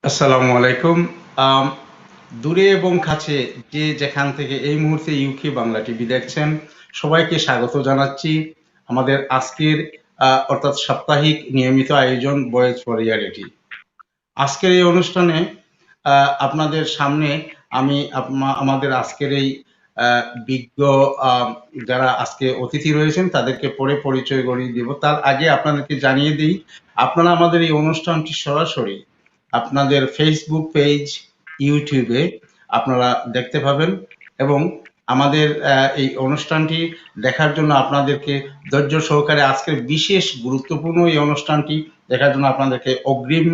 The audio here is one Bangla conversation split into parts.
আসসালামু আলাইকুম। আম দূরে এবং কাছে যে যেখান থেকে এই মুহূর্তে ইউকে বাংলা টিভি দেখছেন, সবাইকে স্বাগত জানাচ্ছি। আমাদের আজকের অর্থাৎ সাপ্তাহিক নিয়মিত আয়োজন ভয়েস ফর রিয়ালিটি। আজকের এই অনুষ্ঠানে আ আপনাদের সামনে আমি আমাদের আজকের এই আ বিজ্ঞ আ যারা আজকে অতিথি রয়েছেন তাদেরকে পরে পরিচয় করিয়ে দিব। তার আগে আপনাদেরকে জানিয়ে দেই, আপনারা আমাদের এই অনুষ্ঠানটি সরাসরি আপনাদের Facebook পেজ, YouTube এ আপনারা দেখতে পাবেন এবং আমাদের এই অনুষ্ঠানটি দেখার জন্য আপনাদেরকে ধৈর্য সহকারে আজকের বিশেষ গুরুত্বপূর্ণ এই অনুষ্ঠানটি দেখার জন্য আপনাদেরকে অগ্রিম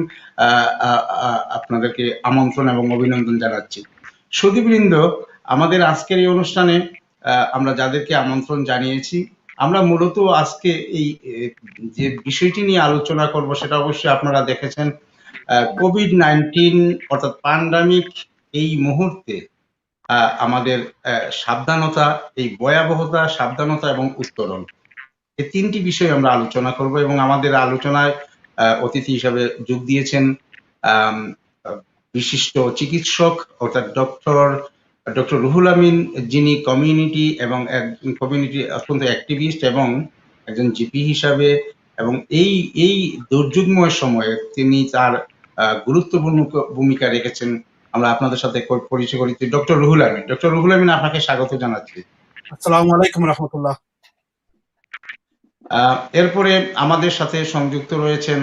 আ আ আ আপনাদেরকে আমন্ত্রণ এবং অভিনন্দন জানাচ্ছি। সুধীবৃন্দ, আমাদের আজকের এই অনুষ্ঠানে আমরা যাদেরকে আমন্ত্রণ জানিয়েছি, আমরা মূলত আজকে এই যে বিষয়টি নিয়ে আলোচনা করব সেটা অবশ্যই আপনারা দেখেছেন। কোভিড-19 অর্থাৎ প্যান্ডেমিক এই মুহূর্তে আমাদের সাবধানতা, এই ভয়াবহতা, সাবধানতা এবং উত্তরণ। এই ৩ টি বিষয় আমরা আলোচনা করব এবং আমাদের আলোচনায় অতিথি হিসাবে যোগ দিয়েছেন আম আ বিশিষ্ট চিকিৎসক অর্থাৎ ডক্টর রুহুল আমিন, যিনি কমিউনিটি অত্যন্ত অ্যাক্টিভিস্ট এবং একজন জিপি হিসাবে এবং এই দুর্যোগময় সময়ে তিনি তার গুরুত্বপূর্ণ ভূমিকা রেখেছেন। আমরা আপনাদের সাথে পরিচয় করিয়ে দিই ডক্টর রুহুল আমিন। ডক্টর রুহুল আমিন, আপনাকে স্বাগত জানাচ্ছি। আসসালামু আলাইকুম রহমতুল্লাহ। এরপরে আমাদের সাথে সংযুক্ত রয়েছেন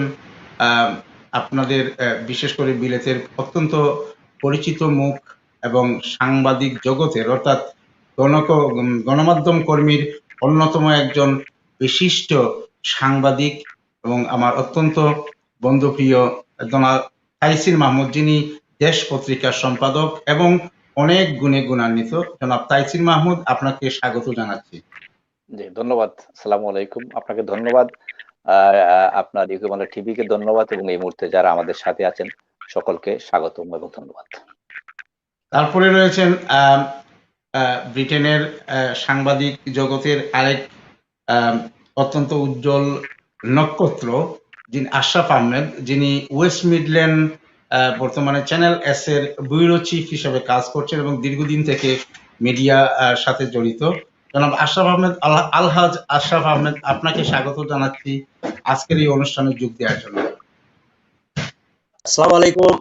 আপনাদের বিশেষ করে বিলেতের অত্যন্ত পরিচিত মুখ এবং সাংবাদিক জগতের অর্থাৎ গণমাধ্যম কর্মীর অন্যতম একজন বিশিষ্ট সাংবাদিক এবং আমার অত্যন্ত বন্ধুপ্রিয় জনাব তাইসির মাহমুদ, যিনি দেশ পত্রিকার সম্পাদক এবং অনেক গুণে গুণান্বিত। জনাব তাইসির মাহমুদ, আপনাকে স্বাগত জানাচ্ছি। জি, ধন্যবাদ। আসসালামু আলাইকুম। আপনাকে ধন্যবাদ। আপনার ইউকে বাংলা টিভিকে ধন্যবাদ এবং এই মুহূর্তে যারা আমাদের সাথে আছেন সকলকে স্বাগতম এবং ধন্যবাদ। তারপরে রয়েছেন ব্রিটেনের সাংবাদিক জগতের আরেক অত্যন্ত উজ্জ্বল নক্ষত্র, যিনি আশরাফ আহমেদ, যিনি ওয়েস্ট মিডল্যান্ড বর্তমানে চ্যানেল এস এর ব্যুরো চিফ হিসেবে কাজ করছেন এবং দীর্ঘদিন থেকে মিডিয়া সাথে জড়িত। জনাব আশরাফ আহমেদ, আলহাজ আশরাফ আহমেদ, আপনাকে স্বাগত জানাচ্ছি আজকের এই অনুষ্ঠানে যোগ দেওয়ার জন্য। আসসালামু আলাইকুম।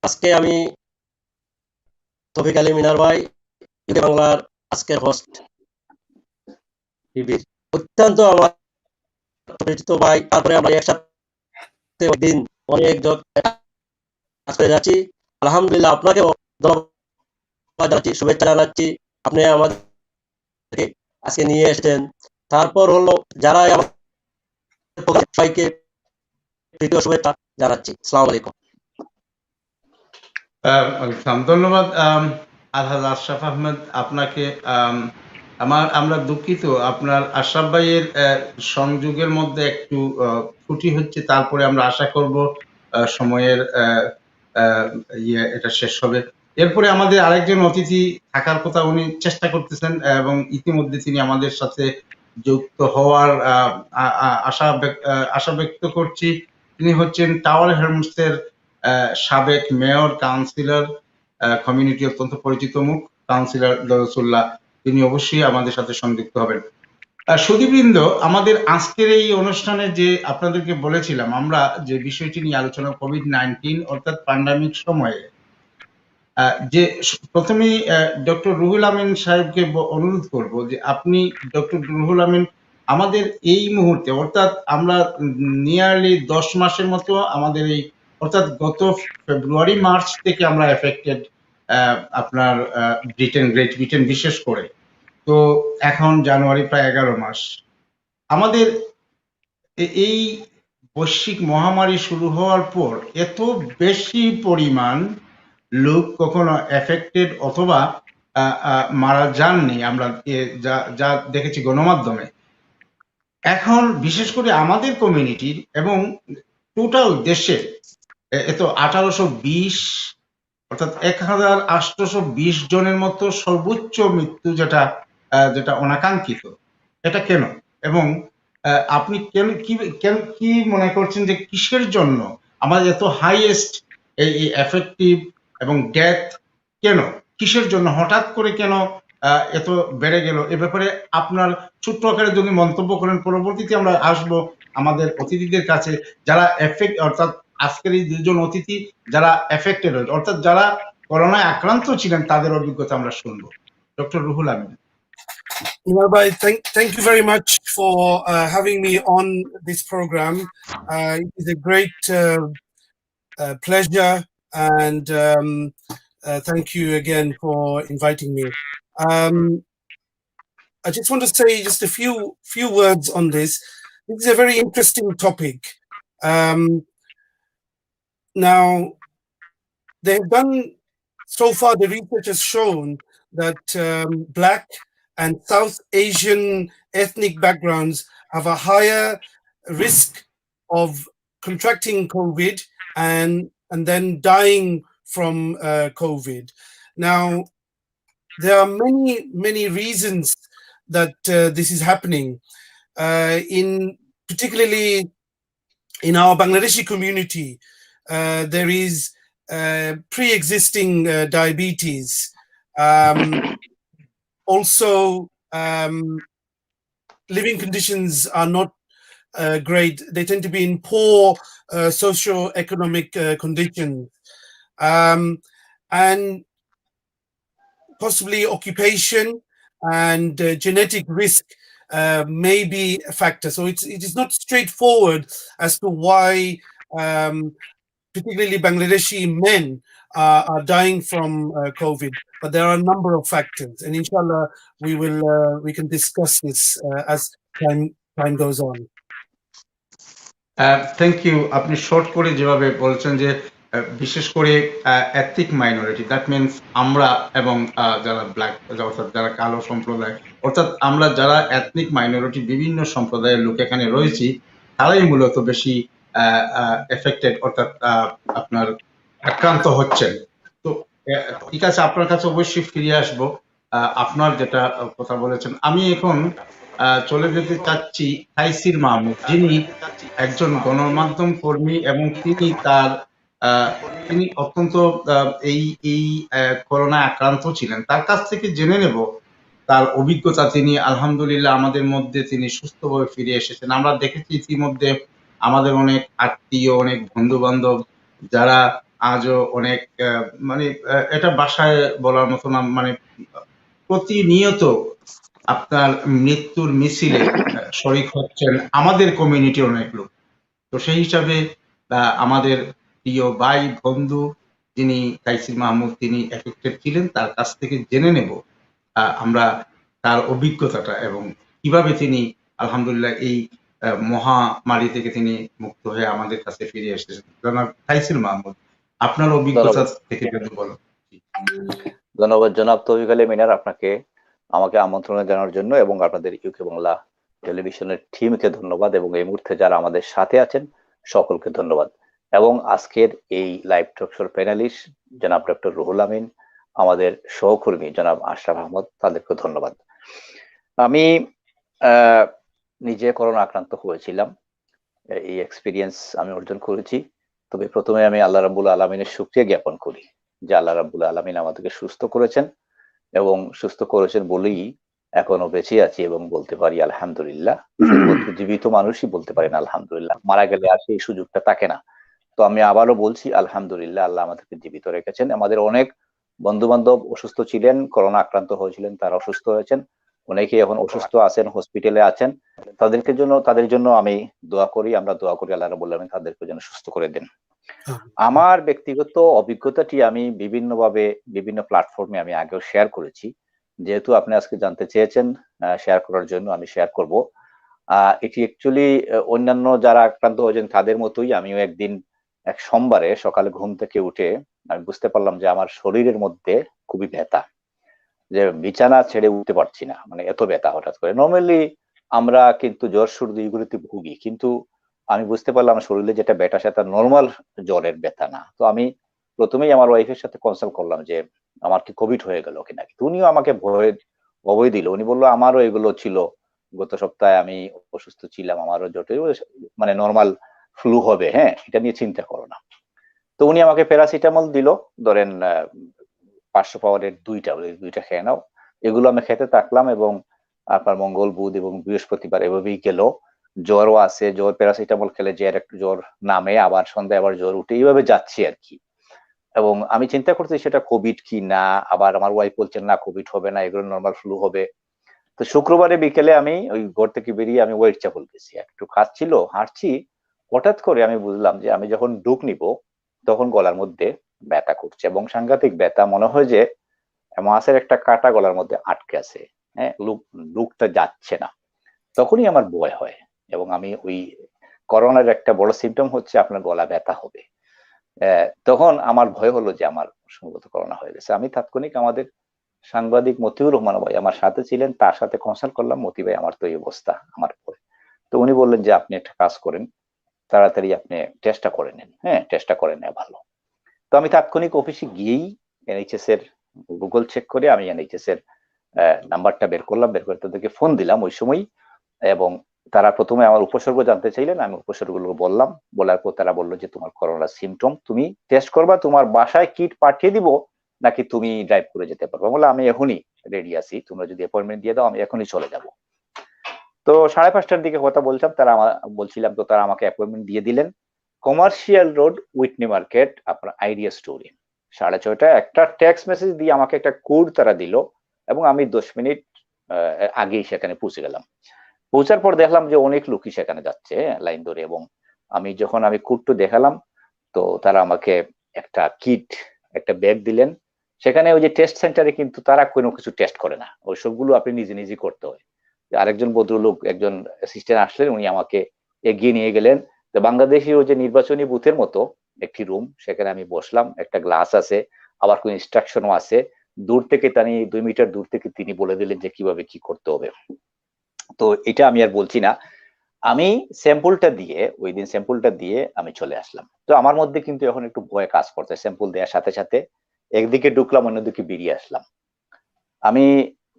আজকে আমি তৌফিক আলী মিনার ভাই, ইউকে বাংলার আজকের হোস্ট টিভির অত্যন্ত আমার পরিচিত ভাই। তারপরে আমরা একসাথে দিন অনেক কাজ করে যাচ্ছি। আলহামদুলিল্লাহ, আপনাকেও ধন্যবাদ জানাচ্ছি, শুভেচ্ছা জানাচ্ছি। আপনি আমাদেরকে আজকে নিয়ে এসেছেন। তারপর হলো যারা আমাদের সবাইকে তৃতীয় শুভেচ্ছা জানাচ্ছি। আসসালামু আলাইকুম। ধন্যবাদ আলহাজ আশরাফ আহমেদ, আপনাকে। আমরা দুঃখিত, আপনার আশরাফ ভাইয়ের সংযোগের মধ্যে একটু ত্রুটি হচ্ছে। তারপরে আমরা আশা করব সময়ের এটা শেষ হবে। এরপরে আমাদের আরেকজন অতিথি থাকার কথা, উনি চেষ্টা করতেছেন এবং ইতিমধ্যে তিনি আমাদের সাথে যুক্ত হওয়ার আশা ব্যক্ত করছি। তিনি হচ্ছেন টাওয়ার হ্যামস্টের সাবেক মেয়র, কাউন্সিলর, কমিউনিটি অত্যন্ত পরিচিত মুখ, কাউন্সিলর দরসুল্লাহ। তিনি অবশ্যই আমাদের সাথে সংযুক্ত হবেন। সুধীবৃন্দ, আমাদের আজকের এই অনুষ্ঠানে যে আপনাদেরকে বলেছিলাম আমরা যে বিষয়টি নিয়ে আলোচনা, কোভিড-19 অর্থাৎ প্যান্ডেমিক সময়ে যে প্রথমেই ডক্টর রুহুল আমিন সাহেবকে অনুরোধ করব যে আপনি, ডক্টর রুহুল আমিন, আমাদের এই মুহূর্তে অর্থাৎ আমরা নিয়ারলি 10 মাসের মতো আমাদের এই অর্থাৎ গত ফেব্রুয়ারি মার্চ থেকে আমরা এফেক্টেড, আপনার গ্রেট ব্রিটেন বিশেষ করে। তো এখন জানুয়ারি প্রায় 11 মাস। আমাদের এই বৈশ্বিক মহামারী শুরু হওয়ার পর এত বেশি পরিমাণ লোক কখনো এফেক্টেড অথবা মারা যাননি আমরা যা দেখেছি গণমাধ্যমে। এখন বিশেষ করে আমাদের কমিউনিটির এবং টোটাল দেশে এত 1820 অর্থাৎ 1820 জনের মতো সর্বোচ্চ মৃত্যু, যেটা অনাকাঙ্ক্ষিত। এটা কেন এবং আপনি কি মনে করছেন যে কিসের জন্য আমাদের এত হাইয়েস্ট এই এফেক্টিভ এবং ডেথ কেন, কিসের জন্য, হঠাৎ করে কেন এত বেড়ে গেল, এ ব্যাপারে আপনার ছোট্ট আকারে যদি মন্তব্য করেন, পরবর্তীতে আমরা আসবো আমাদের অতিথিদের কাছে, যারা এফেক্ট, অর্থাৎ আজকের এই দুজন অতিথি যারা এফেক্টেড হয়েছে, অর্থাৎ যারা করোনায় আক্রান্ত ছিলেন, তাদের অভিজ্ঞতা আমরা শুনবো। Doctor Ruhul Amin. Bhai, thank you very much for having me on this program. It is a great pleasure, and thank you again for inviting me. I just want to say just a few words on this. This is a very interesting topic. Now, they've done so far. The research has shown that Black and South Asian ethnic backgrounds have a higher risk of contracting COVID and then dying from COVID. Now, there are many reasons that this is happening. Particularly in our Bangladeshi community, there is pre-existing diabetes. Also, living conditions are not great. They tend to be in poor socio-economic conditions, and possibly occupation and genetic risk may be a factor. So it is not straightforward as to why particularly Bangladeshi men are dying from COVID, but there are a number of factors, and inshallah we can discuss this as time goes on. Thank you. আপনি শর্ট করে যেভাবে বলছেন যে বিশেষ করে এথনিক মাইনরিটি, দ্যাট মিনস আমরা এবং যারা ব্ল্যাক, অর্থাৎ যারা কালো সম্প্রদায়, অর্থাৎ আমরা যারা এথনিক মাইনরিটি বিভিন্ন সম্প্রদায়ের লোক এখানে রয়েছি, তারাই মূলত বেশি এফেক্টেড, অর্থাৎ আপনার আক্রান্ত হচ্ছেন। তো ঠিক আছে, আপনার কাছে অবশ্যই ফিরে আসবো। আপনার যেটা কথা বলেছেন, আমি এখন চলে যেতে চাচ্ছি তাইসির মাহমুদ, যিনি একজন গণমাধ্যম কর্মী এবং তিনি অত্যন্ত এই করোনা আক্রান্ত ছিলেন। তার কাছ থেকে জেনে নেব তার অভিজ্ঞতা। তিনি আলহামদুলিল্লাহ আমাদের মধ্যে তিনি সুস্থভাবে ফিরে এসেছেন। আমরা দেখেছি ইতিমধ্যে আমাদের অনেক আত্মীয়, অনেক বন্ধু বান্ধব যারা আজও অনেক মানে এটা বাসায় বলার মতো না, মানে প্রতিনিয়ত আপনার মৃত্যুর মিছিলে শরিক হচ্ছেন আমাদের কমিউনিটির অনেক লোক। তো সেই হিসাবে আমাদের প্রিয় ভাই বন্ধু যিনি তাইসির মাহমুদ, তিনি এফেক্টেড ছিলেন, তার কাছ থেকে জেনে নেব আমরা তার অভিজ্ঞতাটা এবং কিভাবে তিনি আলহামদুলিল্লাহ এই মহামারী থেকে তিনি মুক্ত হয়ে আমাদের কাছে ফিরে এসেছেন। জনাব তাইসির মাহমুদ, আপনার অভিজ্ঞতা থেকে যদি বলো। ধন্যবাদ জনাব তৌফিক আলী মিনার, আপনাকে আমাকে আমন্ত্রণ জানানোর জন্য এবং আপনাদের ইউকে বাংলা টেলিভিশনের টিমকে ধন্যবাদ, এবং এই মুহূর্তে যারা আমাদের সাথে আছেন সকলকে ধন্যবাদ, এবং আজকের এই লাইভ টক শোর প্যানেলিস্ট জনাব ডক্টর রুহুল আমিন, আমাদের সহকর্মী জনাব আশরাফ আহমদ, তাদেরকে ধন্যবাদ। আমি নিজে করোনা আক্রান্ত হয়েছিলাম, এই এক্সপিরিয়েন্স আমি অর্জন করেছি। তবে প্রথমে আমি আল্লাহ রাব্বুল আলামিনের শুকরিয়া জ্ঞাপন করি যে আল্লাহ রাব্বুল আলামিন আমাদেরকে সুস্থ করেছেন, এবং সুস্থ করেছেন বলেই এখনো বেঁচে আছি এবং বলতে পারি আলহামদুলিল্লাহ। জীবিত মানুষই বলতে পারেন আলহামদুলিল্লাহ, মারা গেলে আর সেই সুযোগটা থাকে না। তো আমি আবারও বলছি আলহামদুলিল্লাহ, আল্লাহ আমাদেরকে জীবিত রেখেছেন। আমাদের অনেক বন্ধু বান্ধব অসুস্থ ছিলেন, করোনা আক্রান্ত হয়েছিলেন, তারা অসুস্থ হয়েছেন, অনেকে এখন অসুস্থ আছেন, হসপিটালে আছেন। তাদের জন্য আমি দোয়া করি, আমরা দোয়া করি আল্লাহ রাব্বুল আলামিন তাদেরকে যেন সুস্থ করে দেন। আমার ব্যক্তিগত অভিজ্ঞতাটি আমি বিভিন্নভাবে বিভিন্ন প্ল্যাটফর্মে আমি আগেও শেয়ার করেছি। যেহেতু আপনি আজকে জানতে চেয়েছেন, শেয়ার করার জন্য আমি শেয়ার করব। এটি অ্যাকচুয়ালি অন্যান্য যারা আক্রান্ত হয়েছেন তাদের মতোই আমিও এক সোমবারে সকালে ঘুম থেকে উঠে আমি বুঝতে পারলাম যে আমার শরীরের মধ্যে খুবই ব্যথা, যে বিছানা ছেড়ে উঠতে পারছি না, মানে এত ব্যথা হঠাৎ করে। নর্মালি আমরা কিন্তু জ্বর সর্দি এগুলোতে ভুগি, কিন্তু আমি বুঝতে পারলাম শরীরে যেটা ব্যথা সেটা নর্মাল জ্বরের ব্যথা না। তো আমি প্রথমেই আমার ওয়াইফের সাথে কনসাল্ট করলাম যে আমার কি কোভিড হয়ে গেল কিনা। উনিও আমাকে অভয় দিল। উনি বললো আমারও এগুলো ছিল, গত সপ্তাহে আমি অসুস্থ ছিলাম, আমারও জ্বর, মানে নর্মাল ফ্লু হবে, হ্যাঁ, এটা নিয়ে চিন্তা করো না। তো উনি আমাকে প্যারাসিটামল দিল, ধরেন 500 পাওয়ারের দুইটা খেয়ে নাও। এগুলো আমি খেতে থাকলাম এবং আপনার মঙ্গল, বুধ এবং বৃহস্পতিবার এভাবেই গেল। জ্বরও আছে, জ্বর প্যারাসিটামল খেলে যে একটু জ্বর নামে, আবার সন্ধ্যায় আবার জ্বর উঠে, এইভাবে যাচ্ছি আর কি। এবং আমি চিন্তা করছি সেটা কোভিড কি না, আবার আমার ওয়াইফ বলছেন না কোভিড হবে না, এগুলো নর্মাল ফ্লু হবে। তো শুক্রবারে বিকেলে আমি ওই ঘর থেকে বেরিয়ে আমি ওয়েট চাপল গেছি, একটু খাচ্ছিল, হাঁটছি, হঠাৎ করে আমি বুঝলাম যে আমি যখন ডুব নিব তখন গলার মধ্যে ব্যথা করছে এবং সাংঘাতিক ব্যথা, মনে হয় যে মাছের একটা কাঁটা গলার মধ্যে আটকে আছে। হ্যাঁ, লুকটা যাচ্ছে না। তখনই আমার ভয় হয় এবং আমি ওই করোনার একটা বড় সিমটম হচ্ছে আপনার গলা ব্যথা হবে। তখন আমার ভয় হলো যে আমার সম্ভবত করোনা হয়ে গেছে। আমি তাৎক্ষণিক আমাদের সাংবাদিক মতিউর রহমান ভাই আমার সাথে ছিলেন, তার সাথে কনসাল্ট করলাম, মতি ভাই আমার তো এই অবস্থা আমার পরে। তো উনি বললেন যে আপনি একটা কাজ করেন, তাড়াতাড়ি আপনি টেস্টটা করে নেন। হ্যাঁ, টেস্টটা করে নেওয়া ভালো। তো আমি তাৎক্ষণিক অফিসে গিয়েই এনএইচএস এর গুগল চেক করে আমি এনএইচএস এর নাম্বারটা বের করলাম, বের করে তাদেরকে ফোন দিলাম ওই সময়। এবং তারা প্রথমে আমার উপসর্গ জানতে চাইলেন, আমি উপসর্গগুলো বললাম, বলার পর তারা বললো যে তোমার করোনা সিমটম, তুমি টেস্ট করবা, তোমার বাসায় কিট পাঠিয়ে দিব নাকি তুমি ড্রাইভ করে যেতে পারবে। বলে আমি এখনই রেডি আছি, তোমরা যদি অ্যাপয়েন্টমেন্ট দিয়ে দাও আমি এখনই চলে যাব। তো 5:30টার দিকে কথা বলছিলাম, বলছিলাম, তো তারা আমাকে অ্যাপয়েন্টমেন্ট দিয়ে দিলেন কমার্শিয়াল রোড, উইটনি মার্কেট, আপনার আইডিয়া স্টোরে। 6:30টায় একটা টেক্সট মেসেজ দিয়ে আমাকে একটা কোড তারা দিল এবং আমি 10 মিনিট আগেই সেখানে পৌঁছে গেলাম। পৌঁছার পর দেখলাম যে অনেক লোকই সেখানে যাচ্ছে লাইন ধরে, এবং আমি কোডটা দেখালাম, তো তারা আমাকে একটা কিট, একটা ব্যাগ দিলেন। সেখানে ওই যে টেস্ট সেন্টারে কিন্তু তারা কোনো কিছু টেস্ট করে না, ওই সবগুলো আপনি নিজে নিজে করতে হয়। আরেকজন ভদ্রলোক, একজন অ্যাসিস্ট্যান্ট আসলেন, উনি আমাকে এগিয়ে নিয়ে গেলেন। তো বাংলাদেশি ওই যে নির্বাচনী বুথের মতো একটি রুম, সেখানে আমি বসলাম, একটা গ্লাস আছে, আবার কোন ইনস্ট্রাকশনও আছে। দূর থেকে 2 মিটার দূর থেকে তিনি বলে দিলেন যে কিভাবে কি করতে হবে। তো এটা আমি আর বলছি না, আমি ওই দিন স্যাম্পলটা দিয়ে আমি চলে আসলাম। তো আমার মধ্যে কিন্তু এখন একটু ভয় কাজ করছে, স্যাম্পল দেওয়ার সাথে সাথে একদিকে ঢুকলাম, অন্যদিকে বেরিয়ে আসলাম। আমি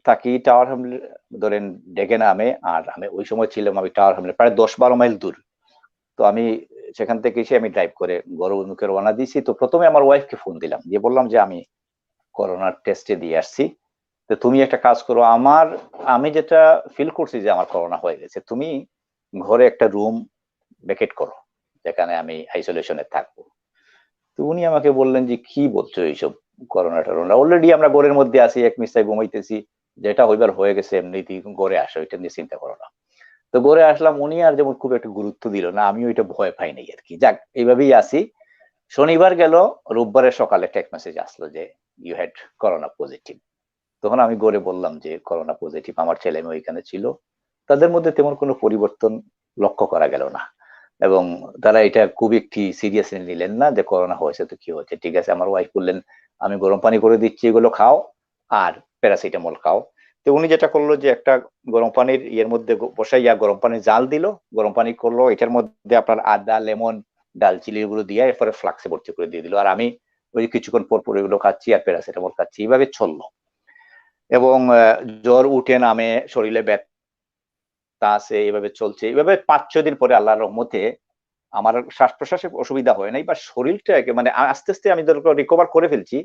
থাকি টাওয়ার হ্যামলে, ধরেন ডেকে নামে, আর আমি ওই সময় ছিলাম আমি টাওয়ার হ্যামলে প্রায় 10-12 মাইল দূর। তো আমি সেখান থেকে এসে আমি ড্রাইভ করে ঘর অভিমুখে রওনা দিয়েছি। তো প্রথমে আমার ওয়াইফকে ফোন দিলাম, দিয়ে বললাম যে আমি করোনার টেস্টে দিয়ে আসছি, তো তুমি একটা কাজ করো, আমি যেটা ফিল করছি যে আমার করোনা হয়ে গেছে, তুমি ঘরে একটা রুম ভ্যাকেট করো যেখানে আমি আইসোলেশনে থাকবো। তো উনি আমাকে বললেন যে কি বলছো এইসব, করোনা টরোনা অলরেডি আমরা ঘরের মধ্যে আছি, এক নিশ্চয় ঘুমাইতেছি, যেটা হইবার হয়ে গেছে, এমনিতেই ঘরে আসো, এটা নিয়ে চিন্তা করো না। তো ঘরে আসলাম, উনি আর যেমন খুব একটা গুরুত্ব দিল না, আমিও এটা ভয় পাই নাই আর কি। যাক, এইভাবেই আসি। শনিবার গেল, রোববারের সকালে টেক্সট মেসেজ আসলো যে ইউ হ্যাড করোনা পজিটিভ। তখন আমি ঘরে বললাম যে করোনা পজিটিভ, আমার ছেলে মেয়ে ওইখানে ছিল, তাদের মধ্যে তেমন কোনো পরিবর্তন লক্ষ্য করা গেল না, এবং তারা এটা খুব একটি সিরিয়াসলি নিলেন না যে করোনা হয়েছে তো কি হয়েছে, ঠিক আছে। আমার ওয়াইফ বললেন আমি গরম পানি করে দিচ্ছি, এগুলো খাও আর প্যারাসিটামল খাও। তো উনি যেটা করলো যে একটা গরম পানির ইয়ের মধ্যে বসাইয়া গরম পানির জাল দিল, গরম পানি করলো, এটার মধ্যে আপনার আদা, লেমন, ডালচিনি এগুলো দিয়ে এরপরে ফ্লাক্সে ভর্তি করে দিয়ে দিল, আর আমি ওই কিছুক্ষণ পর পর এগুলো খাচ্ছি আর প্যারাসিটামল খাচ্ছি, এইভাবে চললো। এবং জ্বর উঠে নামে, শরীরে ব্যথা আছে, এইভাবে চলছে। এইভাবে 5-6 দিন পরে আল্লাহর রহমতে আমার শ্বাস প্রশ্বাসে অসুবিধা হয় নাই, বা শরীরটা মানে আস্তে আস্তে আমি রিকভার করে ফেলছি,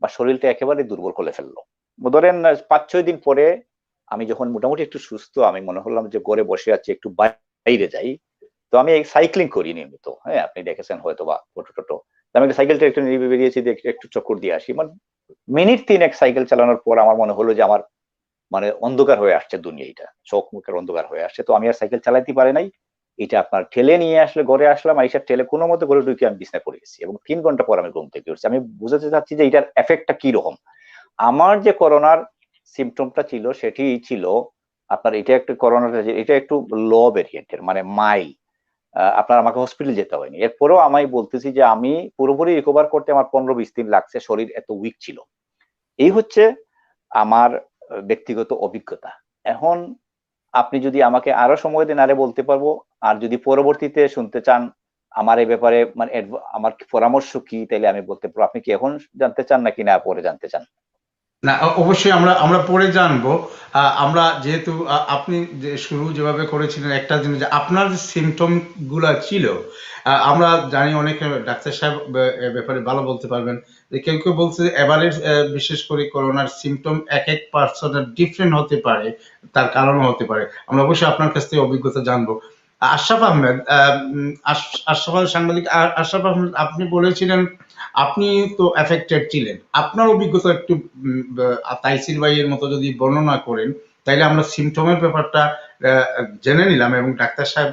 বা শরীরটা একেবারে দুর্বল করে ফেললো। ধরেন 5-6 দিন পরে আমি যখন মোটামুটি একটু সুস্থ, আমি মনে হলাম যে ঘরে বসে আছি, একটু বাইরে যাই। তো আমি সাইক্লিং করি নিয়মিত, হ্যাঁ আপনি দেখেছেন হয়তো বা ফটো টটো। আমি সাইকেলটা একটু নিয়ে বেরিয়েছি, একটু চক্কর দিয়ে আসি। মানে মিনিট 3 সাইকেল চালানোর পর আমার মনে হলো যে আমার মানে অন্ধকার হয়ে আসছে দুনিয়াটা, চোখ মুখের অন্ধকার হয়ে আসছে। তো আমি আর সাইকেল চালাইতে পারি নাই, এটা আপনার ঠেলে নিয়ে আসলে ঘরে আসলাম, আইসা ঠেলে কোনো মতে ঘরে ঢুকে আমি বিছানায় পড়ে গেছি, এবং 3 ঘন্টা পর আমি ঘুম থেকে উঠছি। আমি বুঝাতে চাচ্ছি যে এটার এফেক্টটা কি রকম। আমার যে করোনার সিমটমটা ছিল সেটি ছিল আপনার, এটা একটু করোনাটা এটা একটু লো ভেরিয়েন্টের, মানে মাইল, আপনার আমাকে হসপিটাল যেতে হয়নি। এরপরেও আমি বলতেছি যে আমি পুরোপুরি রিকভার করতে আমার 15-20 দিন লাগছে, শরীর এত উইক ছিল। এই হচ্ছে আমার ব্যক্তিগত অভিজ্ঞতা। এখন আপনি যদি আমাকে আরো সময় দেন আরে বলতে পারবো, আর যদি পরবর্তীতে শুনতে চান আমার এই ব্যাপারে মানে আমার পরামর্শ কি, তাইলে আমি বলতে পারবো। আপনি কি এখন জানতে চান নাকি না পরে জানতে চান? না, অবশ্যই আমরা আমরা পরে জানবো। আমরা যেহেতু আপনি যে শুরু যেভাবে করেছিলেন একটা জিনিস যে আপনার যে সিমটম গুলা ছিল, আমরা জানি অনেক ডাক্তার সাহেব এ ব্যাপারে ভালো বলতে পারবেন যে কেউ কেউ বলছে যে এবারের বিশেষ করে করোনার সিমটম এক এক পার্সনের ডিফারেন্ট হতে পারে, তার কারণও হতে পারে। আমরা অবশ্যই আপনার কাছ থেকে অভিজ্ঞতা জানবো। আশরাফ আহমেদ, আশরাফ আহমেদ সাংবাদিক, আশরাফ আহমেদ, আপনি বলেছিলেন আপনি তো এফেক্টেড ছিলেন, আপনার অভিজ্ঞতা একটু তাইসির ভাইয়ের মতো যদি বর্ণনা করেন, তাইলে আমরা সিমটমের ব্যাপারটা জেনে নিলাম এবং ডাক্তার সাহেব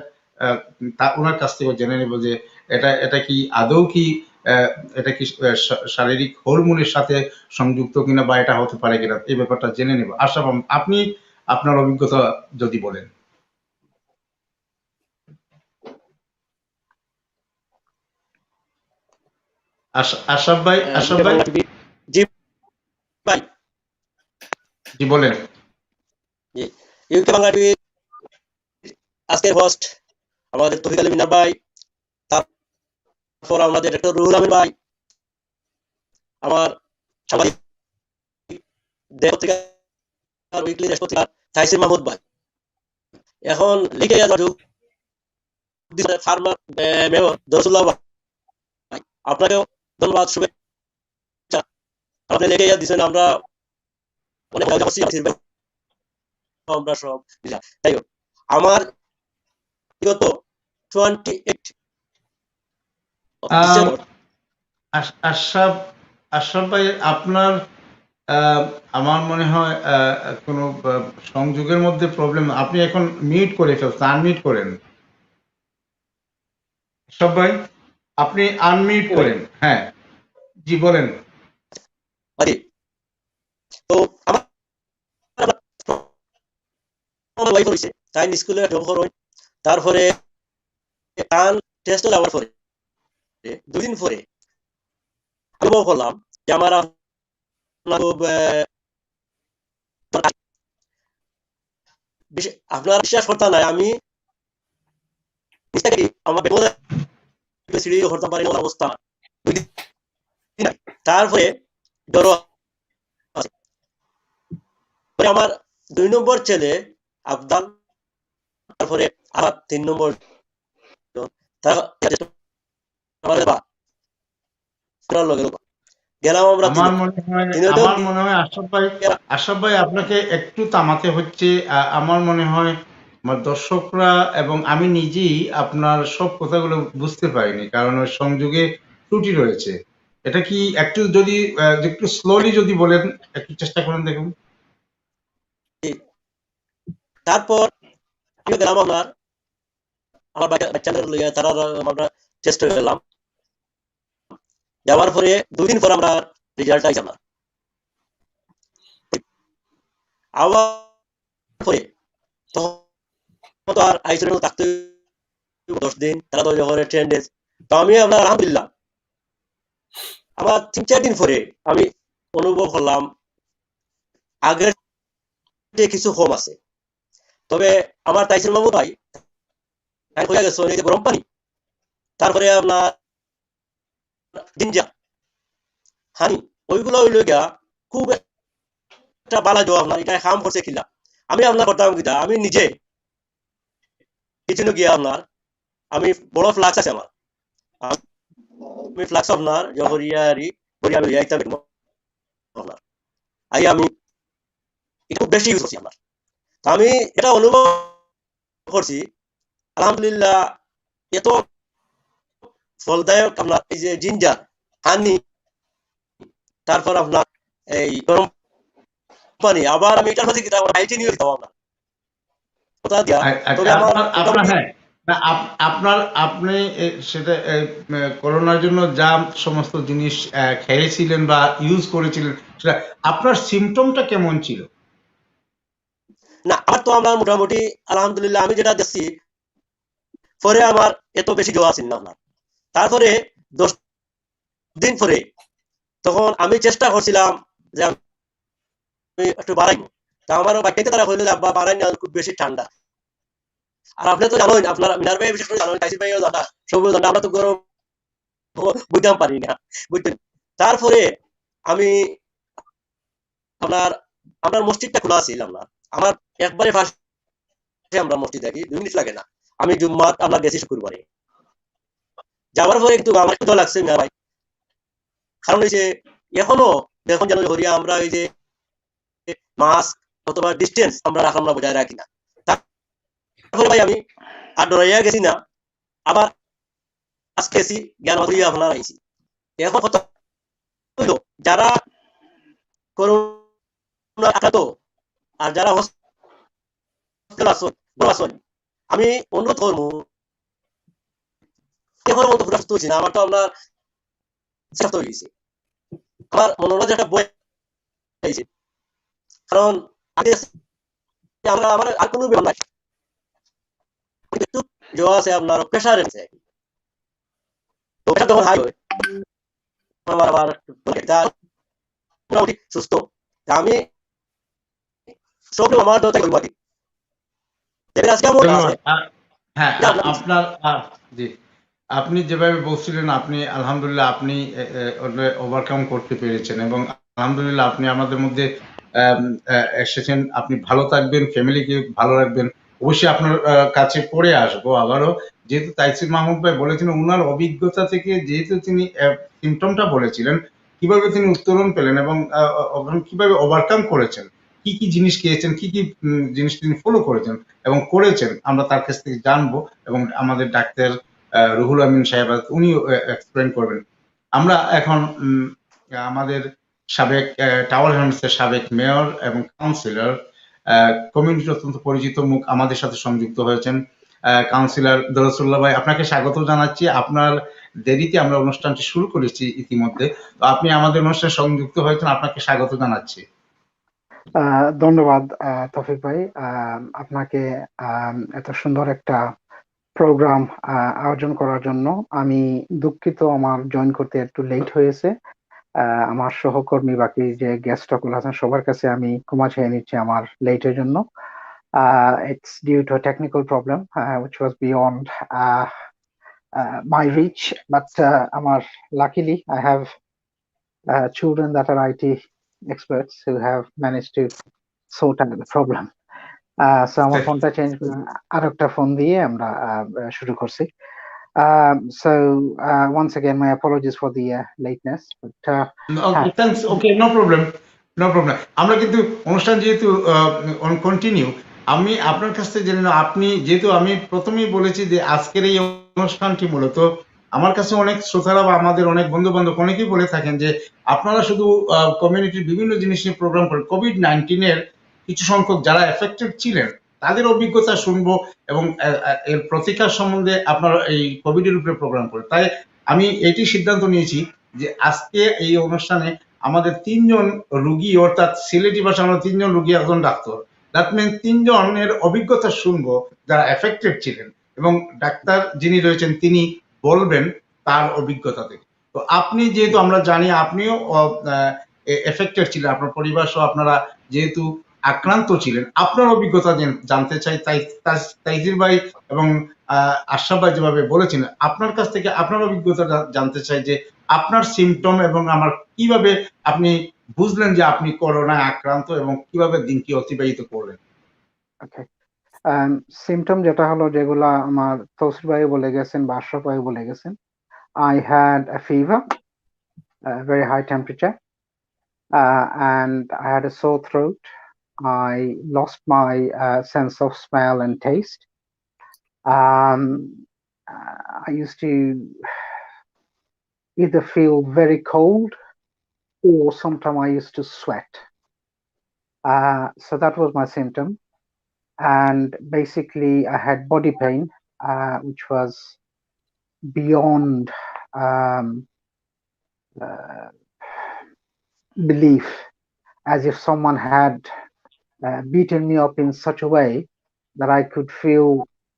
ওনার কাছ থেকে জেনে নেব যে এটা এটা কি আদৌ কি আহ, এটা কি শারীরিক হরমোনের সাথে সংযুক্ত কিনা বা এটা হতে পারে কিনা, এই ব্যাপারটা জেনে নেব। আশরাফ আহমেদ, আপনি আপনার অভিজ্ঞতা যদি বলেন। আশরাফ ভাই, আশরাফ ইউকে ভাই, বাংলা টিভি। জি ভাই। জি বলেন। জি, ইউকে বাংলা টিভি আজকের হোস্ট আমাদের তৌফিক আলী মিনার ভাই, তারপর আমাদের ডক্টর রুহুল আমিন ভাই, আমার সাংবাদিক দেশ পত্রিকার উইকলি দেশ পত্রিকার তাইসির মাহমুদ ভাই, এখন লিখে যোগ দিয়েছেন ফার্মার মেয়র দরসুল্লাহ ভাই, আপনাকেও ধন্যবাদ, শুভেচ্ছা। আপনি লিখে দিয়েছেন, আমরা অনেক মজা করছি, তাইসির ভাই, আমরা সব মিলা। তাই হোক, আমার বিগত 28 আহ, ডিসেম্বর আশরাফ, আশরাফ ভাই, আপনার আহ, আমার মনে হয় কোনো সংযোগের মধ্যে প্রবলেম, আপনি এখন মিউট করে ফেলছেন, আনমিউট করেন। আশরাফ ভাই, আপনি আনমিউট ভাই, করেন, হ্যাঁ, জি বলেন। আরে, তো আমার ওয়াইফ হয়েছে, তাই স্কুলে জব করুন, তারপরে কান টেস্ট যাওয়ার পরে 2 দিন পরে অনুভব করলাম যে আমার আপনার খুব আপনার বিশ্বাস করতে নাই, আমি আমার বেঙ্গলে সিঁড়ি করতে পারি না অবস্থা 2 দিন আগে। তারপরে জ্বর আছে। পরে আমার 2 নম্বর ছেলে আবদাল, তারপরে আমার 3 নম্বর গেলাম আমরা আমার মনে হয়, তিনজন আমার মনে হয় আশরাফ ভাই, আশরাফ ভাই আপনাকে একটু থামাতে হচ্ছে। আমার মনে হয় আমার দর্শকরা এবং আমি নিজেই আপনার সব কথাগুলো বুঝতে পারিনি, কারণ ওই সংযোগে ত্রুটি রয়েছে। এটা কি একটু যদি একটু স্লোলি যদি বলেন, একটু চেষ্টা করেন দেখুন। তারপর গেলাম আমার বাচ্চাদের লইয়া, তারা আমরা টেস্ট হয়ে গেলাম। যাওয়ার পরে 2 দিন পর আমরা রেজাল্ট আইছে আমার। আবার পরে তখন তো আর আইসোলেশনে থাকতে 10 দিন, তারা তো যখন 10 ডেজ। তো আমি আপনার আলহামদুলিল্লাহ আমার 3-4 দিন পরে আমি অনুভব করলাম আগের চেয়ে কিছু কম আছে। তবে আমার তাইসির মাহমুদ ভাই হয়ে গেছে এই যে গরম পানি, তারপরে আপনার জিঞ্জার, হানি, ওইগুলো হইল গিয়া খুব একটা বালা জবাব না, এটা কাম করছে কিনা। আমি আপনার করতাম কিনা, আমি নিজে কিচেনে গিয়া আমি বড় ফ্লাক্স আছে আমার, আমি ফ্লাক্স আপনার জহরিয়ারি করিয়া লইয়া আইতা বেগম আপনার আই আমি এটা খুব বেশি ইউজ করছি আপনার। তো আমি এটা অনুভব করছি আলহামদুলিল্লাহ, এত ফলদায়ক আপনার এই যে জিঞ্জার, হানি, তারপর আপনার এই গরম পানি, আবার আমি এটার মধ্যে কিনা আইটি নিয়ে দিতাম আপনার কথা দিয়া। তবে আমার আপনার আপনার হ্যাঁ, না, আপনার আপনি সেটা করোনার জন্য যা সমস্ত জিনিস খেয়েছিলেন বা ইউজ করেছিলেন, সেটা আপনার সিমটমটা কেমন ছিল? না, আমার তো আমরা মোটামুটি আলহামদুলিল্লাহ আমি যেটা দেখছি পরে আমার এত বেশি জ্বর আসেন না আপনার। তারপরে 10 দিন পরে তখন আমি চেষ্টা করছিলাম যে আমি একটু বাড়াইবো। তা আমারও বাচ্চাকে তারা কইলো যে আব্বা বাড়াই না, খুব বেশি ঠান্ডা। আর আপনি তো জানেন, আপনার মিনার ভাই বিশেষ করে জানেন, কাইসি ভাইও জানা, সবও জানা, আমরা তো গরম বুঝতাম পারি না, বুঝতেন। তারপরে আমি আপনার আপনার মসজিদটা খোলা ছিল আমার একবারে পাশে আমরা মসজিদ দেখি 2 মিনিট লাগে না। আমি জুম্মাত আমরা গেছি শুক্রবারে, যাওয়ার পরে কিন্তু আমার একটু লাগছে মিয়া ভাই, কারণ এই যে এখনো এখন যেন হরিয়া আমরা ওই যে মাস্ক অথবা ডিস্টেন্স আমরা বজায় রাখি না। তারপরে ভাই আমি আর ডরাইয়া গেছি না, আবার আজকে এসি জ্ঞান হরিয়া আপনার আইছি। এখন কথা হইল যারা করোনা আক্রান্ত আর যারা হসপিটাল আসন, আমি অনুরোধ করবো এখন মতো সুস্থ হয়েছি না, আমার তো আপনার সুস্থ হয়ে গেছে, আমার মনোরোধ একটা বই হয়েছে, কারণ আগে আমরা আমার আর কোনো ব্যাপার নাই, একটু জোয়া আছে আপনার প্রেশার আছে, তো প্রেশার যখন হাই হয় আমার আবার মোটামুটি সুস্থ। আমি সব আমার দরকার করবো আর কি। আজকে আমার ধন্যবাদ। আছে হ্যাঁ, আপনার জি, আপনি যেভাবে বলছিলেন, আপনি আলহামদুলিল্লাহ আপনি ওভারকাম করতে পেরেছেন এবং আলহামদুলিল্লাহ আপনি আমাদের মধ্যে এসেছেন। আপনি ভালো থাকবেন, ফ্যামিলিকে ভালো রাখবেন। অবশ্যই আপনার কাছে পরে আসবো আবারও, যেহেতু তাইসির মাহমুদ ভাই বলেছিলেন উনার অভিজ্ঞতা থেকে, যেহেতু তিনি সিমটমটা বলেছিলেন, কিভাবে তিনি উত্তরণ পেলেন এবং কিভাবে ওভারকাম করেছেন, কি কি জিনিস খেয়েছেন, কি কি জিনিস তিনি ফলো করেছেন এবং করেছেন, আমরা তার কাছ থেকে জানবো এবং আমাদের ডাক্তার রুহুল আমিন সাহেব উনি এক্সপ্লেন করবেন। আমরা এখন আমাদের সাবেক টাওয়ার হ্যামসের সাবেক মেয়র এবং কাউন্সিলর, কমিউনিটির অত্যন্ত পরিচিত মুখ আমাদের সাথে সংযুক্ত হয়েছেন। কাউন্সিলর দরসুল্লাহ ভাই, আপনাকে স্বাগত জানাচ্ছি। আপনার দেরিতে আমরা অনুষ্ঠানটি শুরু করেছি ইতিমধ্যে, তো আপনি আমাদের অনুষ্ঠানে সংযুক্ত হয়েছেন, আপনাকে স্বাগত জানাচ্ছি। ধন্যবাদ তৌফিক ভাই, আপনাকে এত সুন্দর একটা প্রোগ্রাম আয়োজন করার জন্য। আমি দুঃখিত আমার জয়েন করতে একটু লেট হয়েছে। আমার সহকর্মী বাকি যে গেস্ট সকল আছেন সবার কাছে আমি ক্ষমা চেয়ে নিচ্ছি আমার লেটের জন্য। It's due to a technical problem which was beyond my reach, but luckily I have children that are IT experts who have managed to sort out the problem. So আমার ফোনটা চেঞ্জ করে আরেকটা ফোন দিয়ে আমরা শুরু করছি। So once again my apologies for the lateness, but Okay, thanks. Okay, no problem. আমরা কিন্তু অনুষ্ঠান যেহেতু কন্টিনিউ, আমি আপনার কাছ থেকে জেনে নেব, আপনি যেহেতু, আমি প্রথমেই বলেছি যে আজকের এই অনুষ্ঠানটি মূলত আমার কাছে অনেক শ্রোতারা বা আমাদের অনেক বন্ধু বান্ধব অনেকেই বলে থাকেন যে আপনারা শুধু কমিউনিটির বিভিন্ন জিনিস নিয়ে প্রোগ্রাম করেন, কোভিড-19 এর কিছু সংখ্যক যারা এফেক্টেড ছিলেন তাদের অভিজ্ঞতা শুনবো এবং এর প্রতিকার সম্বন্ধে আপনারা এই কোভিডের উপরে প্রোগ্রাম করেন। তাই আমি এটি সিদ্ধান্ত নিয়েছি যে আজকে এই অনুষ্ঠানে আমাদের 3 জন রুগী, অর্থাৎ সিলেটি ভাষা আমরা 3 জন রুগী, একজন ডাক্তার, দ্যাট মিন 3 জনের অভিজ্ঞতা শুনবো যারা এফেক্টেড ছিলেন এবং ডাক্তার যিনি রয়েছেন তিনি বলবেন তার অভিজ্ঞতা থেকে। তো আপনি যেহেতু আমরা জানি আপনিও এফেক্টেড ছিলেন, আপনার পরিবার সহ আপনারা যেহেতু আক্রান্ত ছিলেন, আপনার অভিজ্ঞতা জানতে চাই। তাই তাইজির ভাই এবং আশরাফ ভাই যেভাবে বলেছেন, আপনার কাছ থেকে আপনার অভিজ্ঞতা জানতে চাই যে আপনার সিমটম এবং আমার কিভাবে আপনি বুঝলেন যে আপনি করোনায় আক্রান্ত এবং কিভাবে দিনটি অতিবাহিত করলেন। ওকে, সিমটম যেটা হলো যেগুলা আমার তৌসিফ ভাই বলে গেছেন বা আশরাফ ভাই বলে গেছেন, I had a fever, a very high temperature, and I had a sore throat. I lost my sense of smell and taste. I used to either feel very cold or sometimes I used to sweat. So that was my symptom. And basically I had body pain, which was beyond belief, as if someone had beaten me up in such a way that I could feel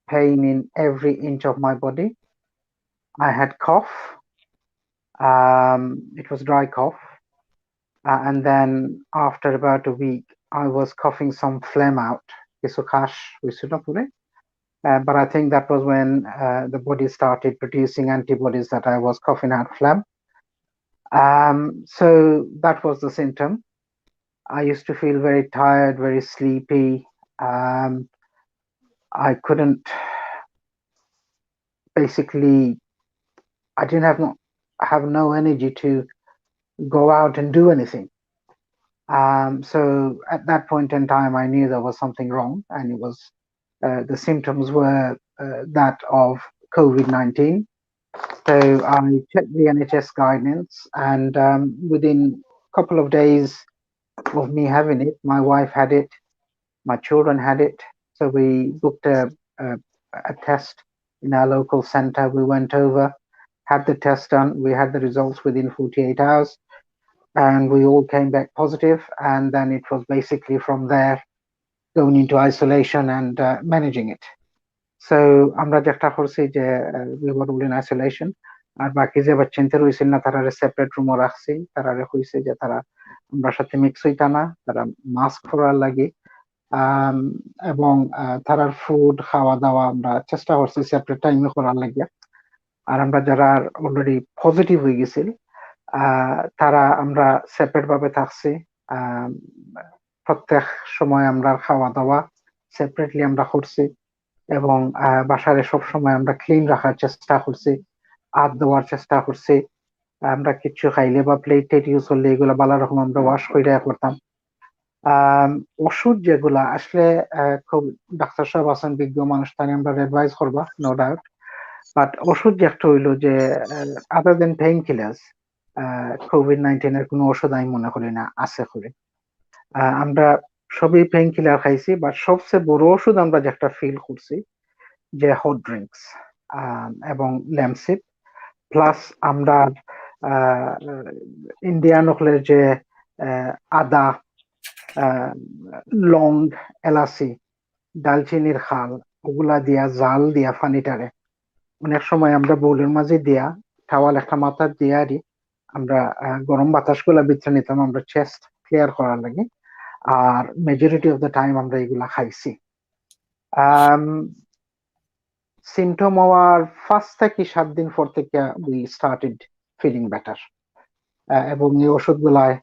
pain in every inch of my body. I had cough. It was dry cough. And then after about a week, I was coughing some phlegm out. But I think that was when the body started producing antibodies that I was coughing out phlegm. So that was the symptom. I used to feel very tired, very sleepy. I couldn't basically, I didn't have no energy to go out and do anything. So at that point in time, I knew there was something wrong, and it was the symptoms were that of COVID-19. So I checked the NHS guidance, and within a couple of days of me having it, my wife had it, my children had it. So we booked a test in our local center. We went over, had the test done. We had the results within 48 hours, and we all came back positive. And then it was basically from there going into isolation and managing it. So আমরা যেটা করছি যে we were all in isolation, আর বাকি যে বাচ্চাদের রইছিল না তারা সেপারেট রুমে রাখছি, তারা কইছে যে তারা আমরা সাথে মিক্স হইতা না, তারা মাস্ক পরার লাগে, এবং তারার ফুড খাওয়া দাওয়া আমরা চেষ্টা করছি সেপারেট টাইমে করার লাগে। আর আমরা যারা অলরেডি পজিটিভ হয়ে গেছিল তারা আমরা সেপারেট ভাবে থাকছি। প্রত্যেক সময় আমরা খাওয়া দাওয়া সেপারেটলি আমরা করছি, এবং বাসারে সব সময় আমরা ক্লিন রাখার চেষ্টা করছি, হাত ধোয়ার চেষ্টা করছি। আমরা কিছু খাইলে বা প্লেট টেট ইউজ করলে এগুলো ভালো রকম আমরা ওয়াশ করে করতাম। ওষুধ যেগুলা আসলে খুব ডাক্তার সাহেব আছেন, বিজ্ঞ মানুষ, তাই আমরা অ্যাডভাইস করবা, নো ডাউট। বাট ওষুধ যে একটা হইলো যে আদার দেন পেইন কিলার্স, কোভিড-19 এর কোনো ওষুধ আমি মনে করি না আছে করে। আমরা সবই পেইন কিলার খাইছি, বাট সবচেয়ে বড় ওষুধ আমরা যে একটা ফিল করছি যে হট ড্রিঙ্কস এবং ল্যাম্পসিপ, প্লাস আমরা ইন্ডিয়ান হলে যে আদা, লং, এলাচি, দালচিনির খাল, ওগুলা দিয়া জাল দিয়া ফানিটারে অনেক সময় আমরা বোলের মাঝে দিয়া টাওয়াল একটা মাথা দিয়া আমরা গরম বাতাস গুলা ভিতরে নিতাম আমরা চেস্ট ক্লিয়ার করার লাগে। আর মেজরিটি অফ দ্য টাইম আমরা এগুলা খাইছি। সিমটম হওয়ার 5 থেকে 7 দিন পর থেকে উই স্টার্টেড ফিলিং বেটার, এবং এই ওষুধগুলায়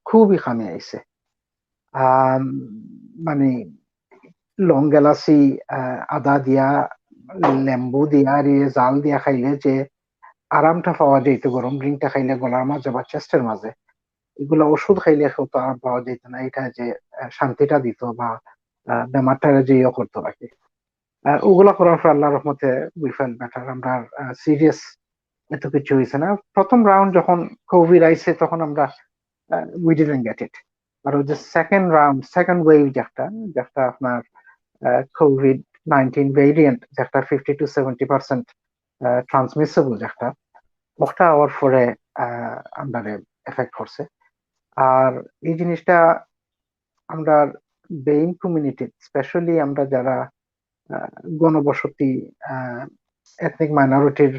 খুবই কামে আইছে। মানে লং, এলাচি, আদা দিয়া, লেম্বু দিয়া আর জাল দিয়া খাইলে যে আরামটা পাওয়া যেত, গরম ড্রিঙ্কটা খাইলে গলার মাঝে বা চেস্টের মাঝে, এগুলো ওষুধ খাইলে তো আরাম পাওয়া যেত না। এটা যে শান্তিটা দিত বা বেমারটা যে ইয়ে করতো আর কি, ওগুলা করার পর আল্লাহর রহমতে উই ফেল বেটার। আমরা সিরিয়াস এত কিছু হয়েছে না। প্রথম রাউন্ড যখন কোভিড আইছে তখন আমরা উই ডিডন্ট গেট ইট, আর ওই যে সেকেন্ড রাউন্ড, সেকেন্ড ওয়েভ যেটা আপনার কোভিড-19 ভেরিয়েন্ট, যেটা 50 to 70% ট্রান্সমিসেবল, যেটা ওটা হওয়ার পরে আমরা এফেক্ট করছে। আর এই জিনিসটা আমরা বেইন কমিউনিটি, স্পেশালি আমরা যারা গণবসতি এথনিক মাইনরিটির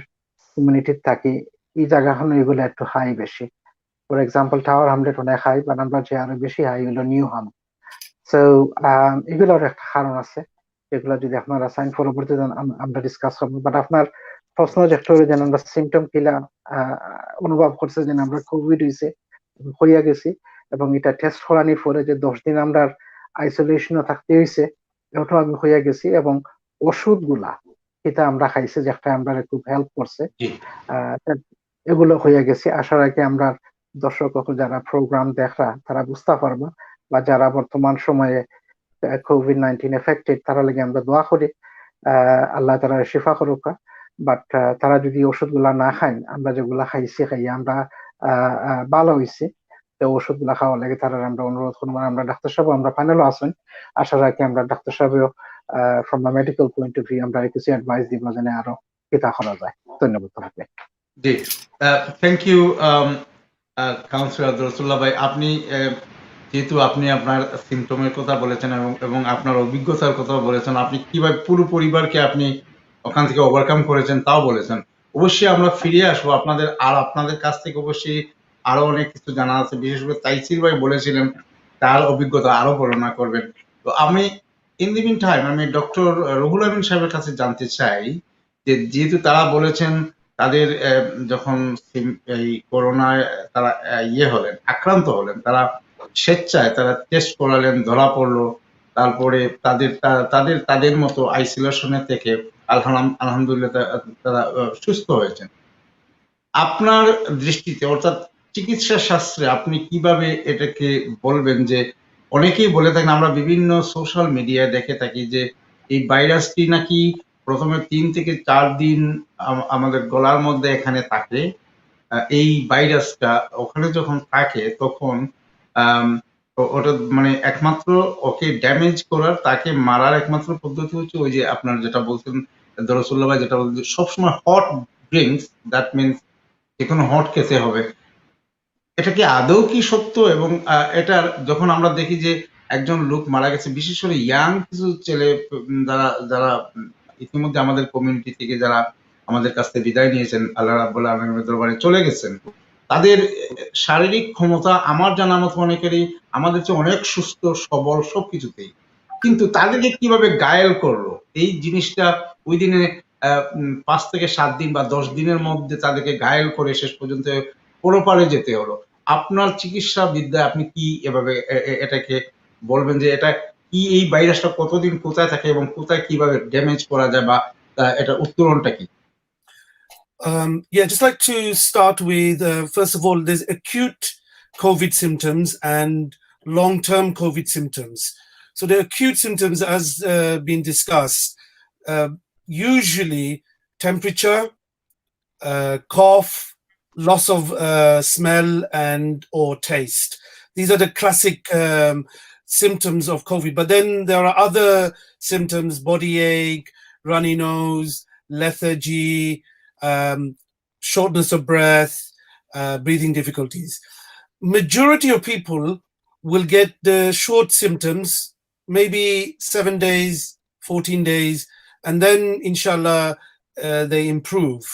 কমিউনিটির থাকি, এই জায়গাখানে এগুলো একটু হাই বেশি। ফর এক্সাম্পল টাওয়ার হামলেট অনেক হাই, বাট আমরা যে আরো বেশি হাই হলো নিউ হাম। সো এগুলোর একটা কারণ আছে, যেগুলো যদি আপনারা সাইন পরবর্তীতে আমরা ডিসকাস করবো। বাট আপনার প্রশ্ন যেটা হলো যে আমরা সিমটম কিলা অনুভব করছে যে আমরা কোভিড হইয়া গেছি, এবং এটা টেস্ট করানোর পরে যে 10 দিন আমরা আইসোলেশনে থাকতে হয়েছে, ওটাও আমি হইয়া গেছি। এবং ওষুধগুলা এটা আমরা খাইছি, যেটা আমরা খুব হেল্প করছে, এগুলো হইয়া গেছি। আশা রাখি আমরা দর্শক যারা প্রোগ্রাম দেখরা তারা বুঝতে পারবো, বা যারা বর্তমান সময়ে কোভিড-19 এফেক্টেড তারা লাগে আমরা দোয়া করি আল্লাহ তারা শিফা করুক। বাট তারা যদি ওষুধগুলা না খায়, আমরা যেগুলা খাইছি খাইয়া আমরা ভালো হয়েছি, তো ওষুধগুলা খাওয়া লাগে তারা আমরা অনুরোধ করবো। আমরা ডাক্তার সাহেব আমরা প্যানেলও আছেন, আশা রাখি আমরা ডাক্তার সাহেবও from a medical point of view আমরা কিছু অ্যাডভাইস দিব যেন আরো কিতা করা যায়। ধন্যবাদ তোমাকে। জি, থ্যাংক ইউ কাউন্সিলর রসুল্লাহ ভাই। আপনি যেহেতু আপনি আপনার সিমটমের কথা বলেছেন এবং আপনার অভিজ্ঞতার কথা বলেছেন, আপনি কিভাবে পুরো পরিবারকে আপনি ওখান থেকে ওভারকাম করেছেন তাও বলেছেন। অবশ্যই আমরা ফিরে আসবো আপনাদের কাছ থেকে, অবশ্যই আরো অনেক কিছু জানা আছে। বিশেষ করে তাইসির ভাই বলেছিলেন তার অভিজ্ঞতা আরো বর্ণনা করবেন। তো আমি ইন দি মিন টাইম আমি ডক্টর রুহুল আমিন সাহেবের কাছে জানতে চাই যে যেহেতু তারা বলেছেন তাদের যখন এই করোনায় তারা আক্রান্ত হলেন, তারা স্বেচ্ছায় তারা টেস্ট করালেন, ধরা পড়লো, তারপরে তাদের মতো আইসোলেশনে থেকে আলহামদুলিল্লাহ তারা সুস্থ হয়েছেন। আপনার দৃষ্টিতে অর্থাৎ চিকিৎসা শাস্ত্রে আপনি কিভাবে এটাকে বলবেন যে অনেকেই বলে থাকেন, আমরা বিভিন্ন সোশ্যাল মিডিয়ায় দেখে থাকি যে এই ভাইরাসটি নাকি প্রথমে 3 থেকে 4 দিন আমাদের গলার মধ্যে এখানে থাকে। এই ভাইরাসটা ওখানে যখন থাকে তখন আম ওটা মানে একমাত্র ওকে ড্যামেজ করার, তাকে মারার একমাত্র পদ্ধতি হচ্ছে ওই যে আপনার যেটা বলছেন রাসূলুল্লাহ ভাই যেটা বলছেন সবসময় হট ড্রিংকস, দ্যাট মিনস যেকোনো হট খেতে হবে। এটা কি আদৌ কি সত্য? এবং এটার যখন আমরা দেখি যে একজন লোক মারা গেছে, বিশেষ করে ইয়াং কিছু ছেলে যারা যারা ইতিমধ্যে আমাদের কমিউনিটি থেকে যারা আমাদের কাছ থেকে বিদায় নিয়েছেন, আল্লাহ রাব্বুল আলামিনের দরবারে চলে গেছেন, তাদের শারীরিক ক্ষমতা আমার জানা মতো অনেকেরই আমাদের চেয়ে অনেক সুস্থ সবল সবকিছুতেই, কিন্তু তাদেরকে কিভাবে ঘায়েল করলো এই জিনিসটা ওই দিনে 5 থেকে 7 দিন বা 10 দিনের মধ্যে তাদেরকে ঘায়েল করে শেষ পর্যন্ত পরপারে যেতে হলো। আপনার চিকিৎসা বিদ্যায় আপনি কি এভাবে এটাকে বলবেন যে এটা কি, এই ভাইরাসটা কতদিন কোথায় থাকে এবং কোথায় কিভাবে ড্যামেজ করা যায় বা এটা উত্তরণটা কি? Yeah, just like to start with, first of all, there's acute COVID symptoms and long-term COVID symptoms. So the acute symptoms, as been discussed, usually temperature, cough, loss of smell and or taste. These are the classic symptoms of COVID. But then there are other symptoms: body ache, runny nose, lethargy, shortness of breath, breathing difficulties. Majority of people will get the short symptoms, maybe 7 days, 14 days, and then inshallah they improve.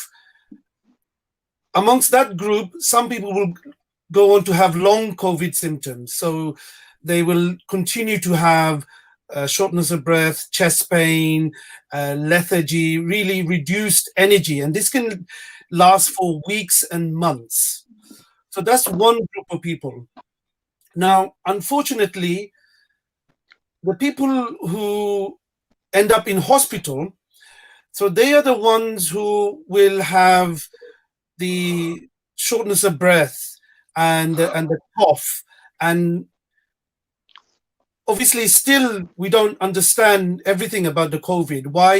Amongst that group, some people will go on to have long COVID symptoms. So they will continue to have shortness of breath, chest pain, lethargy, really reduced energy. And this can last for weeks and months. So that's one group of people. Now, unfortunately, the people who end up in hospital, so they are the ones who will have the shortness of breath and the cough, and obviously still we don't understand everything about the COVID, why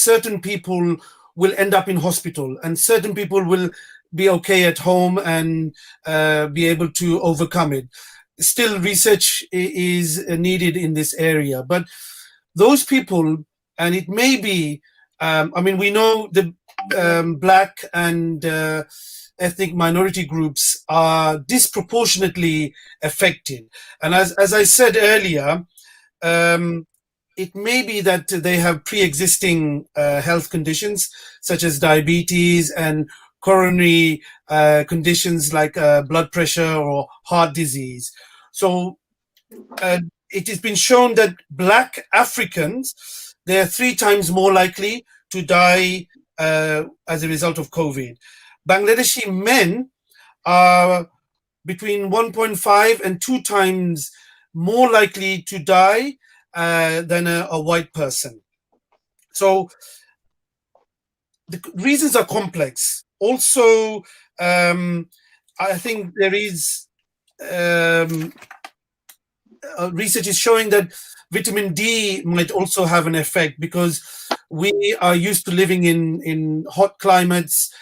certain people will end up in hospital and certain people will be okay at home and be able to overcome it. Still research is needed in this area, but those people, and it may be I mean, we know the black and ethnic minority groups are disproportionately affected. And as I said earlier, it may be that they have pre-existing health conditions such as diabetes and coronary conditions like blood pressure or heart disease. So it has been shown that black Africans, they are 3 times more likely to die as a result of COVID. Bangladeshi men are between 1.5 and 2 times more likely to die than a white person. So the reasons are complex. Also, I think there is research is showing that vitamin D might also have an effect because we are used to living in hot climates.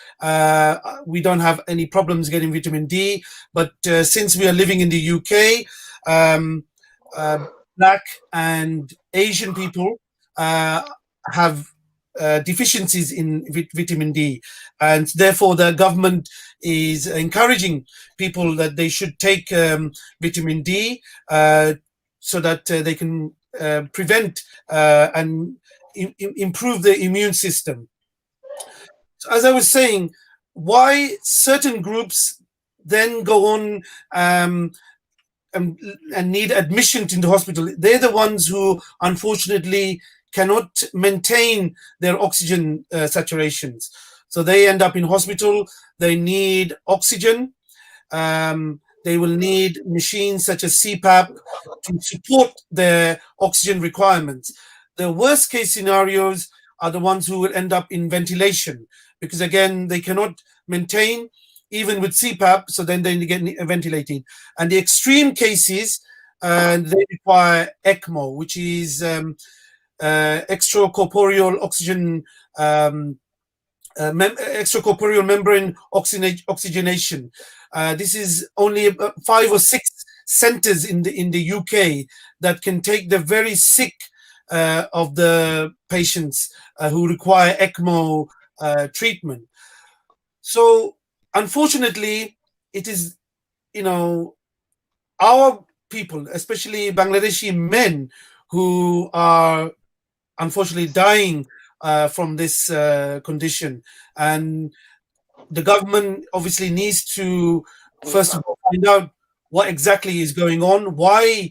We don't have any problems getting vitamin D, but since we are living in the UK, black and Asian people have deficiencies in vitamin D, and therefore the government is encouraging people that they should take vitamin D so that they can prevent and improve the immune system. So as I was saying, why certain groups then go on and need admission into hospital? They're the ones who unfortunately cannot maintain their oxygen saturations. So they end up in hospital, they need oxygen, They will need machines such as CPAP to support their oxygen requirements. The worst case scenarios are the ones who will end up in ventilation, because again, they cannot maintain even with CPAP, so then they get ventilated. And the extreme cases, they require ECMO, which is extracorporeal oxygen, extracorporeal membrane oxygenation. This is only about 5 or 6 centers in the UK that can take the very sick of the patients who require ECMO treatment. So unfortunately, it is, our people, especially Bangladeshi men, who are unfortunately dying from this condition. And the government obviously needs to, first of all, find out what exactly is going on, why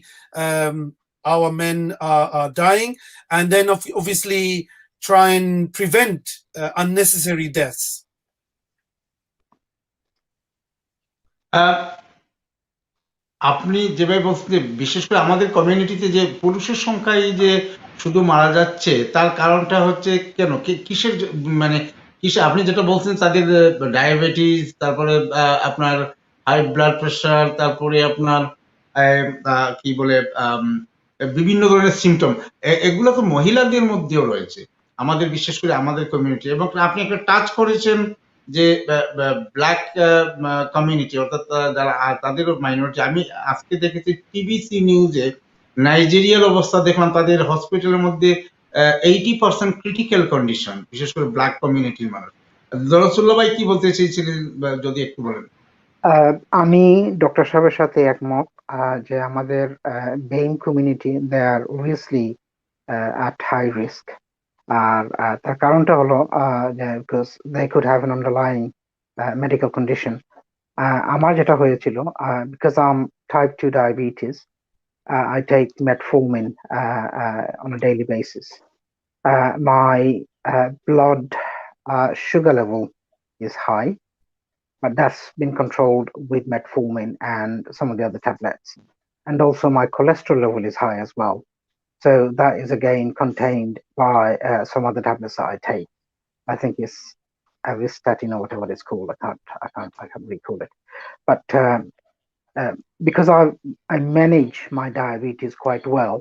our men are dying, and then obviously try and prevent unnecessary deaths. আপনি যেভাবে বলছেন যে বিশেষ করে আমাদের কমিউনিটিতে যে পুরুষের সংখ্যা এই যে শুধু মারা যাচ্ছে, তার কারণটা হচ্ছে কেন, কিসের মানে কিসে আপনি যেটা বলছেন তাদের ডায়াবেটিস, তারপরে আপনার হাই ব্লাড প্রেশার, তারপরে আপনার কি বলে বিভিন্ন ধরনের সিমটম, এগুলো তো মহিলাদের মধ্যেও রয়েছে আমাদের, বিশেষ করে আমাদের কমিউনিটি। এবং আপনি একটা টাচ করেছেন যে ব্ল্যাক কমিউনিটি, অর্থাৎ যারা তাদেরও মাইনরিটি। আমি আজকে দেখেছি টিবিসি নিউজে নাইজেরিয়ার অবস্থা দেখলাম, তাদের হসপিটালের মধ্যে 80% ক্রিটিক্যাল কন্ডিশন, বিশেষ করে ব্ল্যাক কমিউনিটির মানুষ। দরসুল্লাহ ভাই কি বলতে চেয়েছিলেন যদি একটু বলেন। আমি ডক্টর সাহেবের সাথে একমত যে আমাদের BAME community they are obviously at high risk. আর তার কারণটা হলো because they could have an underlying medical condition. আমার যেটা হয়েছিল, because I am type 2 diabetes, I take metformin on a daily basis. My blood sugar level is high, but that's been controlled with metformin and some of the other tablets. And also my cholesterol level is high as well. So that is again contained by some other tablets that I take. I think it's avistatin or whatever it's called. I can't recall it. But because I manage my diabetes quite well,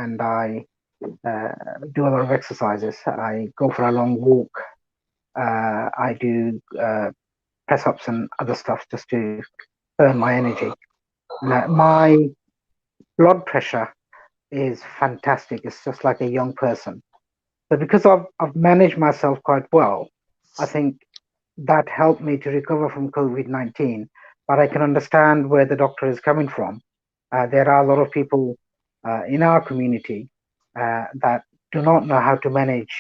and I do a lot of exercises. I go for a long walk. I do press ups and other stuff just to earn my energy. My blood pressure is fantastic. It's just like a young person. So because I've managed myself quite well, I think that helped me to recover from COVID-19. But I can understand where the doctor is coming from. There are a lot of people in our community that do not know how to manage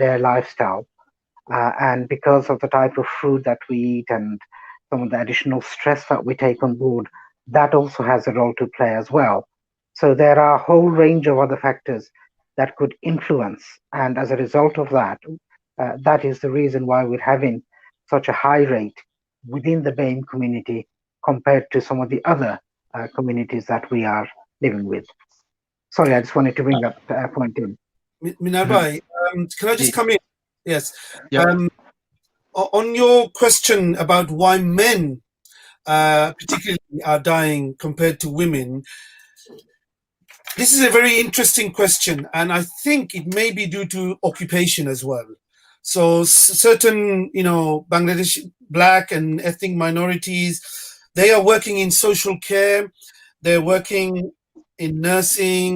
their lifestyle. And because of the type of food that we eat and some of the additional stress that we take on board, that also has a role to play as well. So there are a whole range of other factors that could influence. And as a result of that, that is the reason why we're having such a high rate within the BAME community compared to some of the other communities that we are living with. Sorry, I just wanted to bring that point in. Minarbai, can I just come in? Yes. Yeah. On your question about why men particularly are dying compared to women, this is a very interesting question, and I think it may be due to occupation as well. So certain, Bangladesh black and ethnic minorities, they are working in social care, they're working in nursing,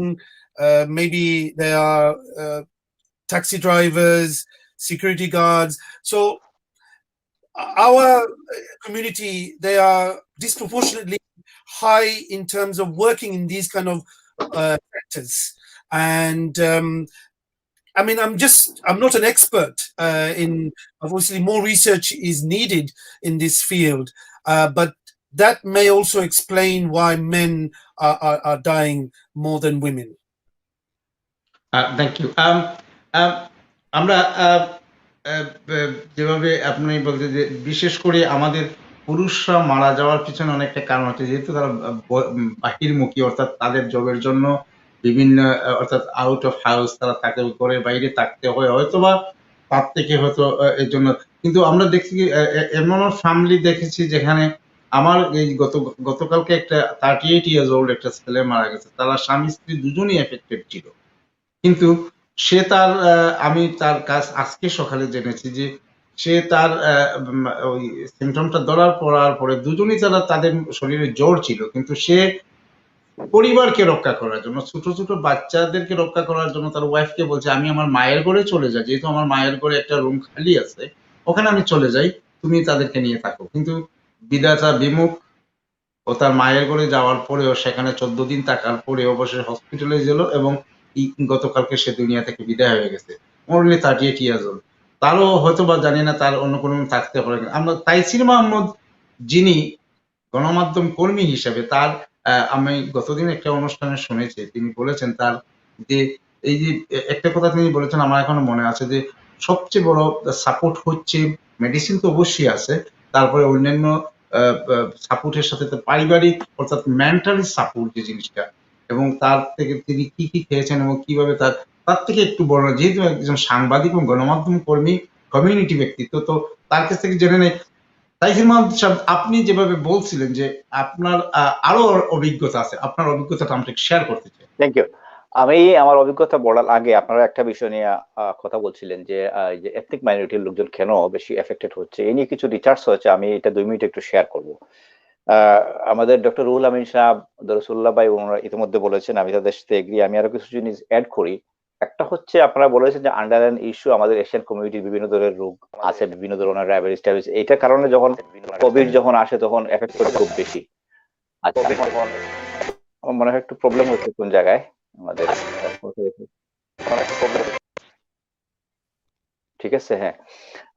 maybe they are taxi drivers, security guards. So our community, they are disproportionately high in terms of working in these kind of sectors. And I mean, I'm not an expert obviously more research is needed in this field, but that may also explain why men are dying more than women. Thank you. আমরা যেভাবে আপনি বলতে যে বিশেষ করে আমাদের পুরুষরা মারা যাওয়ার পিছনে অনেকটা কারণ হচ্ছে যেহেতু তারা বাহিরমুখী, অর্থাৎ তাদের জবের জন্য বিভিন্ন অর্থাৎ আউট অফ হাউস তারা থাকে, ঘরের বাইরে থাকতে হয় হয়তোবা তার থেকে হয়তো এর জন্য। কিন্তু আমরা দেখছি কি এমনও ফ্যামিলি দেখেছি যেখানে আমার এই গতকালকে একটা 38 ইয়ার্স ওল্ড একটা ছেলে মারা গেছে, তারা স্বামী স্ত্রী দুজনই এফেক্টেড ছিল। কিন্তু সে তার আমি তার কাছ আজকে সকালে জেনেছি যে সে তার ওই সিমটমটা ধরার পড়ার পরে দুজনই তারা তাদের শরীরে জ্বর ছিল, কিন্তু সে পরিবারকে রক্ষা করার জন্য, ছোট ছোট বাচ্চাদেরকে রক্ষা করার জন্য তার ওয়াইফকে বলছে আমি আমার মায়ের ঘরে চলে যাই, যেহেতু আমার মায়ের ঘরে একটা রুম খালি আছে ওখানে আমি চলে যাই, তুমি তাদেরকে নিয়ে থাকো। কিন্তু বিধাতা বিমুখ, ও তার মায়ের ঘরে যাওয়ার পরেও সেখানে 14 দিন থাকার পরে অবশেষে হসপিটালে গেল এবং গতকালকে সে দুনিয়া থেকে বিদায় হয়ে গেছে। Only 38 years old. তারও হয়তো বা জানি না তার অন্য কোনো থাকতে পারে কিনা। আমরা তাইসির মাহমুদ যিনি গণমাধ্যম কর্মী হিসেবে তার আমি গতদিন একটা অনুষ্ঠানে শুনেছি, তিনি বলেছেন তার যে এই যে একটা কথা তিনি বলেছেন আমার এখনো মনে আছে যে সবচেয়ে বড় সাপোর্ট হচ্ছে মেডিসিন তো অবশ্যই আছে, তারপরে অন্যান্য সাপোর্টের সাথে তার পারিবারিক অর্থাৎ মেন্টালি সাপোর্ট যে জিনিসটা, এবং তার থেকে তিনি কি কি খেয়েছেন এবং কিভাবে তার তার থেকে একটু বড়, যেহেতু একজন সাংবাদিক এবং গণমাধ্যম কর্মী কমিউনিটি ব্যক্তিত্ব, তো তার কাছ থেকে জেনে নেই। তাইসির মাহমুদ সাহেব, আপনি যেভাবে বলছিলেন যে আপনার আরো অভিজ্ঞতা আছে, আপনার অভিজ্ঞতাটা আমাকে শেয়ার করতে চাই। Thank you. আমি আমার অভিজ্ঞতা বলার আগে আপনারা একটা বিষয় নিয়ে কথা বলছিলেন যে এই যে এথনিক মাইনরিটির লোকজন কেন বেশি এফেক্টেড হচ্ছে, এই নিয়ে কিছু রিসার্চ হয়েছে, আমি এটা 2 মিনিট একটু শেয়ার করব। আমাদের ডক্টর রুহুল আমিন সাহেব, দরসুল্লাহ ভাই ওনারা ইতিমধ্যে বলেছেন, আমি তাদের সাথে এগ্রি। আমি আরো কিছু জিনিস অ্যাড করি। একটা হচ্ছে আপনারা বলেছেন যে আন্ডারলাইন ইস্যু আমাদের এশিয়ান কমিউনিটির বিভিন্ন ধরনের রোগ আছে, বিভিন্ন ধরনের ডায়াবেটিস টাইবিস, এইটার কারণে যখন কোভিড যখন আসে তখন এফেক্ট করে খুব বেশি। আচ্ছা, আমার মনে হয় একটু প্রবলেম হচ্ছে কোন জায়গায় আমাদের। ঠিক আছে, হ্যাঁ।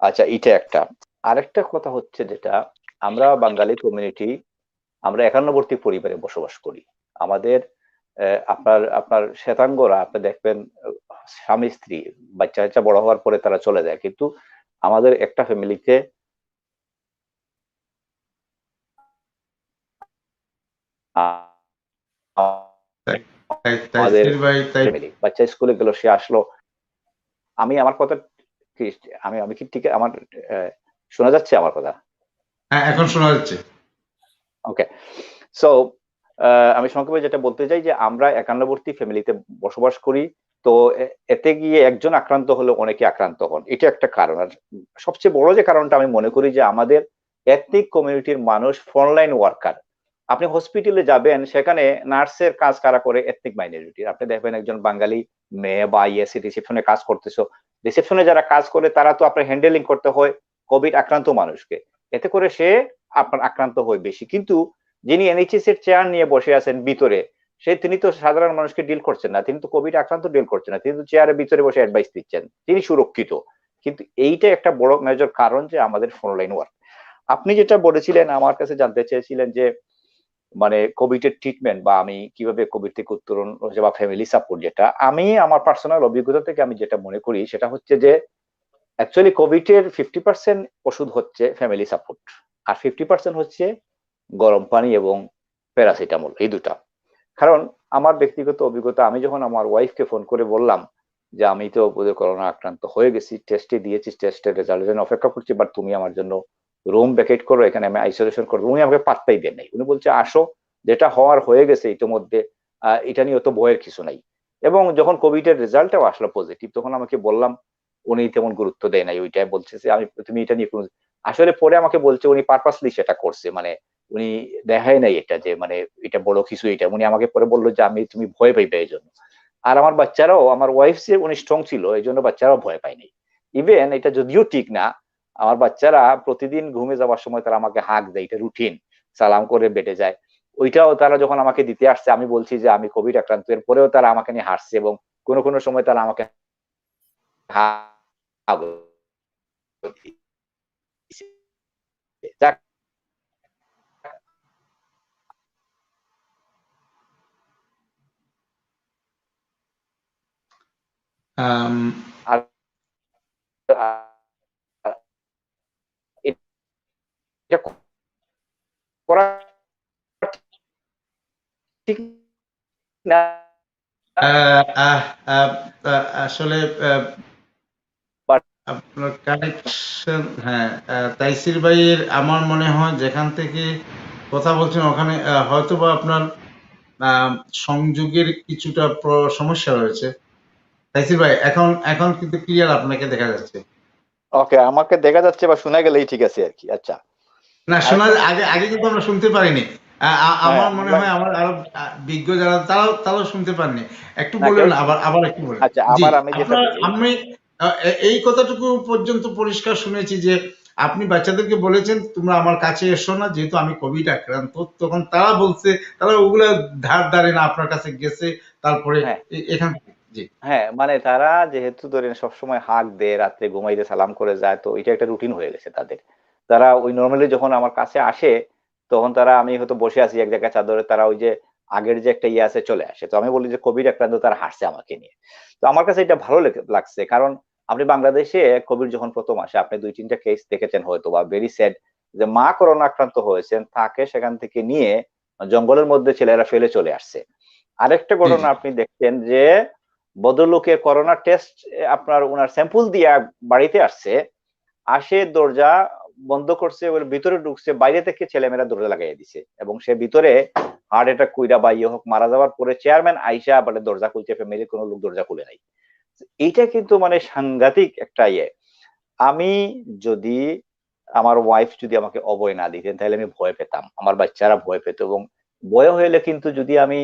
আচ্ছা, এটা একটা। আরেকটা কথা হচ্ছে যেটা, আমরা বাঙালি কমিউনিটি, আমরা একান্নবর্তী পরিবারে বসবাস করি। আমাদের আপনার আপনার শ্বেতাঙ্গরা আপনি দেখবেন স্বামী স্ত্রী বাচ্চা কাচ্চা বড় হওয়ার পরে তারা চলে যায়, কিন্তু আমাদের একটা ফ্যামিলিতে আমাদের তাইসির ভাই, ফ্যামিলি, বাচ্চা স্কুলে গেল, সে আসলো, আমি আমার কথা কি, আমি আমি কি ঠিক আমার শোনা যাচ্ছে আমার কথা? হ্যাঁ এখন শোনা যাচ্ছে। ওকে। সো আমি সংক্ষেপে যেটা বলতে চাই যে আমরা একান্নবর্তী ফ্যামিলিতে বসবাস করি, তো এতে গিয়ে একজন আক্রান্ত হলে অনেকে আক্রান্ত হন, এটা একটা কারণ। আর সবচেয়ে বড় যে কারণটা আমি মনে করি যে আমাদের এথনিক কমিউনিটির মানুষ ফ্রন্টলাইন ওয়ার্কার। আপনি হসপিটালে যাবেন, সেখানে নার্সের কাজ কারা করে? এথনিক মাইনরিটির। আপনি দেখবেন একজন বাঙালি মেয়ে বা ইএসসি রিসেপশনে কাজ করতেছো, রিসেপশনে যারা কাজ করে তারা তো আপনার হ্যান্ডেলিং করতে হয় কোভিড আক্রান্ত মানুষকে, এতে করে সে আপনার আক্রান্ত হয় বেশি। কিন্তু যিনি এনএইচএস এর চেয়ার নিয়ে বসে আছেন ভিতরে, তিনি তো সাধারণ মানুষকে ডিল করছেন না, তিনি তো কোভিড আক্রান্ত ডিল করছেন না, তিনি তো চেয়ারের ভিতরে বসে অ্যাডভাইস দিচ্ছেন, তিনি সুরক্ষিত। কিন্তু এইটা একটা বড় মেজর কারণ যে আমাদের ফ্রন্টলাইন ওয়ার্ক। আপনি যেটা বলেছিলেন, আমার কাছে জানতে চেয়েছিলেন যে মানে কোভিড এর ট্রিটমেন্ট বা আমি কিভাবে কোভিড থেকে উত্তরণ হচ্ছে বা ফ্যামিলি সাপোর্ট, যেটা আমি আমার পার্সোনাল অভিজ্ঞতা থেকে আমি যেটা মনে করি সেটা হচ্ছে যে অ্যাকচুয়ালি কোভিড এর 50% ওষুধ হচ্ছে ফ্যামিলি সাপোর্ট, আর 50% হচ্ছে গরম পানি এবং প্যারাসিটামল, এই দুটা। কারণ আমার ব্যক্তিগত অভিজ্ঞতা, আমি যখন আমার ওয়াইফকে ফোন করে বললাম যে আমি তো বোধহয় করোনা আক্রান্ত হয়ে গেছি, টেস্টে দিয়েছি, টেস্টের রেজাল্টের জন্য অপেক্ষা করছি, বাট তুমি আমার জন্য রুম ভ্যাকেট করো, এখানে আমি আইসোলেশন করবো, উনি আমাকে পাত্তাই দেন নাই। উনি বলছে আসো, যেটা হওয়ার হয়ে গেছে ইতিমধ্যে, এটা নিয়ে অত ভয়ের কিছু নাই। এবং যখন কোভিড এর রেজাল্টটাও আসলো পজিটিভ, তখন আমাকে বললাম, উনি তেমন গুরুত্ব দেয় নাই, ওইটাই বলছে যে আমি, তুমি এটা নিয়ে আসলে পরে আমাকে বলছে উনি পারপাসলি সেটা করছে, মানে উনি দেখায় নাই এটা যে মানে এটা বড় কিছু, এটা উনি আমাকে পরে বললো যে আমি, তুমি ভয় পাইবে এই জন্য। আর আমার বাচ্চারাও, আমার ওয়াইফ যে উনি স্ট্রং ছিল এই জন্য বাচ্চারাও ভয় পায়নি। ইভেন এটা যদিও ঠিক না, আমার বাচ্চারা প্রতিদিন ঘুমে যাওয়ার সময় তারা আমাকে হাঁক দেয়, এটা রুটিন, সালাম করে বেডে যায়। ওইটাও তারা যখন আমাকে দিতে আসছে, আমি বলছি যে আমি কোভিড আক্রান্ত, এর পরেও তারা আমাকে নিয়ে হাসছে এবং কোনো কোনো সময় তারা আমাকে যাক, আম, আর এটা না আহ, আহ, আহ, আসলে but আপনার কানেকশন, হ্যাঁ, তাইসির ভাইয়ের আমার মনে হয় যেখান থেকে কথা বলছেন ওখানে হয়তোবা আপনার আহ, সংযোগের কিছুটা সমস্যা রয়েছে। তাইসির ভাই, এখন এখন কিন্তু ক্লিয়ার আপনাকে দেখা যাচ্ছে। ওকে, আমাকে দেখা যাচ্ছে বা শোনা গেলেই ঠিক আছে আর কি। আচ্ছা, না, শোনা আরেকটা আগে আগে কিন্তু আমরা শুনতে পারিনি। হ্যাঁ আমার মনে আমরা হয় আমার আরো বিজ্ঞ যারা তারাও শুনতে পাননি। একটু না কেউ বলবেন, আবার আবার একটু বলেন। আচ্ছা, জি, আবার আমি যেটা আপনার বলি, আমি এই কথাটুকু পর্যন্ত পরিষ্কার শুনেছি যে আপনি বাচ্চাদেরকে বলেছেন তোমরা আমার কাছে এসো না, যেহেতু আমি কোভিড আক্রান্ত। তখন তারা বলছে তারা ওগুলা ধার ধারে না, আপনার কাছে গেছে। তারপরে হ্যাঁ এখান থেকে জি। হ্যাঁ, মানে তারা যেহেতু ধরেন সবসময় হাঁক দেয়, রাত্রে ঘুমাইতে সালাম করে যায়, তো এটা একটা রুটিন হয়ে গেছে তাদের। তারা ওই নর্মালি যখন আমার কাছে আসে, তখন তারা, আমি হয়তো বসে আছি এক জায়গায় চাদরে, তারা ওই যে আগের যে একটা ইয়ে আছে চলে আসে। তো আমি বলি যে কোভিড আক্রান্ত, তারা হাসছে আমাকে নিয়ে। তো আমার কাছে এটা ভালো লাগছে, কারণ আপনি বাংলাদেশে কোভিড যখন প্রথম আসে, আপনি 2-3টা কেস দেখেছেন হয়তো, বা ভেরি স্যাড, যে মা করোনা আক্রান্ত হয়েছেন, তাকে সেখান থেকে নিয়ে জঙ্গলের মধ্যে ছেলেরা ফেলে চলে আসছে। আরেকটা জি, ঘটনা জি। আপনি দেখছেন যে ভদ্রলোকের করোনা টেস্ট, আপনার ওনার স্যাম্পল দিয়ে বাড়িতে আসছে, আসে দরজা বন্ধ করছে, ওর ভিতরে ঢুকছে, বাইরে থেকে ছেলেমেয়েরা দরজা লাগাই দিছে, এবং সে ভিতরে হার্ট অ্যাটাক কইরা বা ইয়ে হোক মারা যাওয়ার পরে চেয়ারম্যান আইসা বলে দরজা খুলছে, ফ্যামিলির কোনো লোক দরজা খুলে নাই। এইটা কিন্তু মানে সাংঘাতিক একটা ইয়ে। আমি যদি, আমার ওয়াইফ যদি আমাকে অভয় না দিতেন, তাহলে আমি ভয় পেতাম, আমার বাচ্চারা ভয় পেত, এবং ভয় হইলে কিন্তু যদি আমি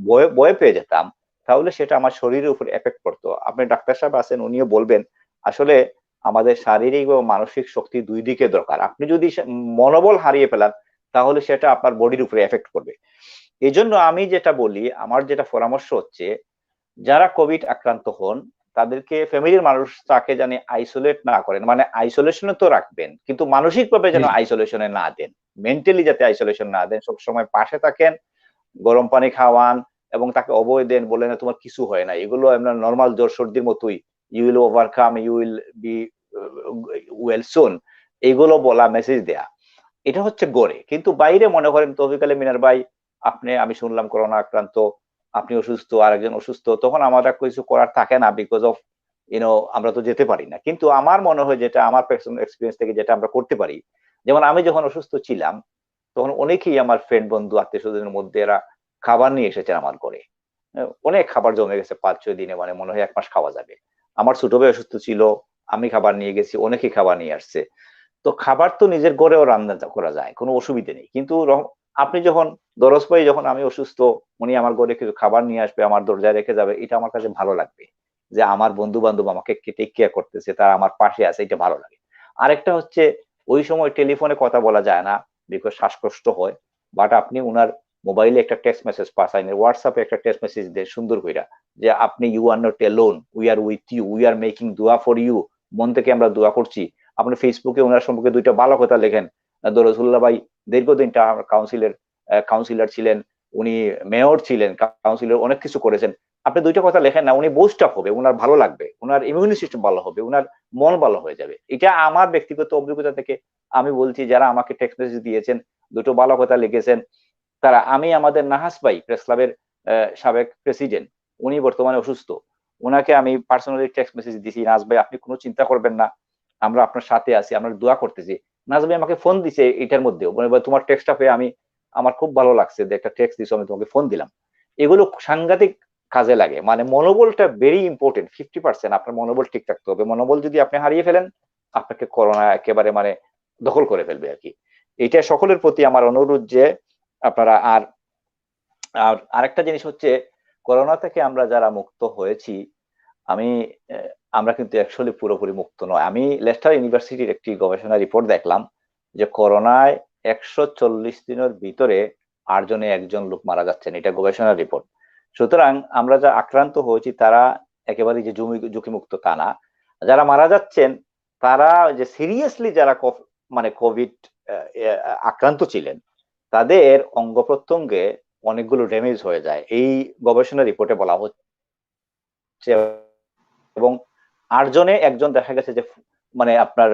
ভয় ভয় পেয়ে যেতাম, তাহলে সেটা আমার শরীরের উপর এফেক্ট করতো। আপনি ডাক্তার সাহেব আছেন, উনিও বলবেন আসলে আমাদের শারীরিক ও মানসিক শক্তি দুই দিকে দরকার। আপনি যদি মনোবল হারিয়ে ফেলান, তাহলে সেটা আপনার বডির উপরে এফেক্ট করবে। এই জন্য আমি যেটা বলি, আমার যেটা পরামর্শ হচ্ছে, যারা কোভিড আক্রান্ত হন, তাদেরকে ফ্যামিলির মানুষ তাকে জানি আইসোলেট না করেন, মানে আইসোলেশনে তো রাখবেন, কিন্তু মানসিকভাবে জি, যেন আইসোলেশনে না দেন, মেন্টালি যাতে আইসোলেশন না দেন, সবসময় পাশে থাকেন, গরম পানি খাওয়ান, এবং তাকে অভয় দেন, বলে না তোমার কিছু হয় না, এগুলো আমরা নর্মাল জ্বর সর্দির মতোই, you will overcome, you will be well soon, এইগুলো বলা, মেসেজ দেয়া, এটা হচ্ছে গড়ে। কিন্তু বাইরে মনে করেন তৌফিক আলী মিনার ভাই, আপনি, আমি শুনলাম করোনা আক্রান্ত, আপনি অসুস্থ, আরেকজন অসুস্থ, তখন আমাদের কিছু করার থাকে না, বিকজ অফ আমরা তো যেতে পারি না। কিন্তু আমার মনে হয়, যেটা আমার পার্সোনাল এক্সপিরিয়েন্স থেকে যেটা আমরা করতে পারি, যেমন আমি যখন অসুস্থ ছিলাম, তখন অনেকেই আমার ফ্রেন্ড বন্ধু আত্মীয় স্বজনের মধ্যে এরা খাবার নিয়ে এসেছেন আমার ঘরে। অনেক খাবার জমে গেছে 5-6 দিনে, মানে মনে হয় 1 মাস খাওয়া যাবে। আমার ছোট ভাই অসুস্থ ছিল, আমি খাবার নিয়ে গেছি, অনেকেই খাবার নিয়ে আসছে। তো খাবার তো নিজের ঘরেও রান্না করা যায়, কোনো অসুবিধে নেই। কিন্তু আপনি যখন দরজ পাই, যখন আমি অসুস্থ, উনি আমার ঘরে কিছু খাবার নিয়ে আসবে, আমার দরজায় রেখে যাবে, এটা আমার কাছে ভালো লাগবে, যে আমার বন্ধু বান্ধব আমাকে টেক কেয়ার করতেছে, তারা আমার পাশে আছে, এটা ভালো লাগে। আরেকটা হচ্ছে, ওই সময় টেলিফোনে কথা বলা যায় না, বিকজ শ্বাসকষ্ট হয়, বাট আপনি উনার মোবাইলে একটা টেক্সট মেসেজ পাঠাইন, হোয়াটসঅ্যাপে একটা টেক্সট মেসেজ দেন সুন্দর কইরা, যে আপনি, you are not alone, we are with you, we are making দোয়া ফর ইউ, মন থেকে আমরা দোয়া করছি। আপনি ফেসবুকে ওনার সম্পর্কে 2টা ভালো কথা লেখেন, দরজুল্লাহ ভাই দীর্ঘদিন কাউন্সিলর ছিলেন, উনি মেয়র ছিলেন, কাউন্সিলর, অনেক কিছু করেছেন। আপনি 2টা কথা লেখেন না, উনি বুস্ট আপ হবে, উনার ভালো লাগবে, উনার ইমিউনি সিস্টেম ভালো হবে, উনার মন ভালো হয়ে যাবে। এটা আমার ব্যক্তিগত অভিজ্ঞতা থেকে আমি বলছি, যারা আমাকে টেক্সট মেসেজ দিয়েছেন, 2টো ভালো কথা লিখেছেন, তারা, আমি, আমাদের নাহাস ভাই প্রেস ক্লাবের সাবেক প্রেসিডেন্ট, উনি বর্তমানে অসুস্থ, উনাকে আমি পার্সোনালি টেক্সট মেসেজ দিছি, নাজ ভাই আপনি কোনো চিন্তা করবেন না, আমরা আপনার সাথে আছি, আমরা দোয়া করতেছি। নাজ ভাই আমাকে ফোন দিছে এটার মধ্যেও, মানে তোমার টেক্সটটা পেয়ে আমি, আমার খুব ভালো লাগছে যে একটা টেক্সট দিছো, আমি তোমাকে ফোন দিলাম। এগুলো সাংঘাতিক কাজে লাগে, মানে মনোবলটা ভেরি ইম্পর্টেন্ট। 50% আপনার মনোবল ঠিক রাখতে হবে, মনোবল যদি আপনি হারিয়ে ফেলেন, আপনাকে করোনা একেবারে মানে দখল করে ফেলবে আর কি। এটা সকলের প্রতি আমার অনুরোধ যে আপনারা, আর আর আরেকটা জিনিস হচ্ছে, করোনা থেকে আমরা যারা মুক্ত হয়েছি, আমি আহ, আমরা কিন্তু অ্যাকচুয়ালি পুরোপুরি মুক্ত নয়। আমি লেস্টার ইউনিভার্সিটির একটি গবেষণা রিপোর্ট দেখলাম, যে করোনায় 140 দিনের ভিতরে 8 জনে 1জন লোক মারা যাচ্ছেন, এটা গবেষণা রিপোর্ট। সুতরাং আমরা যা আক্রান্ত হয়েছি, তারা একেবারে যে ঝুঁকিমুক্ত তা না। যারা মারা যাচ্ছেন, তারা যে সিরিয়াসলি যারা মানে কোভিড আক্রান্ত ছিলেন, তাদের অঙ্গ প্রত্যঙ্গে অনেকগুলো ড্যামেজ হয়ে যায়, এই গবেষণা রিপোর্টে বলা হচ্ছে। এবং 8 জনে 1জন দেখা গেছে যে মানে আপনার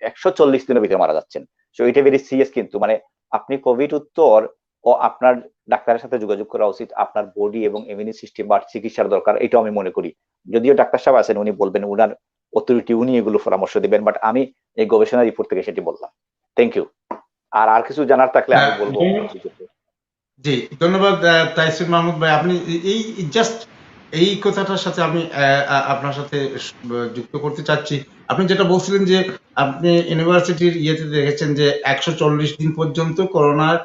140 দিনের ভিতরে মারা যাচ্ছেন। তো এটা ভেরি সিরিয়াস, কিন্তু মানে আপনি কোভিড উত্তর ও আপনার ডাক্তারের সাথে যোগাযোগ করা উচিত, আপনার বডি এবং ইমিউনি সিস্টেম বা চিকিৎসার দরকার, এটাও আমি মনে করি। যদিও ডাক্তার সাহেব আছেন, উনি বলবেন, উনার অথরিটি, উনি এগুলো পরামর্শ দিবেন, বাট আমি এই গবেষণা রিপোর্ট থেকে সেটি বললাম। Thank you. আর কিছু জানার থাকলে আমি বলবো। জি, ধন্যবাদ তাইসির মাহমুদ ভাই। আপনি এই জাস্ট এই কথাটার সাথে আমি আপনার সাথে যুক্ত করতে চাচ্ছি। আপনি যেটা বলছিলেন যে আপনি ইউনিভার্সিটির ইয়েতে দেখেছেন যে 140 দিন পর্যন্ত করোনার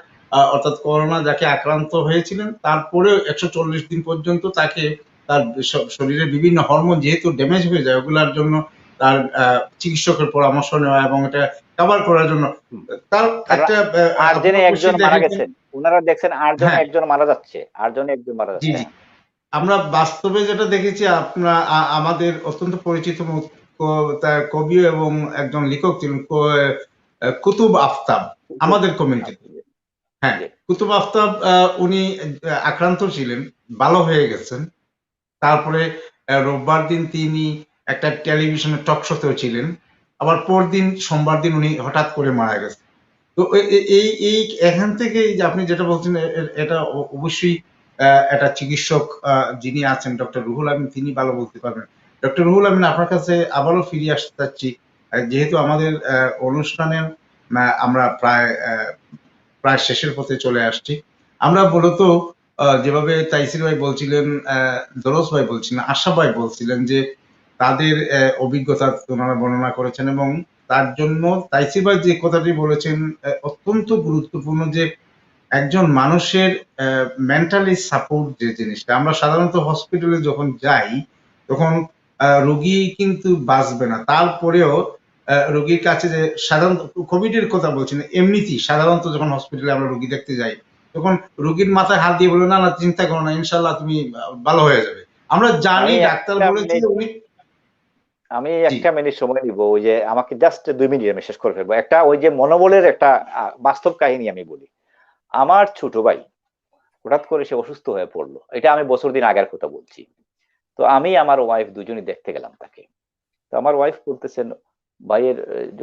অর্থাৎ করোনা যাকে আক্রান্ত হয়েছিলেন তারপরেও 140 দিন পর্যন্ত তাকে তার শরীরের বিভিন্ন হরমোন যেহেতু ড্যামেজ হয়ে যায় ওগুলার জন্য তার চিকিৎসকের পরামর্শ নেওয়া এবং এটা কভার করার জন্য তার একটা 8 জনে একজন মারা দেখেছেন। গেছেন, ওনারা দেখছেন 8 জনে হ্যাঁ। একজন মারা যাচ্ছে, 8 জনে একজন মারা জি, যাচ্ছে। জি। আমরা বাস্তবে যেটা দেখেছি আপনার আমাদের অত্যন্ত পরিচিত তার কবি এবং একজন লেখক ছিলেন কুতুব আফতাব আমাদের কমিউনিটিতে। হ্যাঁ, জি। কুতুব আফতাব উনি আক্রান্ত ছিলেন, ভালো হয়ে গেছেন। তারপরে রোববার দিন তিনি একটা টেলিভিশনের টক শোতেও ছিলেন। আবার পরদিন সোমবার দিন উনি হঠাৎ করে মারা গেছেন। তো এই এই এখান থেকে যে আপনি যেটা বলছেন এটা অবশ্যই একটা চিকিৎসক যিনি আছেন ডক্টর রুহুল আমিন তিনি ভালো বলতে পারবেন। ডক্টর রুহুল আমিন আপনার কাছে আবারও ফিরে আসতে চাচ্ছি। যেহেতু আমাদের অনুষ্ঠানের আমরা প্রায় শেষের পথে চলে আসছি। আমরা মূলত যেভাবে তাইসির ভাই বলছিলেন, দরজ ভাই বলছিলেন, আশা ভাই বলছিলেন যে তাদের অভিজ্ঞতা ওনারা বর্ণনা করেছেন এবং তার জন্য তাইসির ভাই যে কথাটি বলেছেন অত্যন্ত গুরুত্বপূর্ণ যে একজন মানুষের মেন্টালি সাপোর্ট যে জিনিসটা আমরা সাধারণত হসপিটালে যখন যাই তখন রোগী কিন্তু বাঁচবে না, তারপরেও রোগীর কাছে যে সাধারণত কোভিড এর কথা বলছি না, এমনিতেই সাধারণত যখন হসপিটালে আমরা রোগী দেখতে যাই তখন রোগীর মাথায় হাত দিয়ে বলে না না চিন্তা করো না ইনশাল্লাহ তুমি ভালো হয়ে যাবে। আমরা জানি ডাক্তার বলেছে উনি। আমি একটা মিনিট সময় নিব, ওই যে আমাকে জাস্ট 2 মিনিট আমি শেষ করে ফেলবো। একটা ওই যে মনোবলের একটা বাস্তব কাহিনী আমি বলি। আমার ছোট ভাই হঠাৎ করে সে অসুস্থ হয়ে পড়লো, এটা আমি বছর দিন আগের কথা বলছি। তো আমি আমার ওয়াইফ দুজনই দেখতে গেলাম তাকে। তো আমার ওয়াইফ বলতেছেন ভাইয়ের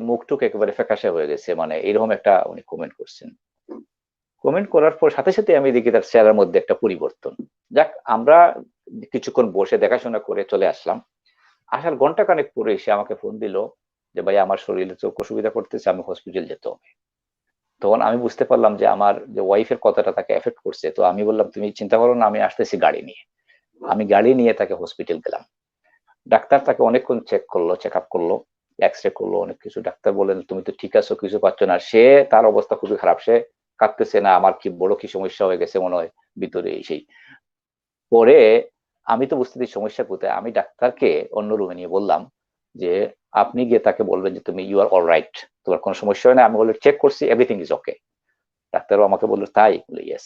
মুখটুক একেবারে ফ্যাকাশে হয়ে গেছে, মানে এরকম একটা উনি কমেন্ট করছেন। কমেন্ট করার পর সাথে সাথে আমি দেখি তার চেহারার মধ্যে একটা পরিবর্তন। যাক, আমরা কিছুক্ষণ বসে দেখাশোনা করে চলে আসলাম। আসার ঘন্টা খানেক পরে এসে আমাকে ফোন দিল যে ভাই আমার শরীরে চোখ অসুবিধা করতেছে, আমি হসপিটাল যেতে হবে। তখন আমি বুঝতে পারলাম যে আমার যে ওয়াইফের কথাটা তাকে এফেক্ট করছে। তো আমি বললাম তুমি চিন্তা করো না, আমি আসতেছি গাড়ি নিয়ে। আমি গাড়ি নিয়ে তাকে হসপিটাল গেলাম। ডাক্তার তাকে অনেকক্ষণ চেক করলো, চেক আপ করলো, এক্স রে করলো, অনেক কিছু। ডাক্তার বললেন তুমি তো ঠিক আছো, কিছু পাচ্ছ না। সে তার অবস্থা খুবই খারাপ, সে কাঁদতেছে, না আমার কি বড় কি সমস্যা হয়ে গেছে মনে হয় ভিতরে সেই। পরে আমি তো বুঝতে পারছি সমস্যা কোথায়। আমি ডাক্তারকে অন্য রুমে নিয়ে বললাম যে আপনি গিয়ে তাকে বলবেন যে তুমি ইউ আর অল রাইট, তোমার কোনো সমস্যা হয় না। আমি বললাম চেক করছি, এভরিথিং ইজ ওকে। ডাক্তারও আমাকে বললো তাই? বলে ইয়েস।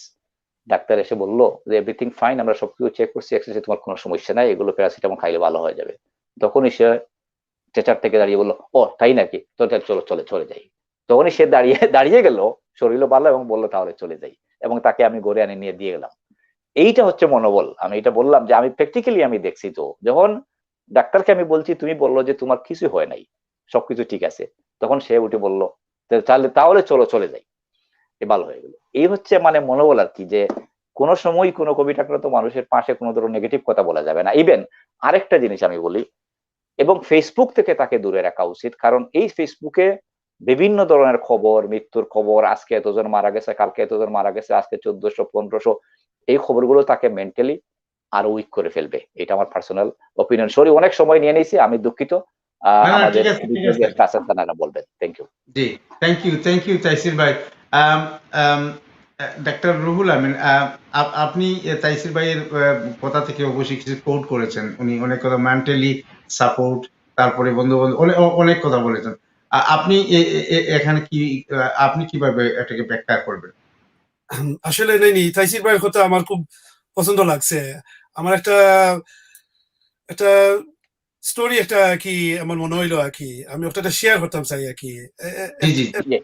ডাক্তার এসে বললো যে এভরিথিং ফাইন, আমরা সবকিছু চেক করছি, এক্সারসাইজ তোমার কোনো সমস্যা নাই, এগুলো প্যারাসিটামল খাইলে ভালো হয়ে যাবে। তখনই সে চেচার থেকে দাঁড়িয়ে বললো ও তাই নাকি, চলো চলে চলে যাই। তখনই সে দাঁড়িয়ে দাঁড়িয়ে গেল, শরীরও ভালো, এবং বললো তাহলে চলে যাই, এবং তাকে আমি ঘরে আনি নিয়ে দিয়ে গেলাম। এইটা হচ্ছে মনোবল। আমি এটা বললাম যে আমি প্র্যাকটিক্যালি আমি দেখছি। তো যখন ডাক্তারকে আমি বলছি তুমি বললো যে তোমার কিছু হয় নাই, সবকিছু ঠিক আছে, তখন সে উঠে বললো তাহলে তাহলে চলো চলে যাই, ভালো হয়ে গেল। এই হচ্ছে মানে মনোবল আর কি, যে কোনো সময় কোনো কোভিড আক্রান্ত মানুষের পাশে কোনো ধরনের নেগেটিভ কথা বলা যাবে না। ইভেন আরেকটা জিনিস আমি বলি, এবং ফেসবুক থেকে তাকে দূরে রাখা উচিত, কারণ এই ফেসবুকে বিভিন্ন ধরনের খবর, মৃত্যুর খবর, আজকে এতজন মারা গেছে, কালকে এতজন মারা গেছে, আজকে 1400-1500, এই খবরগুলো তাকে মেন্টালি আরো উইক করে ফেলবে। এটা আমার পার্সোনাল অপিনিয়ন। সরি অনেক সময় নিয়ে নিয়েছি, আমি দুঃখিত। আমাদের কাছে তারা বলবেন। Thank you. জি, থ্যাংক ইউ তাইসির ভাই। ডাক্তার রুহুল আমিন, আপনি তাইসির ভাইয়ের কথা থেকে অবশ্যই কিছু কোট করেছেন। উনি অনেক কথা মেন্টালি সাপোর্ট, তারপরে বন্ধু অনেক কথা বলেছেন। আপনি এখানে কি আপনি কিভাবে এটাকে ব্যাখ্যা করবেন? আসলে নেই তাইসির ভাইয়ের কথা আমার খুব পছন্দ লাগছে। আমার একটা স্টোরি একটা কি আমার মনে হইলো আর কি, আমি ওটা শেয়ার করতাম চাই আর কি। জি জি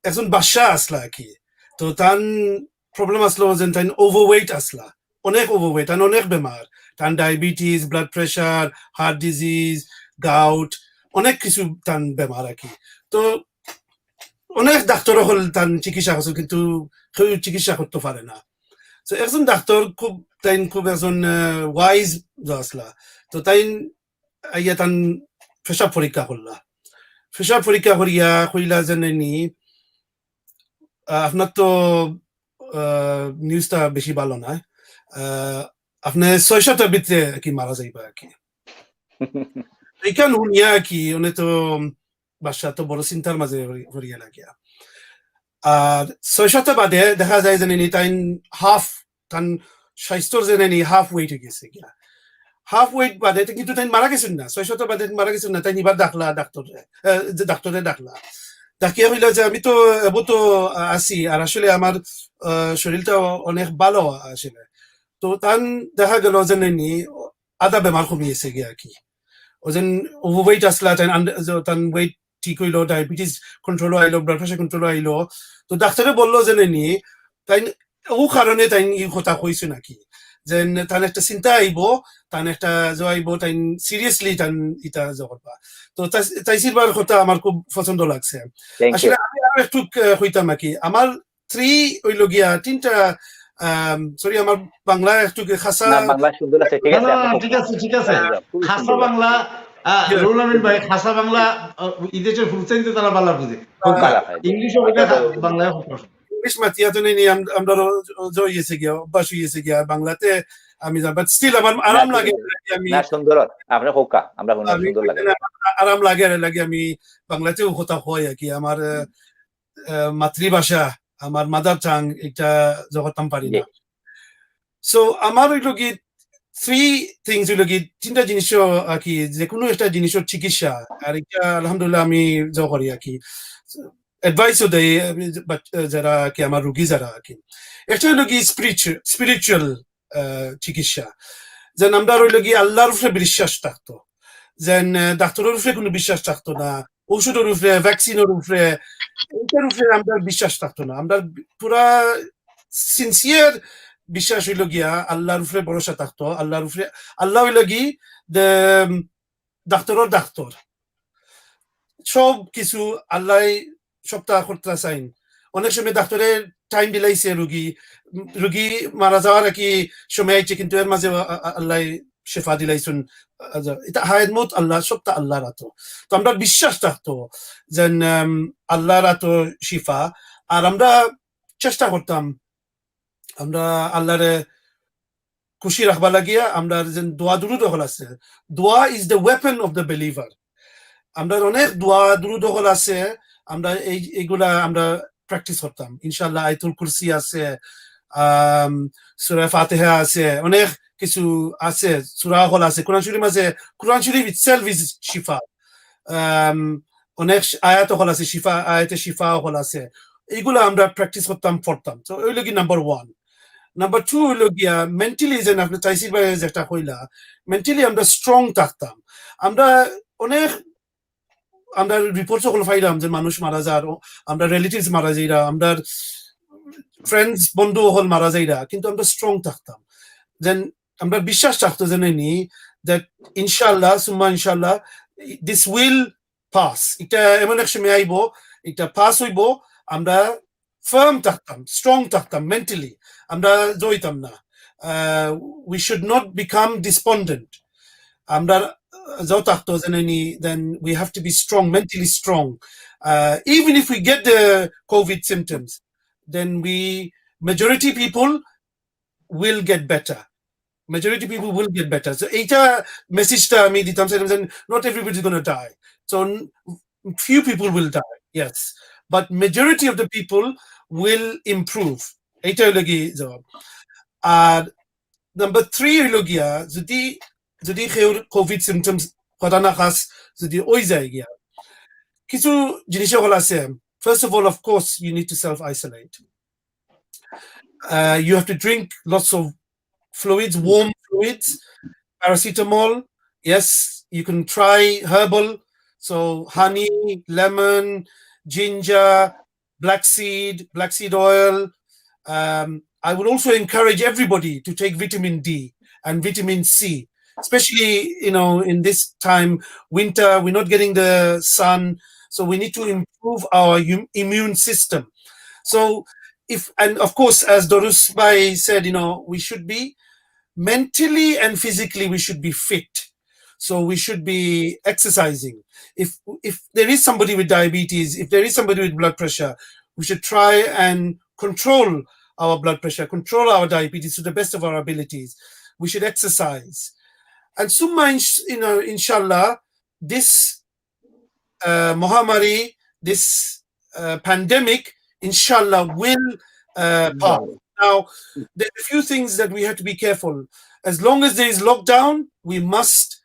একজন বাদশাহ আসলা আর কি। তো তার প্রবলেম আসলো যে তাই ওভারওয়েট আসলা, অনেক ওভারওয়েট, তার অনেক বেমার, তার diabetes, blood pressure, heart disease, gout, অনেক কিছু তার বেমার আর কি। তো অনেক ডাক্তার হল তার চিকিৎসা করছে কিন্তু কেউ চিকিৎসা করতে পারে না। তো একজন ডাক্তার খুব একজন ওয়াইজ আসলা, তো তাই আইয়া তান পেশাব পরীক্ষা করলা, পেশাব পরীক্ষা করিয়া কইলা যে নি আপনার তো নিউজটা বেশি ভালো না, আপনি 600টার ভিতরে কি মারা যাইবা আর কি। এইখান শুনিয়া কি উনি তো বাসা তো বড় চিন্তার মাঝে ভরিয়া লাগিয়া। আর 600টা বাদে দেখা যায় যে নি তাই হাফ তান স্বাস্থ্যর যে নি হাফ ওয়েট হয়ে গেছে গিয়া, হাফ ওয়েট বাদে কিন্তু তাই মারা গেছেন না, 600টা বাদে মারা গেছেন না, তাই নিবার ডাকলা ডাক্তারে ডাকলা, ডাকিয়া হইলা যে আমি তো এবো তো আছি আর আসলে আমার শরীরটা অনেক ভালো আসলে। তো তান দেখা গেল যে নি আধা বেমার কমিয়েছে গিয়া আর কি। ওজন ওভারওয়েট আসলা তান ওয়েট ঠিক হইলো, ডায়াবেটিস কন্ট্রোল আইলো, ব্লাড প্রেশার কন্ট্রোল আইলো। তো ডাক্তারে বললো যে নি তাই ও কারণে তাই ই কথা কইছে নাকি যে তান একটা চিন্তা আইব, তান একটা আইব, তাই সিরিয়াসলি তান ইটা করবা। তো তাইসিরবার কথা আমার খুব পছন্দ লাগছে। আসলে আমি আরো একটু কইতাম নাকি, আমার হইল গিয়া 3টা সরি আমার বাংলা একটু খাসা বাংলা সুন্দর আছে, ঠিক আছে, ঠিক আছে ঠিক আছে। খাসা বাংলা রুল আমিন ভাই, খাসা বাংলা ইদেশের ফুলচাইতে তারা বাংলা বুঝে, ইংলিশ বাংলায় ইংলিশ মাতিয়া তো নেই আমরা হইয়েছে গিয়া অভ্যাস হইয়েছে গিয়া বাংলাতে আমি বাট স্টিল আমার আরাম লাগে, আমি সুন্দর আপনার হোকা আমরা সুন্দর লাগে, আরাম লাগে আমি বাংলাতেও কথা হয় আর কি। আমার মাতৃভাষা, আমার মাদার টাং, এটা জগতাম পারি না। সো আমার হইল কি 3 things হইল কি 3টা জিনিস আর কি, যে কোনো একটা জিনিসের চিকিৎসা, আর এটা আলহামদুলিল্লাহ আমি করি আর কি, অ্যাডভাইসও দেয় যারা কি আমার রোগী যারা আর কি। একটা হইল কি স্পিরিচুয়াল চিকিৎসা, যেন আমরা রইল কি আল্লাহর উপরে বিশ্বাস থাকতো, যেন ডাক্তারের উপরে কোনো বিশ্বাস থাকতো না, ওষুধের উপরে, ভ্যাকসিনের উপরে, এইটার উপরে আমরা বিশ্বাস থাকতো না। আমরা পুরা সিনসিয়ার বিশ্বাস হইল গিয়া আল্লাহর উপরে ভরসা থাকতো, আল্লাহর উপরে। আল্লাহ হইল কি ডাক্তারের ডাক্তার, সব কিছু আল্লাহ সপ্তাহ করতে চাইন। অনেক সময় ডাক্তারের টাইম বিলাইছে রুগী মারা যাওয়ার কি সময় আইছে, কিন্তু এর মাঝে আল্লাহ শেফা দিলাইছেন। এটা হায়াত মত আল্লাহ, সবটা আল্লাহর হাতে। তো আমরা বিশ্বাস থাকতো যেন আল্লাহর হাতে শিফা, আর আমরা চেষ্টা করতাম আমরা আল্লাহরে খুশি রাখবা লাগিয়া আমরা যেন দোয়া দুরুদ হল আছে। দোয়া is the weapon of the believer. আমরা অনেক দোয়া দুরুদ হল আছে, আমরা এইগুলা আমরা প্র্যাকটিস করতাম। ইনশাআল্লাহ আয়াতুল কুরসি আছে, সূরা ফাতিহা আছে, অনেক কিছু আছে, সূরা হল আছে, কোরআন শরীফ আছে। কোরআন শরীফ ইটসেলফ ইজ শিফা। অনেক আয়াত হল আছে, শিফা আয়াতে শিফা হল আছে। এইগুলা আমরা প্র্যাকটিস করতাম, পড়তাম। তো ওই লগি নাম্বার 1। নাম্বার 2 হইল গিয়া মেন্টালি, যেন আপনি তাইসির ভাই যেটা কইলা, মেন্টালি আমরা স্ট্রং থাকতাম। আমরা অনেক আমরা রিপোর্ট সকল পাইলাম যে মানুষ মারা যার, আমরা রিলেটিভস মারা যাইরা, আমরা ফ্রেন্ডস বন্ধু হল মারা যাইরা, কিন্তু আমরা স্ট্রং থাকতাম, যেন আমরা বিশ্বাস থাকতো যেন নি দ্যাট ইনশাআল্লাহ সুম্মা ইনশাআল্লাহ দিস উইল পাস। এটা এমন এক সময় আইব, এটা পাস হইব। আমরা ফার্ম থাকতাম, স্ট্রং থাকতাম মেন্টালি, আমরা জইতাম না। We should not become despondent. আমরা যাও থাকতো জানি, then we have to be strong, mentally strong. Even if we get the COVID symptoms, then majority people will get better. Majority people will get better. So এইটা মেসেজটা আমি দিতাম, not everybody is going to die. So few people will die, yes, but majority of the people will improve. এইটা হলো কি জবাব। আর নাম্বার 3 হইল গিয়া যদি কোভিড সিমটমস কথা না খাস, যদি ওই যায় গিয়া কিছু জিনিস হল আছে। First of all, of course, you need to self-isolate. You have to drink lots of fluids, warm fluids, paracetamol. Yes, you can try herbal, so honey, lemon, ginger, black seed oil. I would also encourage everybody to take vitamin D and vitamin C, especially in this time, winter, we're not getting the sun, So we need to improve our immune system. So and of course, as Dorus Bhai said, we should be mentally and physically, we should be fit. So we should be exercising. If there is somebody with diabetes, if there is somebody with blood pressure, we should try and control our blood pressure, control our diabetes to the best of our abilities. We should exercise. And summa, inshallah, this Mahamari, this pandemic, inshallah, will pass. Now, there are a few things that we have to be careful. As long as there is lockdown, we must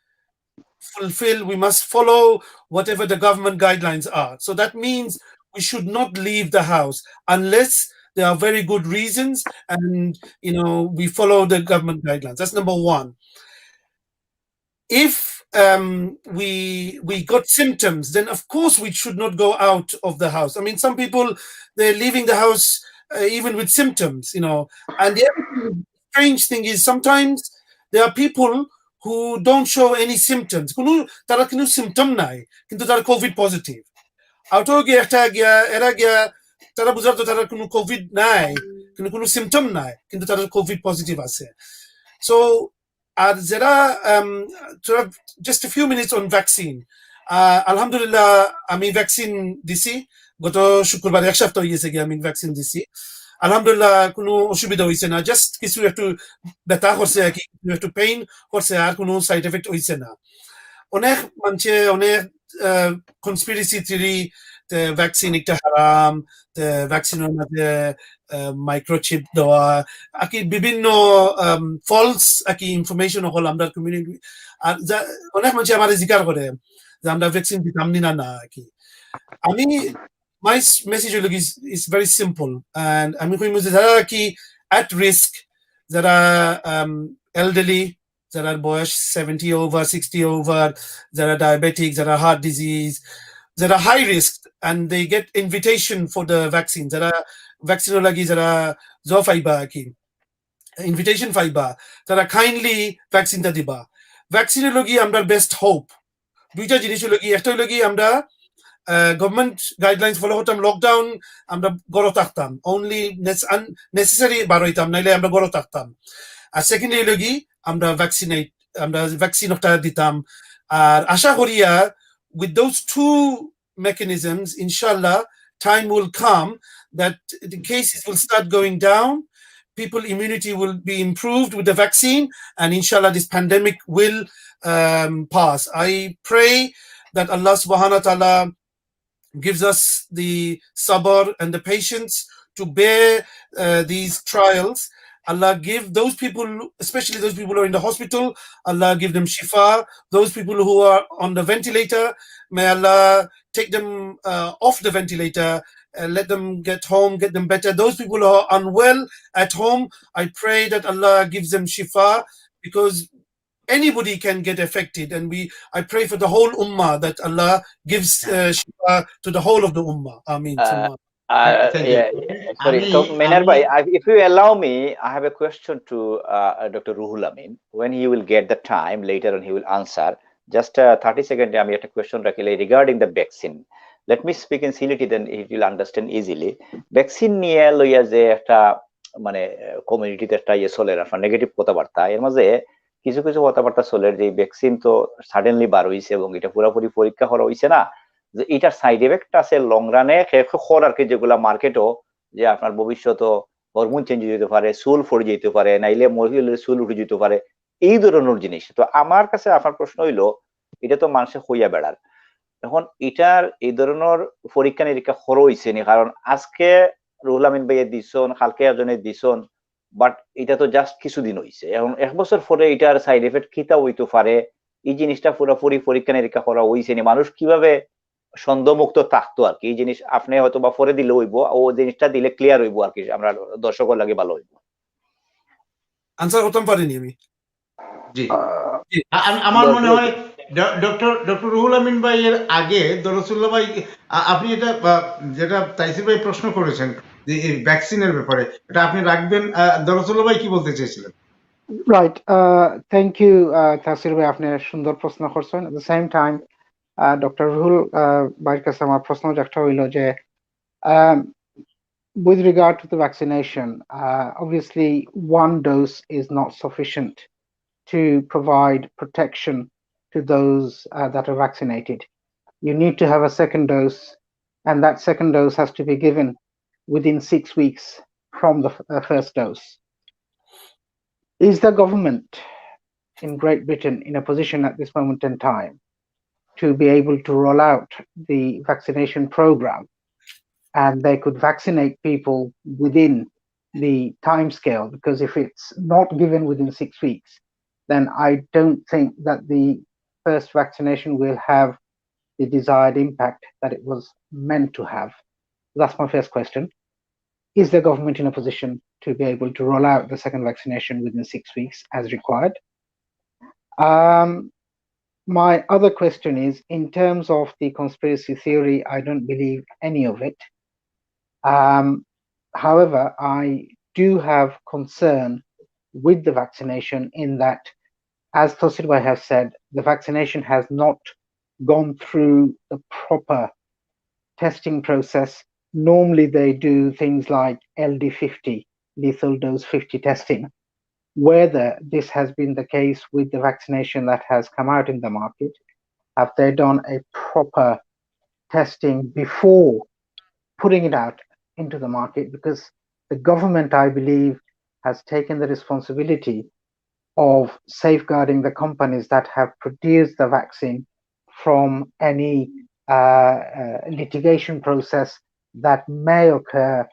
follow whatever the government guidelines are. So that means we should not leave the house unless there are very good reasons and, we follow the government guidelines. That's number one. If we got symptoms, then of course we should not go out of the house. I mean, some people, they're leaving the house even with symptoms, And the other strange thing is sometimes there are people who don't show any symptoms. Tara kinu symptom nai, kintu tara COVID positive. Auto gya ekta gya, era gya, tara buzar to tara kunu COVID nai, kunu symptom nai, kintu tara COVID positive ase. So, just a few minutes on vaccine. Alhamdulillah, আমি ভ্যাকসিন দিছি গত শুক্রবার এক সপ্তাহ হয়েছে গিয়ে আমি ভ্যাকসিন দিছি আলহামদুলিল্লাহ কোনো অসুবিধা হয়েছে না জাস্ট কিছু একটু ব্যথা করছে আর কি একটু পেইন করছে আর কোনো সাইড এফেক্ট হয়েছে না অনেক মানুষে অনেক কনস্পিরেসি থিওরি ভ্যাকসিন একটা হারাম ভ্যাকসিনের মধ্যে মাইক্রোচিপ দেওয়া আর কি বিভিন্ন ফলস আর কি ইনফরমেশন হল আমরা কমিউনিটি আর অনেক মানুষ আমার জিজ্ঞাসা করে যে আমরা ভ্যাকসিন দিতাম না না আর কি আমি my message is very simple and আমি কইমু যে যারা কি at risk যারা elderly যারা বয়স 70 over 60 over যারা diabetic যারা heart disease যারা high risk and they get invitation for the vaccine যারা vaccine লাগি যারা জ ফাইবা কি invitation ফাইবা যারা kindly vaccine টা দিবা vaccine লগি আমরা best hope দুইটা জিনিস লগি একটা লগি আমরা government guidelines follow হতাম লকডাউন আমরা গড় থাকতাম only necessary বার হইতাম নাইলে আমরা গড় থাকতাম আর সেকেন্ডলি লগি আমরা ভ্যাকসিন একটা দিতাম আর আশা করিয়া with those two mechanisms inshallah time will come that the cases will start going down people immunity will be improved with the vaccine and inshallah this pandemic will pass. I pray that Allah subhanahu wa ta'ala gives us the sabr and the patience to bear these trials. Allah give those people, especially those people who are in the hospital, Allah give them shifa. Those people who are on the ventilator, may Allah take them off the ventilator, let them get home, get them better. Those people who are unwell at home, I pray that Allah gives them shifa because anybody can get affected and I pray for the whole ummah that Allah gives shifa to the whole of the ummah. Ameen. Sorry, so Menar bhai, if you allow me, I have a question to Dr. Ruhul Amin. When he will get the time later on, he will answer. Just 30 seconds, I have a question regarding the vaccine. Let me speak in Siliti, then he will understand easily. Vaccine niye loya je ekta mane community te ekta ye soler afa negative কথাবার্তা এর মাঝে কিছু কিছু কথাবার্তা চলে যে ভ্যাকসিন তো সাডেনলি বার হইছে এবং এটা পুরোপুরি পরীক্ষা করা হইছে না যে এটার সাইড এফেক্ট আছে লং রানে আর কি যেগুলা মার্কেটও যে আপনার ভবিষ্যতে হরমোন চেঞ্জ হয়ে যেতে পারে চুল ফড়ে যেতে পারে নাইলে মহিলাদের চুল উঠে যেতে পারে এই ধরনের জিনিস তো আমার কাছে আপনার প্রশ্ন হইলো এটা তো মানুষে হইয়া বেড়ার এখন এটার এই ধরনের পরীক্ষা নিরীক্ষা করা হইছে নি কারণ আজকে রুহুল আমিন ভাইয়া দিছন কালকে একজনে দিছন বাট এটা তো জাস্ট কিছুদিন হইছে এখন এক বছর পরে এটার সাইড এফেক্ট কিতা হইতে পারে এই জিনিসটা পুরোপুরি পরীক্ষা নিরীক্ষা করা হইছে নি মানুষ কিভাবে সন্দেহমুক্ত থাকতো আর কি এই জিনিস আপনি হয়তো বা পরে দিলে হইব ও জিনিসটা দিলে ক্লিয়ার হইব আর কি আমরা দর্শকের লাগে ভালো হইব আনসার করতে পারিনি আমি জি আমার মনে হয় ডক্টর রুহুল আমিন ভাই এর আগে দরসুল্লাহ ভাই আপনি এটা যেটা তাইসির ভাই প্রশ্ন করেছেন যে এই ভ্যাকসিনের ব্যাপারে এটা আপনি রাখবেন দরসুল্লাহ ভাই কি বলতে চেয়েছিলেন রাইট থ্যাংক ইউ তাসির ভাই আপনি সুন্দর প্রশ্ন করছেন at the same time doctor Ruhul ভাইয়ের কাছে আমার প্রশ্ন একটা হইল যে um, with regard to the vaccination, obviously one dose is not sufficient to provide protection to those that are vaccinated. You need to have a second dose, and that second dose has to be given within 6 weeks from the first dose. Is the government in Great Britain in a position at this moment in time to be able to roll out the vaccination program, and they could vaccinate people within the time scale? Because if it's not given within 6 weeks, then I don't think that the first vaccination will have the desired impact that it was meant to have. That's my first question. Is the government in a position to be able to roll out the second vaccination within 6 weeks as required? My other question is, in terms of the conspiracy theory, I don't believe any of it. However, I do have concern with the vaccination in that, as Tosir Bhai has said, the vaccination has not gone through the proper testing process. Normally, they do things like LD50, lethal dose 50 testing. Whether this has been the case with the vaccination that has come out in the market, have they done a proper testing before putting it out into the market? Because the government, I believe, has taken the responsibility of safeguarding the companies that have produced the vaccine from any litigation process that may occur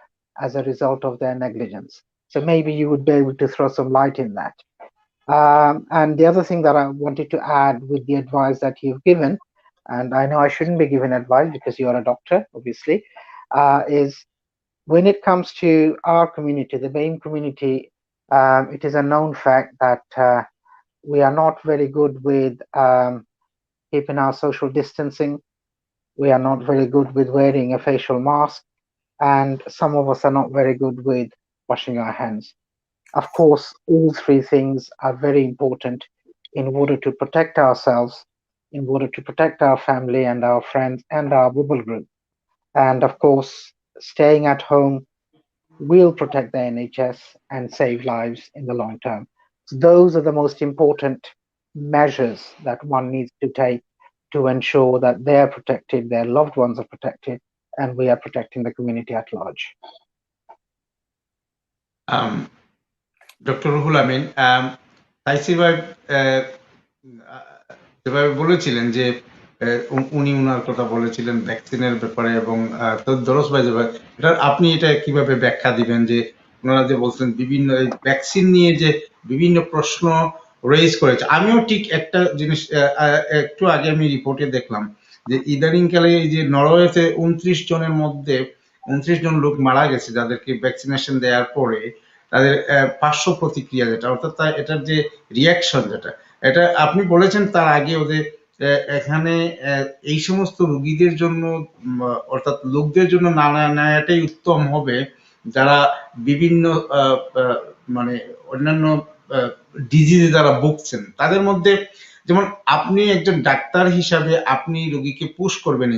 as a result of their negligence. So maybe you would be able to throw some light in that. And the other thing that I wanted to add with the advice that you've given, and I know I shouldn't be giving advice because you're a doctor, obviously, is when it comes to our community, the BAME community, it is a known fact that we are not very good with keeping our social distancing. We are not very good with wearing a facial mask, and some of us are not very good with washing our hands. Of course, all three things are very important in order to protect ourselves, in order to protect our family and our friends and our bubble group. And of course, staying at home will protect the NHS and save lives in the long term. So those are the most important measures that one needs to take to ensure that they are protected, their loved ones are protected, and we are protecting the community at large. Doctor Ruhul Amin, Taisir ভাই যেভাবে বলেছিলেন যে উনি উনার কথা বলেছিলেন ভ্যাকসিনের ব্যাপারে, এবং দরস ভাই যেভাবে আপনি এটা কিভাবে ব্যাখ্যা দিবেন যে ওনারা যে বলছেন বিভিন্ন ভ্যাকসিন নিয়ে যে বিভিন্ন প্রশ্ন রেজ করেছে? আমিও ঠিক একটা জিনিস একটু আগে আমি রিপোর্টে দেখলাম যে ইদানিংকালে এই যে নরওয়েতে 29 জনের মধ্যে 29 জন লোক মারা গেছে যাদেরকে ভ্যাকসিনেশন দেওয়ার পরে তাদের পার্শ্ব প্রতিক্রিয়া যেটা, অর্থাৎ এটার যে রিয়াকশন যেটা, এটা আপনি বলেছেন তার আগে ওদের এখানে এই সমস্ত রোগীদের জন্য অর্থাৎ লোকদের জন্য না নেওয়াটাই উত্তম হবে যারা বিভিন্ন মানে অন্যান্য ডিজিজে যারা ভুগছেন। তাদের মধ্যে যেমন আপনি একজন ডাক্তার হিসাবে আপনি রোগীকে পুশ করবেন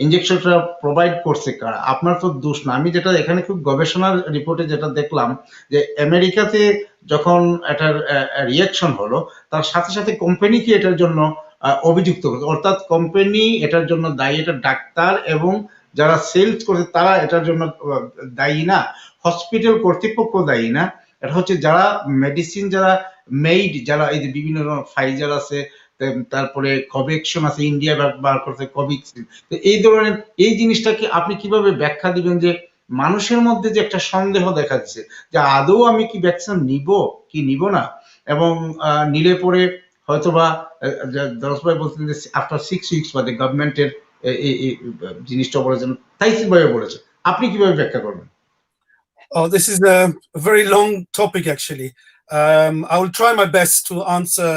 ইঞ্জেকশনটা প্রোভাইড করছে কারা? আপনার তো দোষ না। আমি যেটা এখানে খুব গবেষণার রিপোর্টে যেটা দেখলাম যে আমেরিকাতে যখন এটার রিয়াকশন হলো তার সাথে সাথে কোম্পানিকে এটার জন্য অভিযুক্ত করছে, অর্থাৎ কোম্পানি এটার জন্য দায়ী, এটা ডাক্তার এবং যারা সেলস করছে তারা এটার জন্য দায়ী না, হসপিটাল কর্তৃপক্ষ দায়ী না। এটা হচ্ছে যারা মেডিসিন, যারা মেইড, যারা এই যে বিভিন্ন ফাইজার আছে, তারপরে কোভ্যাক্সিন আছে, ইন্ডিয়া বার করছে কোভ্যাক্সিন। তো এই ধরনের এই জিনিসটাকে আপনি কিভাবে ব্যাখ্যা দিবেন যে মানুষের মধ্যে যে একটা সন্দেহ দেখা দিচ্ছে যে আদৌ আমি কি ভ্যাকসিন নিব কি নিব না, এবং নিলে পরে হয়তোবা দরস ভাই বলছেন যে আফটার 6 উইকস বাদে গভর্নমেন্টের এই জিনিসটা বলেছেন, তাইসির ভাইও বলেছেন, আপনি কিভাবে ব্যাখ্যা করবেন? Oh, this is a very long topic, actually. I will try my best to answer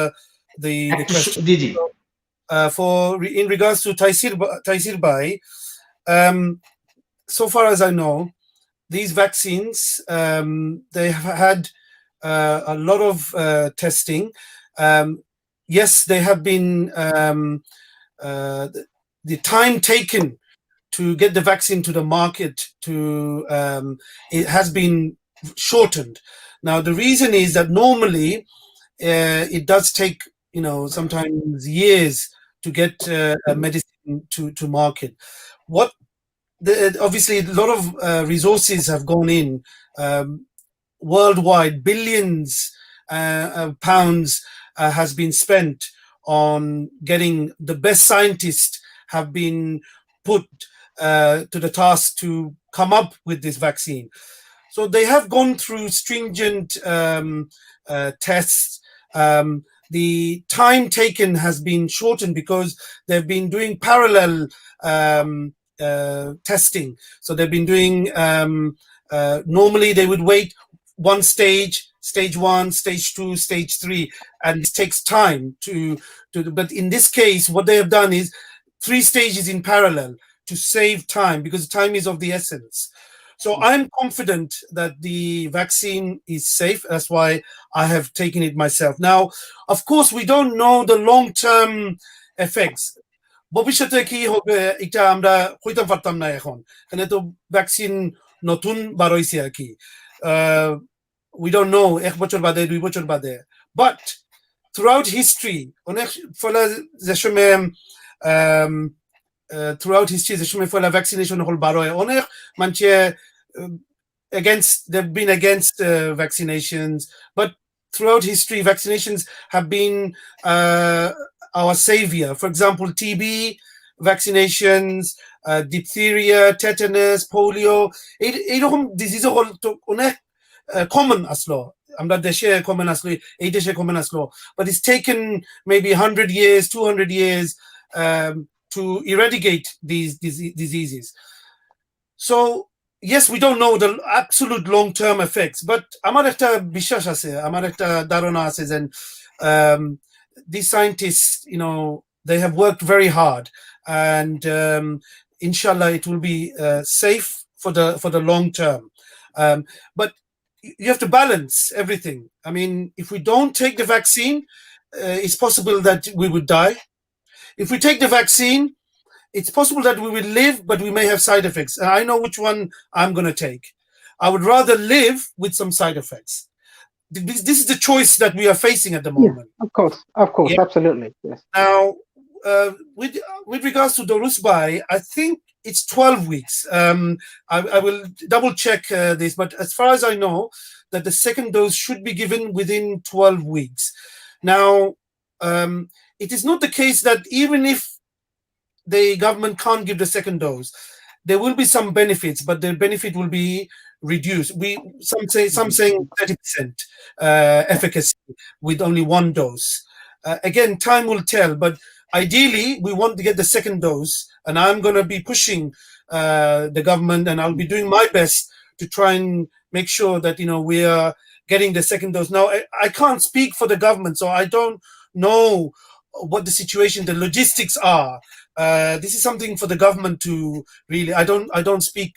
the question. G G. In regards to Taisir Bhai, so far as I know, these vaccines, they have had a lot of testing. Yes, they have been the time taken to get the vaccine to the market it has been shortened. Now the reason is that normally it does take sometimes years to get a medicine to market. What obviously a lot of resources have gone in worldwide, billions of pounds has been spent on getting the best scientists have been put to the task to come up with this vaccine. So they have gone through stringent tests. The time taken has been shortened because they've been doing parallel testing. So they've been doing normally they would wait one stage 1, stage 2, stage 3, and it takes time to but in this case what they have done is 3 stages in parallel to save time, because time is of the essence. So I'm confident that the vaccine is safe. That's why I have taken it myself. Now, of course, we don't know the long-term effects. ভবিষ্যতে কি হবে এটা আমরা কইতে পারতাম না এখন, কারণ তো ভ্যাকসিন নতুন বার হইছে আর কি। We don't know 1 বছর বাদে 2 বছর বাদে, but throughout history অনেক ফলে যে সময় throughout history যে সময় ফলে ভ্যাকসিনেশন হল বার হয়, অনেক মানুষে they've been against vaccinations, but throughout history vaccinations have been our savior. For example, TB vaccinations, diphtheria, tetanus, polio, এইরকম ডিজিজ হল তো অনেক common আসলো, আমরা দেশে common আসলো, এই দেশে common আসলো, but it's taken maybe 100 years, 200 years to eradicate these diseases. So yes, we don't know the absolute long-term effects, but আমার একটা বিশ্বাস আছে, আমার একটা ধারণা আছে যে these scientists, they have worked very hard, and inshallah it will be safe for the long term. But you have to balance everything. I mean, if we don't take the vaccine, it's possible that we would die. If we take the vaccine, it's possible that we will live, but we may have side effects. I know which one I'm going to take. I would rather live with some side effects. This is the choice that we are facing at the moment. Yeah, of course, yeah. Absolutely. Yes. Now, with regards to Dorusbai, I think it's 12 weeks. I will double check this, but as far as I know, that the second dose should be given within 12 weeks. Now, it is not the case that even if the government can't give the second dose, there will be some benefits, but the benefit will be reduced. Some saying 30% efficacy with only 1 dose. Again, time will tell, but ideally we want to get the second dose, and I'm going to be pushing the government, and I'll be doing my best to try and make sure that we are getting the second dose. Now, I can't speak for the government, so I don't know what the situation, the logistics are. This is something for the government to really. I don't speak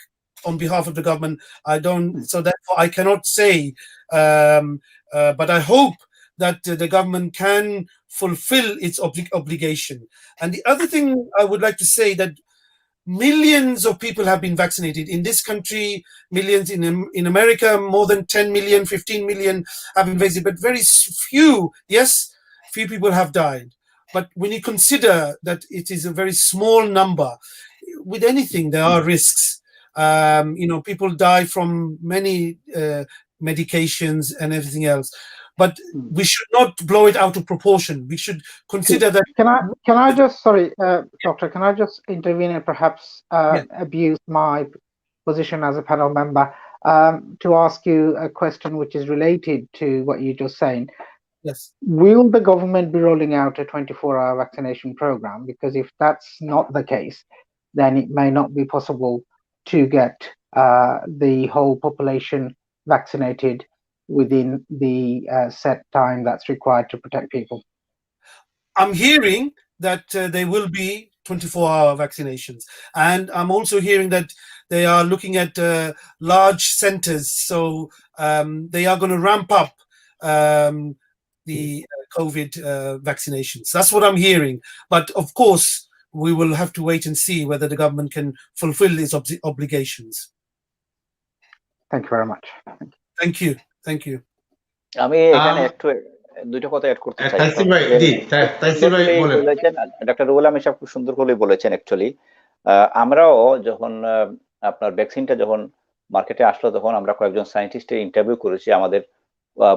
on behalf of the government. So therefore I cannot say. But I hope that the government can fulfill its obligation. And the other thing I would like to say, that millions of people have been vaccinated in this country, millions in America, more than 10 million, 15 million have been vaccinated, but very few people have died. But when you consider that it is a very small number, with anything there are risks. People die from many medications and everything else. But we should not blow it out of proportion. We should consider that. Can I just, sorry, Doctor, can I just intervene and perhaps abuse my position as a panel member to ask you a question which is related to what you just saying? Yes. Will the government be rolling out a 24-hour vaccination program? Because if that's not the case, then it may not be possible to get the whole population vaccinated within the set time that's required to protect people. I'm hearing that there will be 24-hour vaccinations, and I'm also hearing that they are looking at large centers, so they are going to ramp up the COVID vaccinations. That's what I'm hearing. But of course, we will have to wait and see whether the government can fulfill its obligations. Thank you very much. Thank you. Thank you. আমি এখানে আম, একটু দুইটা কথা অ্যাড করতে চাই। তাইসির ভাই, জি, তাইসির ভাই বলেন। ডক্টর রুহুল আমিন সাহেব খুব সুন্দর করে বলেছেন। অ্যাকচুয়ালি আমরাও যখন আপনার ভ্যাকসিনটা যখন মার্কেটে আসলো, তখন আমরা কয়েকজন সায়েন্টিস্টের ইন্টারভিউ করেছি। আমাদের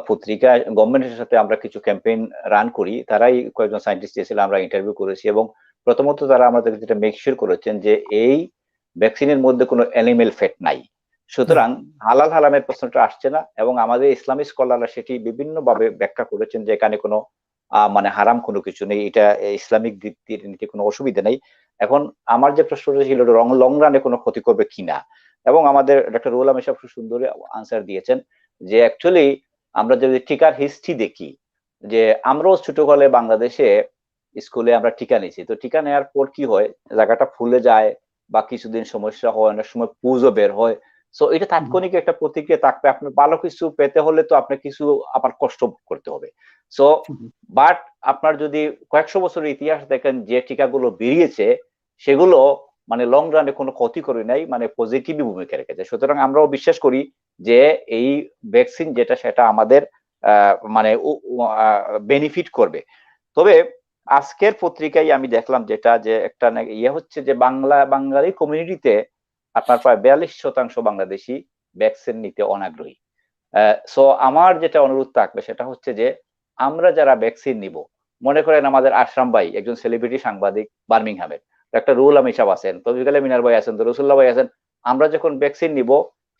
পত্রিকা গভর্নমেন্টের সাথে আমরা কিছু ক্যাম্পেইন রান করি, তারাই কয়েকজন সায়েন্টিস্ট এসেছিল, আমরা ইন্টারভিউ করেছি। এবং প্রথমত তারা আমাদের যেটা মেক শিওর করেছেন যে এই ভ্যাকসিনের মধ্যে কোনো অ্যানিমেল ফ্যাট নাই, সুতরাং হালাল হারামের প্রশ্নটা আসছে না। এবং আমাদের ইসলামী স্কলাররা সেটি বিভিন্ন ভাবে ব্যাখ্যা করেছেন যে এখানে কোনো মানে হারাম কোনো কিছু নেই, এটা ইসলামিক দিক দিয়ে নিতে কোনো অসুবিধা নেই। এখন আমার যে প্রশ্নটা ছিল লং রানে কোনো ক্ষতি করবে কিনা, এবং আমাদের ডক্টর রুহুল আমিন সাহেব খুব সুন্দর আনসার দিয়েছেন যে অ্যাকচুয়ালি আমরা যদি টিকার হিস্ট্রি দেখি, যে আমরাও ছোটকালে বাংলাদেশে স্কুলে আমরা টিকা নিয়েছি, তো টিকা নেওয়ার পর কি হয়, জায়গাটা ফুলে যায় বা কিছুদিন সমস্যা হয়, অনেক সময় পুজো বের হয়। সো এটা তাৎক্ষণিক একটা প্রতিক্রিয়া থাকবে। আপনি ভালো কিছু পেতে হলে তো আপনার কিছু আবার কষ্ট করতে হবে। সো বাট আপনার যদি কয়েকশো বছরের ইতিহাস দেখেন, যে টিকাগুলো বেরিয়েছে সেগুলো মানে লং রানে কোনো ক্ষতি করে নাই, মানে পজিটিভ ভূমিকা রেখেছে। সুতরাং আমরাও বিশ্বাস করি যে এই ভ্যাকসিন যেটা সেটা আমাদের মানে বেনিফিট করবে। তবে আজকের পত্রিকায় আমি দেখলাম যেটা, যে একটা ইয়ে হচ্ছে যে বাঙালি কমিউনিটিতে আপনার প্রায় 42% বাংলাদেশি ভ্যাকসিন নিতে অনাগ্রহী। সো আমার যেটা অনুরোধ থাকবে সেটা হচ্ছে যে আমরা যারা ভ্যাকসিন নিব, মনে করেন আমাদের আশরাম ভাই একজন সেলিব্রিটি সাংবাদিক বার্মিংহামের, একটা রুহুল আমিন সাহেব আছেন, তৌফিক আলী মিনার ভাই আছেন, রসুল্লাহ ভাই আছেন, আমরা যখন ভ্যাকসিন নিব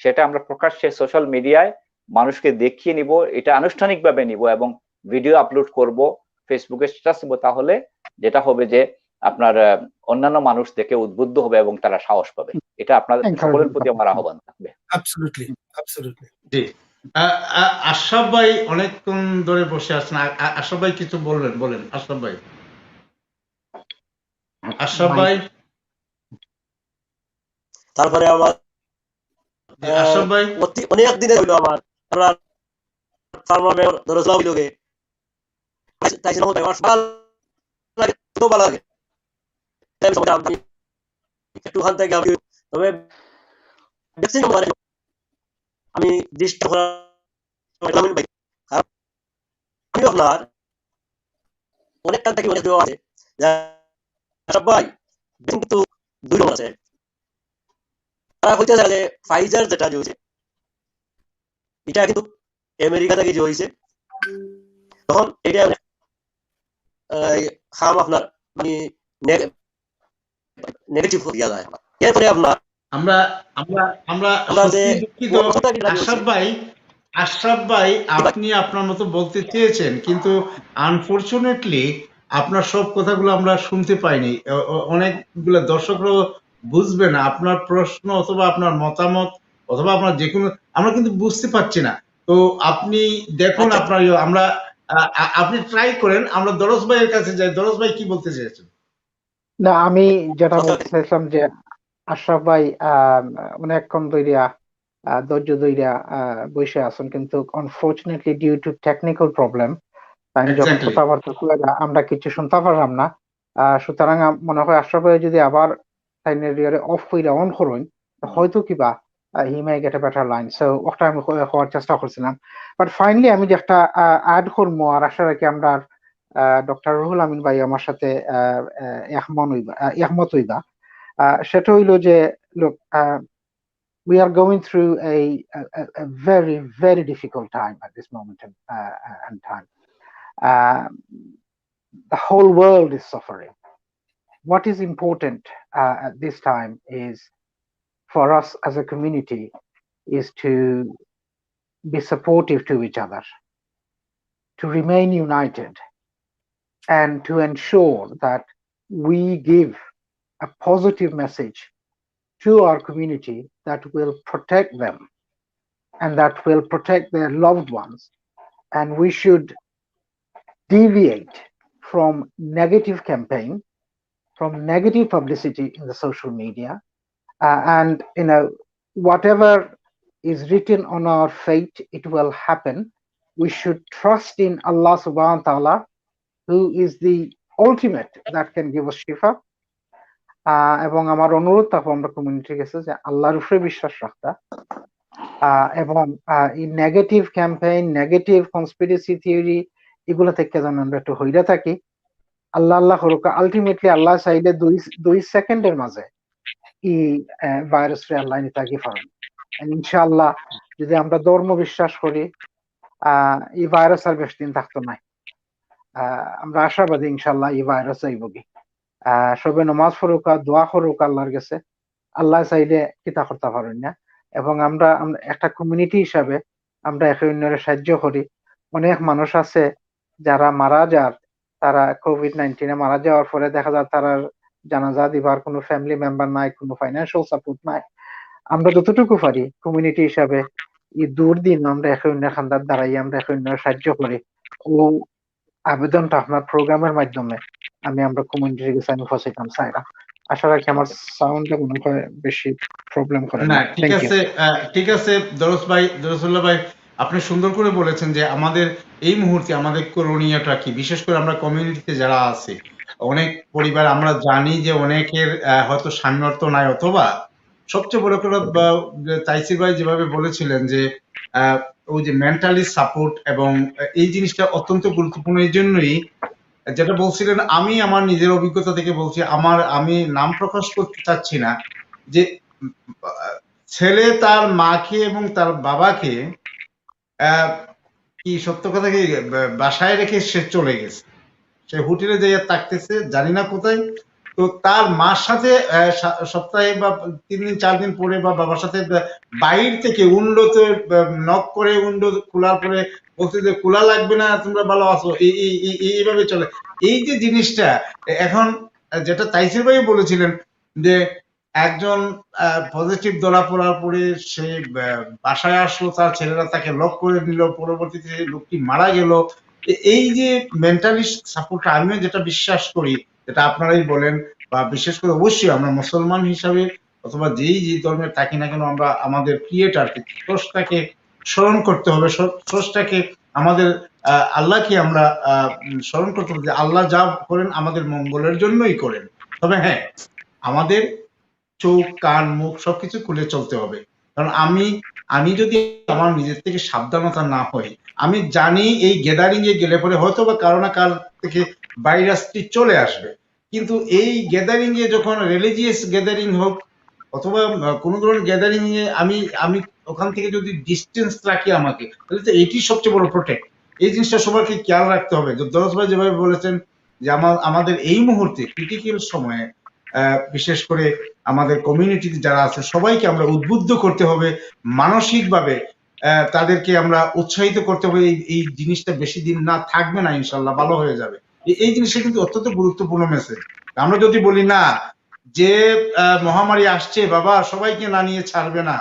সেটা আমরা প্রকাশ্যে সোশ্যাল মিডিয়ায় মানুষকে দেখিয়ে নিব, এটা আনুষ্ঠানিকভাবে নিব এবং ভিডিও আপলোড করব, ফেসবুকে স্ট্যাটাস দিব, তাহলে যেটা হবে যে আপনার অন্যান্য মানুষ দেখে উদ্বুদ্ধ হবে এবং তারা সাহস পাবে। এটা আপনাদের সকলের প্রতি আমার আহ্বান থাকবে। Absolutely, absolutely. জি, আশরাফ ভাই অনেকক্ষণ ধরে বসে আছেন। আশরাফ ভাই কিছু বলবেন, বলেন আশরাফ ভাই। আশরাফ ভাই, তারপরে আমার আশরাফ ভাই, অনেক দিনে হইলো আমার ফার্মার দরজা হইলোগে তাই সেরকম আমার ভালো লাগে, তো ভালো লাগে আমি একটু খান থেকে আমি, তবে ভ্যাকসিন আমি দৃষ্টি আমি আপনার অনেক কাল থেকে অনেক দেওয়া আছে সবাই কিন্তু দুই রকম আছে। তারা হইতে গেলে ফাইজার যেটা যে হয়েছে এটা কিন্তু আমেরিকা থেকে যে হয়েছে, তখন এটা খাম আপনার মানে নেগেটিভ হইয়া যায়। এরপরে আপনার আমরা আমরা আমরা দুঃখিত আশরাফ ভাই আপনি আপনার মতো বলতে চেয়েছেন, কিন্তু আনফরচুনেটলি আপনার সব কথাগুলো আমরা শুনতে পাইনি। অনেকগুলো দর্শকরাও বুঝবে না আপনার প্রশ্ন অথবা আপনার মতামত অথবা আপনার যে কোনো, আমরা কিন্তু বুঝতে পারছি না। তো আপনি দেখুন আপনার আমরা আপনি ট্রাই করেন। আমরা দরজ ভাইয়ের কাছে যাই। দরজ ভাই কি বলতে চেয়েছেন? না, আমি যেটা বলতে চাইছিলাম যে আশরাফ ভাই অনেকক্ষণ ধইরা ধৈর্য ধইরা বসে আছেন, কিন্তু unfortunately due to technical problem আমি যখন কথাবার্তা কইরা আমরা কিছু শুনতে পারলাম না। সুতরাং মনে হয় আশরাফ ভাই যদি আবার সাইনের অফ কইরা অন করুন হয়তো কিবা he may get a better line. So ওটা আমি হওয়ার চেষ্টা করছিলাম, বাট ফাইনালি আমি যে একটা অ্যাড করবো আর আশা রাখি আমরা ডক্টর রুহুল আমিন ভাই আমার সাথে একমত হইবা। সেটা হইলো যে look, we are going through a very, very difficult time at this moment in time. The whole world is suffering. What is important at this time is for us as a community is to be supportive to each other, to remain united, and to ensure that we give a positive message to our community that will protect them and that will protect their loved ones. And we should deviate from negative campaign, from negative publicity in the social media, and whatever is written on our fate, it will happen. We should trust in Allah subhanahu wa ta'ala, who is the ultimate that can give us shifa. এবং আমার অনুরোধ থাকবো আমরা কমিউনিটির কাছে যে আল্লাহর উপরে বিশ্বাস রাখতা, এবং এই negative campaign, negative conspiracy theory এগুলো থেকে যেন আমরা একটু হইরা থাকি। আল্লাহ আল্লাহ করুক, আলটিমেটলি আল্লাহ চাইলে দুই সেকেন্ডের মাঝে এই ভাইরাস রে আল্লাহ নিতে আগে পারেন। ইনশাআল্লাহ যদি আমরা ধর্ম বিশ্বাস করি, এই ভাইরাস আর বেশি দিন থাকতো না। আমরা আশাবাদী ইনশাআল্লাহ এই ভাইরাস যাইবগি। সবে নমাজ পড়ুক, দোয়া করুক আল্লাহর কাছে, আল্লাহ চাইলে কিতা করতে পারেন না। এবং আমরা একটা কমিউনিটি হিসাবে আমরা একে অন্যের সাহায্য করি। অনেক মানুষ আছে যারা মারা যার, তারা COVID-19 মারা যাওয়ার পরে দেখা যায় তারা জানাজা দিবার কোনো ফ্যামিলি মেম্বার নাই, কোনো ফাইন্যান্সিয়াল সাপোর্ট নাই। আমরা যতটুকু পারি কমিউনিটি হিসাবে এই দুর্দিন আমরা একে অন্যের খান্দার দ্বারাই আমরা একে অন্যের সাহায্য করি। ও আবেদনটা আপনার প্রোগ্রামের মাধ্যমে আমরা কমিউনিটির কাছে আমি পৌঁছাইতাম চাইরা। আশা রাখি আমার সাউন্ডটা মনে হয় বেশি প্রবলেম করে না, না। ঠিক থ্যাংক ইউ। আছে, ঠিক আছে দরসুল্লাহ ভাই, আপনি সুন্দর করে বলেছেন যে আমাদের এই মুহূর্তে আমাদের করণীয়টা কি, বিশেষ করে আমরা কমিউনিটিতে যারা আছে, অনেক পরিবার আমরা জানি যে অনেকের হয়তো সামর্থ্য নাই, অথবা সবচেয়ে বড় করে তাইসির ভাই যেভাবে বলেছিলেন যে ওই যে মেন্টালি সাপোর্ট, এবং এই জিনিসটা অত্যন্ত গুরুত্বপূর্ণ। এই জন্যই যেটা বলছিলেন, আমি আমার নিজের অভিজ্ঞতা থেকে বলছি, আমি নাম প্রকাশ করতে চাচ্ছি না, যে ছেলে তার মাকে এবং তার বাবাকে কি সত্য কথা কি বাসায় রেখে সে চলে গেছে, সে হোটেলে যাইয়া থাকতেছে জানি না কোথায়। তো তার মার সাথে সপ্তাহে বা 3 দিন 4 দিন পরে বা বাবার সাথে বাইর থেকে উইন্ডোতে নক করে, উইন্ডো খোলার পরে বলছে যে খোলা লাগবে না, তোমরা ভালো আছো, এইভাবে চলে। এই যে জিনিসটা এখন, যেটা তাইসির ভাই বলেছিলেন যে একজন পজিটিভ ধরা পড়ার পরে সে বাসায় আসলো, তার ছেলেরা তাকে লক করে নিল, পরবর্তীতে লোকটি মারা গেল। এই যে মেন্টালি সাপোর্টটা, আমিও যেটা বিশ্বাস করি, যেটা আপনারাই বলেন, বা বিশেষ করে অবশ্যই আমরা মুসলমান হিসাবে অথবা যেই যে ধর্মের থাকি না কেন, আমরা আমাদের ক্রিয়েটারকে, স্রষ্টাকে স্মরণ করতে হবে। স্রষ্টাকে আমাদের আল্লাহকে আমরা স্মরণ করতে হবে যে আল্লাহ যা করেন আমাদের মঙ্গলের জন্যই করেন। তবে হ্যাঁ, আমাদের চোখ কান মুখ সবকিছু খুলে চলতে হবে। কারণ আমি যদি আমার নিজের থেকে সাবধানতা না হই, আমি জানি এই গ্যাদারিং এ গেলে পরে হয়তো বা কারো না কার থেকে ভাইরাসটি চলে আসবে, কিন্তু এই গ্যাদারিং এ যখন রিলিজিয়াস গ্যাদারিং হোক অথবা কোনো ধরনের গ্যাদারিং এ আমি ওখান থেকে যদি ডিস্টেন্স রাখি আমাকে, তাহলে তো এটি সবচেয়ে বড় প্রোটেক্ট। এই জিনিসটা সবাইকে খেয়াল রাখতে হবে। দরজ ভাই যেভাবে বলেছেন যে আমাদের এই মুহূর্তে ক্রিটিক্যাল সময়ে বিশেষ করে আমাদের কমিউনিটিতে যারা আছে সবাইকে আমরা উদ্বুদ্ধ করতে হবে, মানসিকভাবে তাদেরকে আমরা উৎসাহিত করতে হবে। এই জিনিসটা বেশি দিন না থাকবে না, ইনশাল্লাহ ভালো হয়ে যাবে। এই জিনিসটা কিন্তু অত্যন্ত গুরুত্বপূর্ণ মেসেজ। আমরা যদি বলি না যে মহামারী আসছে বাবা, সবাইকে না নিয়ে ছাড়বে না,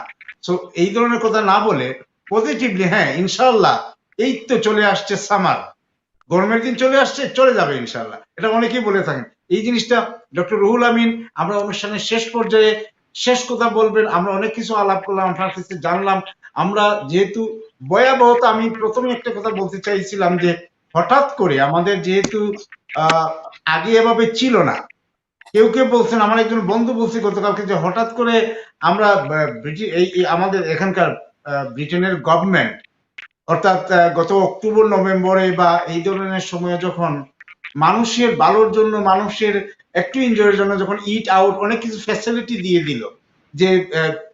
তো এই ধরনের কথা না বলে পজিটিভলি, হ্যাঁ ইনশাল্লাহ এই তো চলে আসছে সামার, গরমের দিন চলে আসছে, চলে যাবে ইনশাল্লাহ, এটা অনেকেই বলে থাকেন। এই জিনিসটা ডক্টর রুহুল আমিন আমরা অনুষ্ঠানের শেষ পর্যায়ে শেষ কথা বলবেন। আমরা অনেক কিছু আলাপ করলাম, আপনার কাছে জানলাম। আমরা যেহেতু ভয়াবহতা, আমি প্রথমে একটা কথা বলতে চাইছিলাম যে হঠাৎ করে আমাদের যেহেতু আগে এভাবে ছিল না, কেউ কেউ বলছেন, আমার একজন বন্ধু বলছে গতকালকে যে হঠাৎ করে আমরা আমাদের এখানকার ব্রিটেনের গভর্নমেন্ট, অর্থাৎ গত অক্টোবর নভেম্বরে বা এই ধরনের সময়ে যখন মানুষের ভালোর জন্য, মানুষের একটু এনজয়ের জন্য যখন ইট আউট অনেক কিছু ফ্যাসিলিটি দিয়ে দিল, যে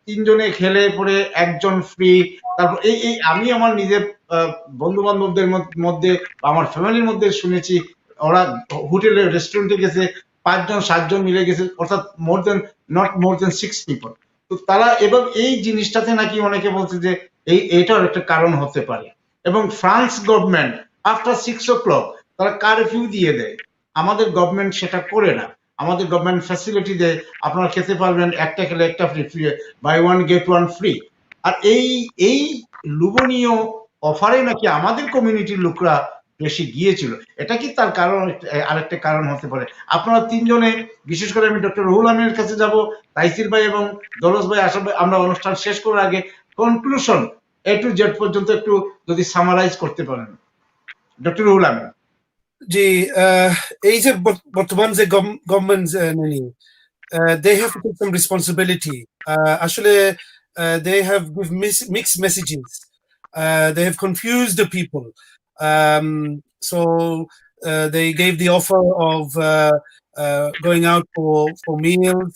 3 জনে খেলে পরে 1 জন ফ্রি। তারপর এই আমি আমার নিজের বন্ধু বান্ধবদের মধ্যে, আমার ফ্যামিলির মধ্যে শুনেছি, ওরা হোটেলে রেস্টুরেন্টে গেছে, 5 জন 7 জন মিলে গেছে, অর্থাৎ নট মোর দেন 6 পিপল। তো তারা, এবং এই জিনিসটাতে নাকি অনেকে বলছে যে এইটার একটা কারণ হতে পারে। এবং ফ্রান্স গভর্নমেন্ট আফটার 6 o'clock তারা কারফিউ দিয়ে দেয়, আমাদের গভর্নমেন্ট সেটা করে না। আমাদের গভর্নমেন্ট ফ্যাসিলিটি দেয়, আপনারা খেতে পারবেন, একটা খেলে একটা free, buy one get one free. আর এই লোভনীয় অফারে নাকি আমাদের কমিউনিটির লোকরা বেশি গিয়েছিল। এটা কি তার কারণ? আরেকটা কারণ হতে পারে। আপনারা 3 জনে, বিশেষ করে আমি ডক্টর রুহুল আমিনের কাছে যাব, তাইসির ভাই এবং দরজ ভাই আসবে। আমরা অনুষ্ঠান শেষ করার আগে কনক্লুশন A to Z পর্যন্ত একটু যদি সামারাইজ করতে পারেন ডক্টর রুহুল আমিন। জি, এই যে বর্তমান যে government they have to take some responsibility. Actually, they have give mixed messages. They have confused the people. So they gave the offer of going out for meals.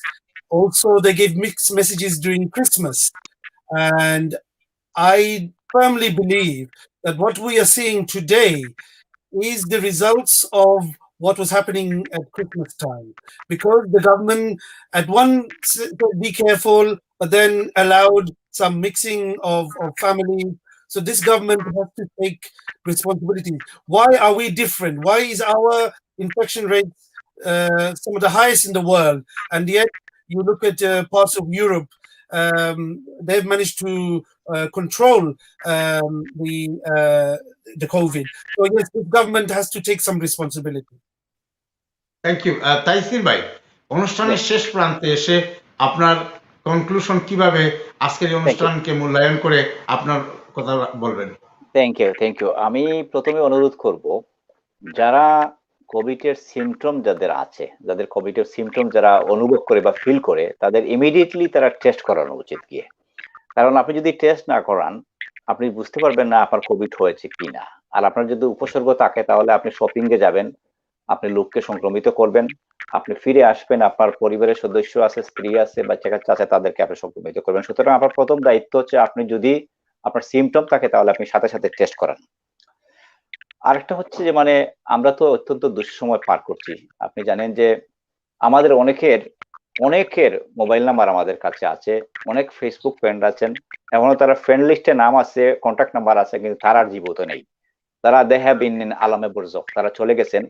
Also, they gave mixed messages during Christmas. And I firmly believe that what we are seeing today is the results of what was happening at Christmas time, because the government at one said be careful, but then allowed some mixing of families. So this government has to take responsibility. Why are we different? Why is our infection rate some of the highest in the world, and yet you look at parts of Europe, they've managed to control the COVID. So yes, the government has to take some responsibility. Thank you. Taisir ভাই, অনুষ্ঠানের শেষ প্রান্তে এসে আপনার কনক্লুশন কিভাবে আজকের এই অনুষ্ঠানকে মূল্যায়ন করে আপনার কথা বলবেন? Thank you. আমি প্রথমে অনুরোধ করব, যারা কোভিড এর সিমটম যাদের আছে, যাদের কোভিড এর সিমটম যারা অনুভব করে বা ফিল করে, তাদের ইমিডিয়েটলি তারা টেস্ট করানো উচিত গিয়ে। কারণ আপনি যদি টেস্ট না করান, আপনি বুঝতে পারবেন না আপনার কোভিড হয়েছে কিনা। আর আপনার যদি উপসর্গ থাকে, তাহলে আপনি শপিং এ যাবেন, আপনি লোককে সংক্রমিত করবেন, আপনি ফিরে আসবেন, আপনার পরিবারের সদস্য আছে, স্ত্রী আছে, বাচ্চা কাচ্চা আছে, তাদেরকে আপনি সংক্রমিত করবেন। সুতরাং আপনার প্রথম দায়িত্ব হচ্ছে, আপনি যদি আপনার সিমটম থাকে, তাহলে আপনি সাথে সাথে টেস্ট করান। আরেকটা হচ্ছে যে, মানে আমরা তো অত্যন্ত দুঃসময় পার করছি। আপনি জানেন যে আমাদের অনেকের মোবাইল নাম্বার আমাদের কাছে আছে, অনেক ফেসবুক ফ্রেন্ড আছেন, এখনো তারা ফ্রেন্ড লিস্টে নাম আছে, কন্ট্যাক্ট নাম্বার আছে, কিন্তু তারা আর জীবিত নেই। তারা দে হ্যাভ বিন ইন আলামে বরজখ, তারা চলে গেছেন।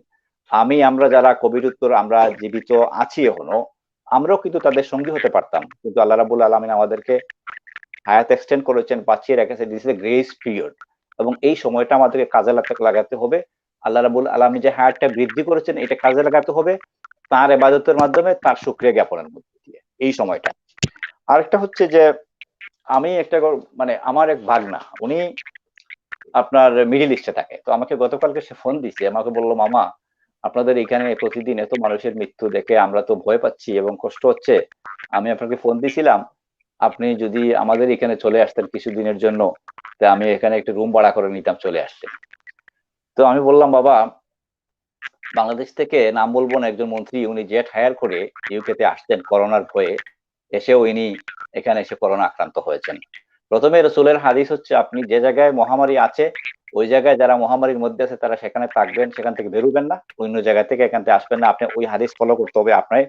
আমরা যারা কোভিড উত্তর আমরা জীবিত আছি এখনো, আমরাও কিন্তু তাদের সঙ্গী হতে পারতাম, কিন্তু আল্লাহ রাব্বুল আলামিন আমাদেরকে হায়াত এক্সটেন্ড করেছেন, বাঁচিয়ে রেখেছে। This is a grace period, এবং এই সময়টা আমাদেরকে কাজে লাগাতে হবে। আল্লাহ রাব্বুল আলামিন যে হায়াতটা বৃদ্ধি করেছেন, এটা কাজে লাগাতে হবে তার ইবাদতের মাধ্যমে, তার শুকরিয়া জ্ঞাপনের মধ্যে দিয়ে এই সময়টা। আরেকটা হচ্ছে যে, আমি মানে আমার এক ভাগনা, উনি আপনার মিডল ইস্টে থাকে। তো আমাকে গতকালকে সে ফোন দিছে, আমাকে বললো, মামা আপনাদের এখানে প্রতিদিন এত মানুষের মৃত্যু দেখে আমরা তো ভয় পাচ্ছি এবং কষ্ট হচ্ছে। আমি আপনাকে ফোন দিছিলাম, আপনি যদি আমাদের এখানে চলে আসতেন কিছুদিনের জন্য, তা আমি এখানে একটা রুম ভাড়া করে নিতাম, চলে আসতেন। তো আমি বললাম, বাবা, বাংলাদেশ থেকে নাম বলবো না, একজন মন্ত্রী, উনি জেট হায়ার করে ইউকে তে আসতেন করোনার ভয়ে, এসেও ইনি এখানে এসে করোনা আক্রান্ত হয়েছেন। প্রথমে রসুলের হাদিস হচ্ছে, আপনি যে জায়গায় মহামারী আছে, ওই জায়গায় যারা মহামারীর মধ্যে আছে তারা সেখানে থাকবেন, সেখান থেকে বেরোবেন না, অন্য জায়গা থেকে এখান থেকে আসবেন না। আপনি ওই হাদিস ফলো করতে হবে, আপনি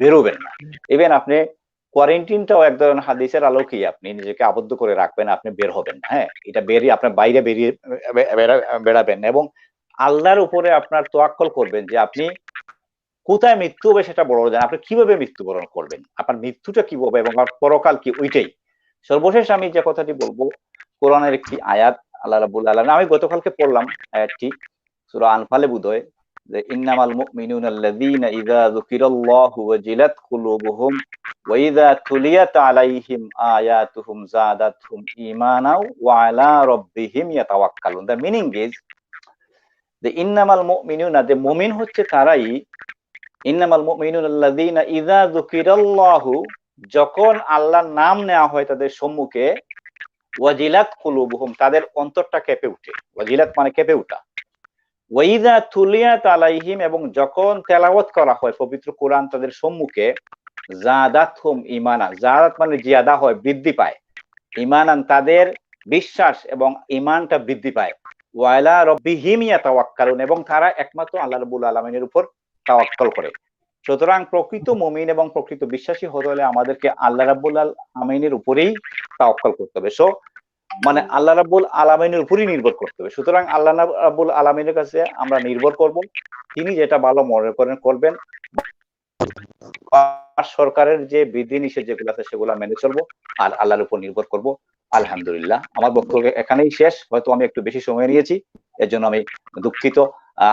বেরোবেন না। ইভেন আপনি কোয়ারেন্টিনটাও এক ধরনের হাদিসের আলোকেই আপনি নিজেকে আবদ্ধ করে রাখবেন, আপনি বের হবেন না। হ্যাঁ, এটা বেরিয়ে আপনার বাইরে বেড়াবেন না, এবং আল্লাহর উপরে আপনার তোয়াক্কল করবেন যে আপনি কোথায় মৃত্যু হবে সেটা বড় জানেন, আপনি কিভাবে মৃত্যুবরণ করবেন, আপনার মৃত্যুটা কি হবে এবং আপনার পরকাল কি, ওইটাই। সর্বশেষ আমি যে কথাটি বলবো, কোরআনের একটি আয়াত আল্লাহ রাব্বুল আলামিন, আমি গতকালকে পড়লাম আয়াতটি, সূরা আনফালে বোধহয়, যে ইন্নামাল মুমিনুনা আল্লাযীনা ইযা যুকিরাল্লাহু ওয়াজিলাত কুলুবুহুম ওয়া ইযা তুলিয়াত আলাইহিম আয়াতুহুম যাদাতহুম ঈমানাও ওয়া আলা রাব্বিহিম ইয়াতাওয়াক্কালুন। দ্য মিনিং ইজ যে ইন্নামাল মুমিনুনা, যে মুমিন হচ্ছে তারাই, ইন্নামাল মুমিনুনা আল্লাযীনা ইযা যুকিরাল্লাহু, যখন আল্লাহর নাম নেওয়া হয় তাদের সম্মুখে, ওয়াজিলাত কুলুবুহুম, তাদের অন্তরটা কেঁপে উঠে, ওয়াজিলাত মানে কেঁপে ওঠা, ওয়া ইযা তুলিয়াত আলাইহিম, এবং যখন তেলাওয়াত করা হয় পবিত্র কোরআন তাদের সম্মুখে, যাদাতহুম ঈমানা, যাদাত মানে জিয়াদা হয়, বৃদ্ধি পায়, ঈমানান তাদের বিশ্বাস এবং ঈমানটা বৃদ্ধি পায়, ওয়া আলা রাব্বিহিম ইয়াতাওয়াক্কালুন, এবং তারা একমাত্র আল্লাহ রাব্বুল আলামিনের উপর তাওয়াক্কুল করে। সুতরাং প্রকৃত মুমিন এবং প্রকৃত বিশ্বাসী হতে হলে আমাদেরকে আল্লাহ রাব্বুল আলামিনের উপরেই তাওয়াক্কুল করতে হবে। সো মানে আল্লাহ রাব্বুল আলামিনের উপরই নির্ভর করতে হবে। সুতরাং আল্লাহ রাব্বুল আলামিনের কাছে আমরা নির্ভর করব, তিনি যেটা ভালো মনে করেন করবেন, আর সরকারের যে বিধিনিষেধ যেগুলো আছে সেগুলো মেনে চলবো, আর আল্লাহর উপর নির্ভর করব। আলহামদুলিল্লাহ, আমার বক্তব্য এখানেই শেষ। হয়তো আমি একটু বেশি সময় নিয়েছি, এর জন্য আমি দুঃখিত।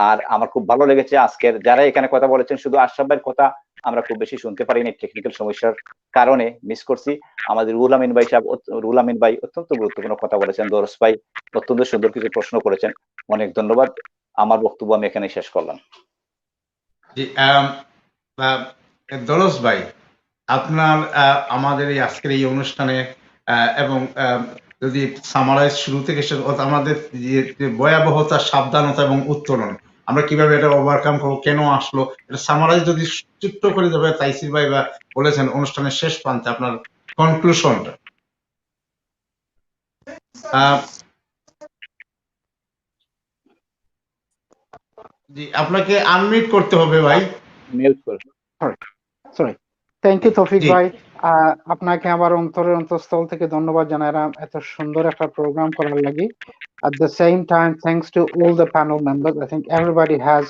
আর আমার খুব ভালো লেগেছে আজকের যারা এখানে কথা বলেছেন, শুধু আশরাফ ভাইয়ের কথা আমরা খুব বেশি শুনতে পারিনি, টেকনিক্যাল সমস্যার কারণে মিস করছি। আমাদের রুহুল আমিন ভাই অত্যন্ত গুরুত্বপূর্ণ কথা বলেছেন, দরস ভাই অত্যন্ত সুন্দর কিছু প্রশ্ন করেছেন, অনেক ধন্যবাদ। আমার বক্তব্য আমি এখানে শেষ করলাম। জি, দরস ভাই, আপনার আমাদের এই আজকের এই অনুষ্ঠানে এবং যদি সামারাইজ শুরু থেকে শেষ অর্থাৎ আমাদের যে ভয়াবহতা, সাবধানতা এবং উত্তরণ, আমরা কিভাবে এটা ওভারকাম করবো, কেন আসলো, এটা সামারাইজ যদি ছোট্ট করে যাবে তাইসির ভাই বা বলেছেন অনুষ্ঠানের শেষ প্রান্তে আপনার কনক্লুশনটা। জি, আপনাকে আনমিউট করতে হবে ভাই। মিউট করে। সরি, থ্যাংক ইউ তৌফিক জি। ভাই। আপনাকে আবার অন্তরের অন্তঃস্থল থেকে ধন্যবাদ জানাইলাম এত সুন্দর একটা প্রোগ্রাম করার লাগি। At the same time, thanks to all the panel members. I think everybody has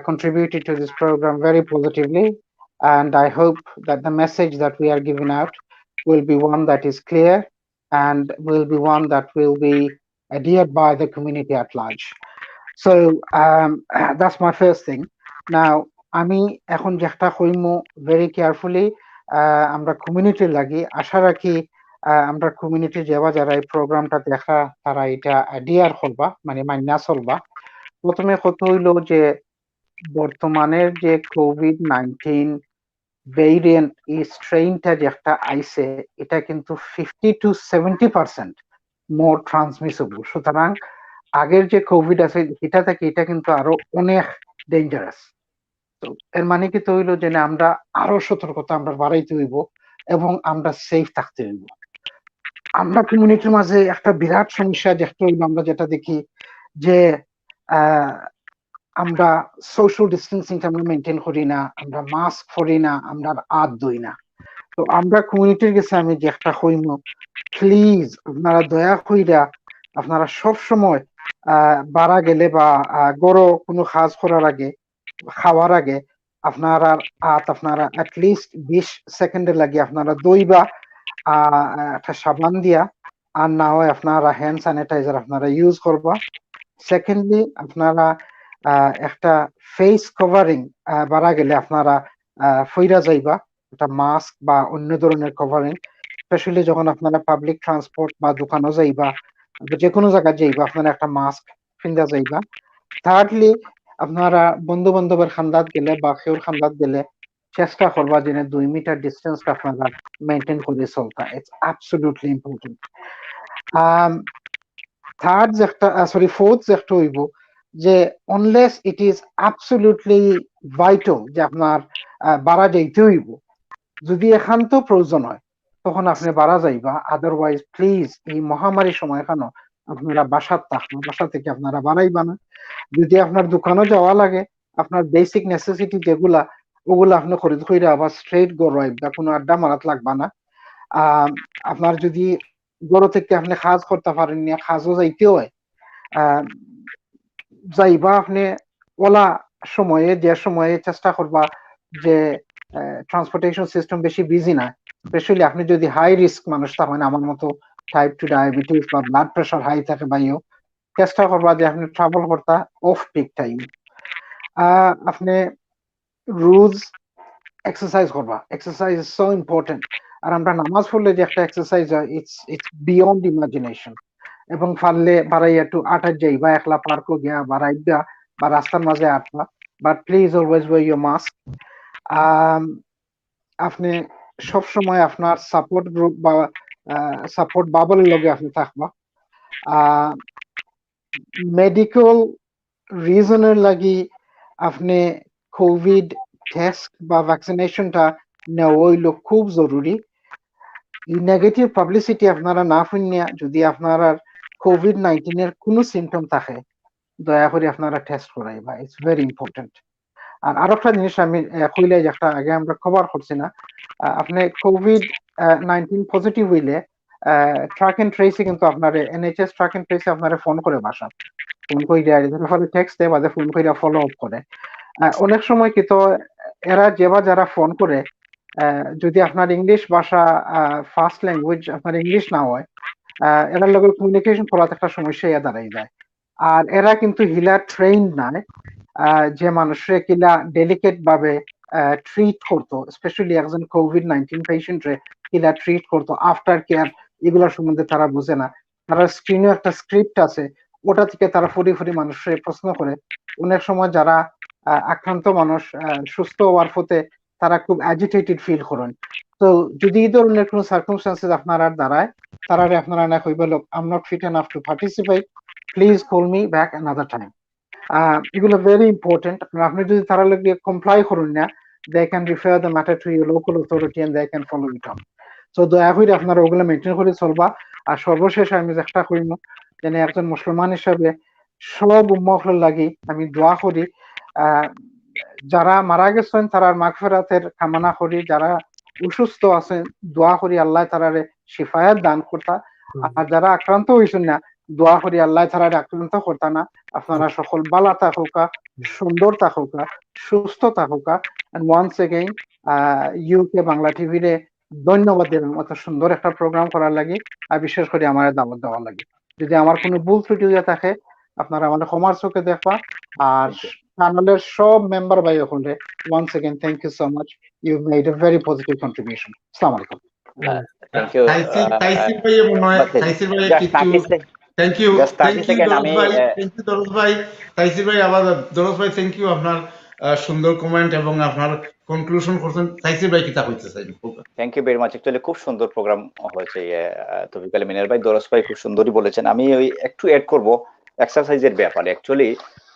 contributed to this program very positively, and I hope that the message that we are giving out will be one that is clear and will be one that will be adhered by the community at large. So that's my first thing. Now, আমি এখন যেটা কইমু very carefully, আমরা কমিউনিটির লাগি আশা রাখি আমরা কমিউনিটি যারা এই প্রোগ্রামটা দেখা তারা এটা ডিয়ার করবা, মানে মাইনা চলবা। প্রথমে কথা হইল যে বর্তমানের যে COVID-19 ভেরিয়েন্ট, এই স্ট্রেইনটা যে একটা আইছে, এটা কিন্তু 50 to 70% মোর ট্রান্সমিসেবল। সুতরাং আগের যে কোভিড আছে এটা থেকে এটা কিন্তু আরো অনেক ডেঞ্জারাস। তো এর মানে কি তো হইলো যে না, আমরা আরো সতর্কতা আমরা বাড়াইতে হইব এবং আমরা সেফ থাকতে হইব। আমরা কমিউনিটির মাঝে একটা বিরাট সমস্যা দেখতে হইব, আমরা যেটা দেখি যে আমরা সোশ্যাল ডিস্টেন্সিংটা আমরা মেনটেন করি না, আমরা মাস্ক পরি না, আমরা হাত ধুই না। তো আমরা কমিউনিটির কাছে আমি যে একটা হইম, প্লিজ আপনারা দয়া কইরা আপনারা সব সময় বাড়া গেলে বা গড় কোনো কাজ করার আগে, খাওয়ার আগে আপনারা আপনারা অ্যাটলিস্ট 20 সেকেন্ডের লাগে আপনারা দইবা একটা সাবান দিয়া, আর না হয় আপনারা হ্যান্ড স্যানিটাইজার আপনারা ইউজ করবা। সেকেন্ডলি আপনারা একটা ফেস কভারিং বাড়া গেলে আপনারা ফইরা যাইবা, একটা মাস্ক বা অন্য ধরনের কভারিং, স্পেশালি যখন আপনারা পাবলিক ট্রান্সপোর্ট বা দোকানও যাইবা, যে কোনো জায়গায় যাইবা আপনারা একটা মাস্ক পিন্দা যাইবা। থার্ডলি আপনারা বন্ধু বান্ধবের খান্দাত গেলে বা কেউর খান্দাত গেলে চেষ্টা করবা যে 2 মিটার ডিস্টেন্সটা আপনারা মেনটেন করে চলতা। It's absolutely important. থার্ড যেটা ফোর্থ যেটা হইব যে unless it is absolutely vital যে আপনার বাড়া যাইতে হইব, যদি একান্ত প্রয়োজন হয় তখন আপনি বাড়া যাইবা, আদারওয়াইজ প্লিজ এই মহামারীর সময় কেন আপনারা বাসা থেকে আপনারা বাড়াইবা না। যদি আপনার দোকানে যাওয়া লাগে, আপনার বেসিক নেসেসিটি যেগুলা ওগুলা আপনি খরিদ কইরা আবার স্ট্রেট গড়াইবা, কোনো আড্ডা মারাত লাগবা না। আপনার যদি গড় থেকে আপনি কাজ করতে পারেন না, কাজও যাইতে হয়, যাইবা আপনি ওলা সময়ে, যে সময়ে চেষ্টা করবা যে ট্রান্সপোর্টেশন সিস্টেম বেশি বিজি না, স্পেশালি আপনি যদি হাই রিস্ক মানুষ থাকেন, আমার মতো টাইপ 2 ডায়াবেটিস বা ব্লাড প্রেশার হাই থাকে বাইও, চেষ্টা করবা যে আপনি ট্রাভেল করতে অফ পিক টাইম। আপনি রোজ এক্সারসাইজ করবা, এক্সারসাইজ ইজ সো ইম্পর্টেন্ট। আর আমরা নামাজ পড়লে যে একটা এক্সারসাইজ হয়, ইটস বিয়ন্ড ইমাজিনেশন। এবং পারলে বাড়াই একটু আটার যাইবা, একলা পার্কও গিয়া বাড়াইবা বা রাস্তার মাঝে আটবা, but please always wear your mask. আপনি সবসময় আপনার সাপোর্ট গ্রুপ বা সাপোর্ট বাবলের লগে আপনি থাকবা। মেডিকেল রিজনের লাগি আপনি কোভিড টেস্ট বা ভ্যাকসিনেশনটা নেওয়া হইল খুব জরুরি। এই নেগেটিভ পাবলিসিটি আপনারা না শুনিয়া যদি আপনারা COVID-19 এর কোনো সিমটম থাকে, দয়া করে আপনারা টেস্ট করাইবা, ইটস ভেরি ইম্পর্টেন্ট। আর আরেকটা জিনিস আমি কইলে, একটা আগে আমরা খবর করছি না, আপনি COVID-19 পজিটিভ হইলে ট্র্যাক এন্ড ট্রেসে কিন্তু আপনার NHS ট্র্যাক এন্ড ট্রেসে আপনারা ফোন করে বাসা ফোন করে টেক্সট দেয়, বাদে ফোন করে ফলো আপ করে। অনেক সময় কিন্তু এরা যারা ফোন করে, যদি আপনার ইংলিশ ভাষা ফার্স্ট ল্যাঙ্গুয়েজ আপনার ইংলিশ না হয়, এরার লগে কমিউনিকেশন করার একটা সমস্যা দাঁড়াই যায়। আর এরা কিন্তু হিলা ট্রেইন নাই, যে মানুষের কিলা ডেলিকেট ভাবে ট্রিট করতো, স্পেশালি একজন COVID-19 পেশেন্টরে কিলা ট্রিট করতো, আফটার কেয়ার এগুলোর সম্বন্ধে তারা বুঝে না। তারা স্ক্রিনে একটা স্ক্রিপ্ট আছে, ওটা থেকে তারা ফুরি মানুষের প্রশ্ন করে। অনেক সময় যারা আক্রান্ত মানুষ সুস্থ হওয়ার পথে তারা খুব অ্যাজিটেটেড ফিল করেন। তো যদি এই ধরনের কোনো সার্কামস্টান্সেস আপনারা দাঁড়ায়, তারারে আপনারা না কইবে লোক I am not fit enough to participate, please call me back another time. এগুলো ভেরি ইম্পর্টেন্ট। আপনি যদি তারা লোক কমপ্লাই করুন না, they can refer the matter to your local authority and they can follow it up. So দয়া করে আপনারা ওগুলো মেনটেন করে চলবা। আর সর্বশেষ আমি চেষ্টা করিম যেন একজন মুসলমান হিসাবে সব উম্মহল লাগি আমি দোয়া করি, যারা মারা গেছেন তারার মাগফিরাতের কামনা করি, যারা অসুস্থ আছেন দোয়া করি আল্লাহ তারারে শিফায়াত দান করতা, আর যারা আক্রান্ত হয়েছেন না দোয়া করি আল্লাহ তারারে আক্রান্ত করতা না। আপনারা সকল বালা থাকুকা, সুন্দর থাকুকা, সুস্থ থাকুকা। and once again UK Bangla টিভিরে ধন্যবাদ দেবেন অত সুন্দর একটা প্রোগ্রাম করার লাগি, আর বিশেষ করে আমার দাওয়াত দেওয়ার লাগি। যদি আমার কোনো ভুল ত্রুটি হয়ে থাকে আপনারা আমাদের ক্ষমার চোখে দেখবা। আর প্যানেলের সব মেম্বার ভাই ওখানে once again thank you so much, you've made a very positive contribution. আসসালামু আলাইকুম। Thank you. তাইসির ভাই মনে হয় তাইসির ভাই কিছু থ্যাংক ইউ দরজ ভাই, তাইসির ভাই আবার দরজ ভাই থ্যাংক ইউ আপনার সুন্দর কমেন্ট এবং আপনার কনক্লুশন করছেন। তাইসির ভাই কি তা হইতে চাই? Thank you very much. Actually খুব সুন্দর প্রোগ্রাম হয়েছে তৌফিক আলী মিনার ভাই, দরজ ভাই খুব সুন্দরই বলেছেন। আমি ওই একটু অ্যাড করব এক্সারসাইজের ব্যাপারে। অ্যাকচুয়ালি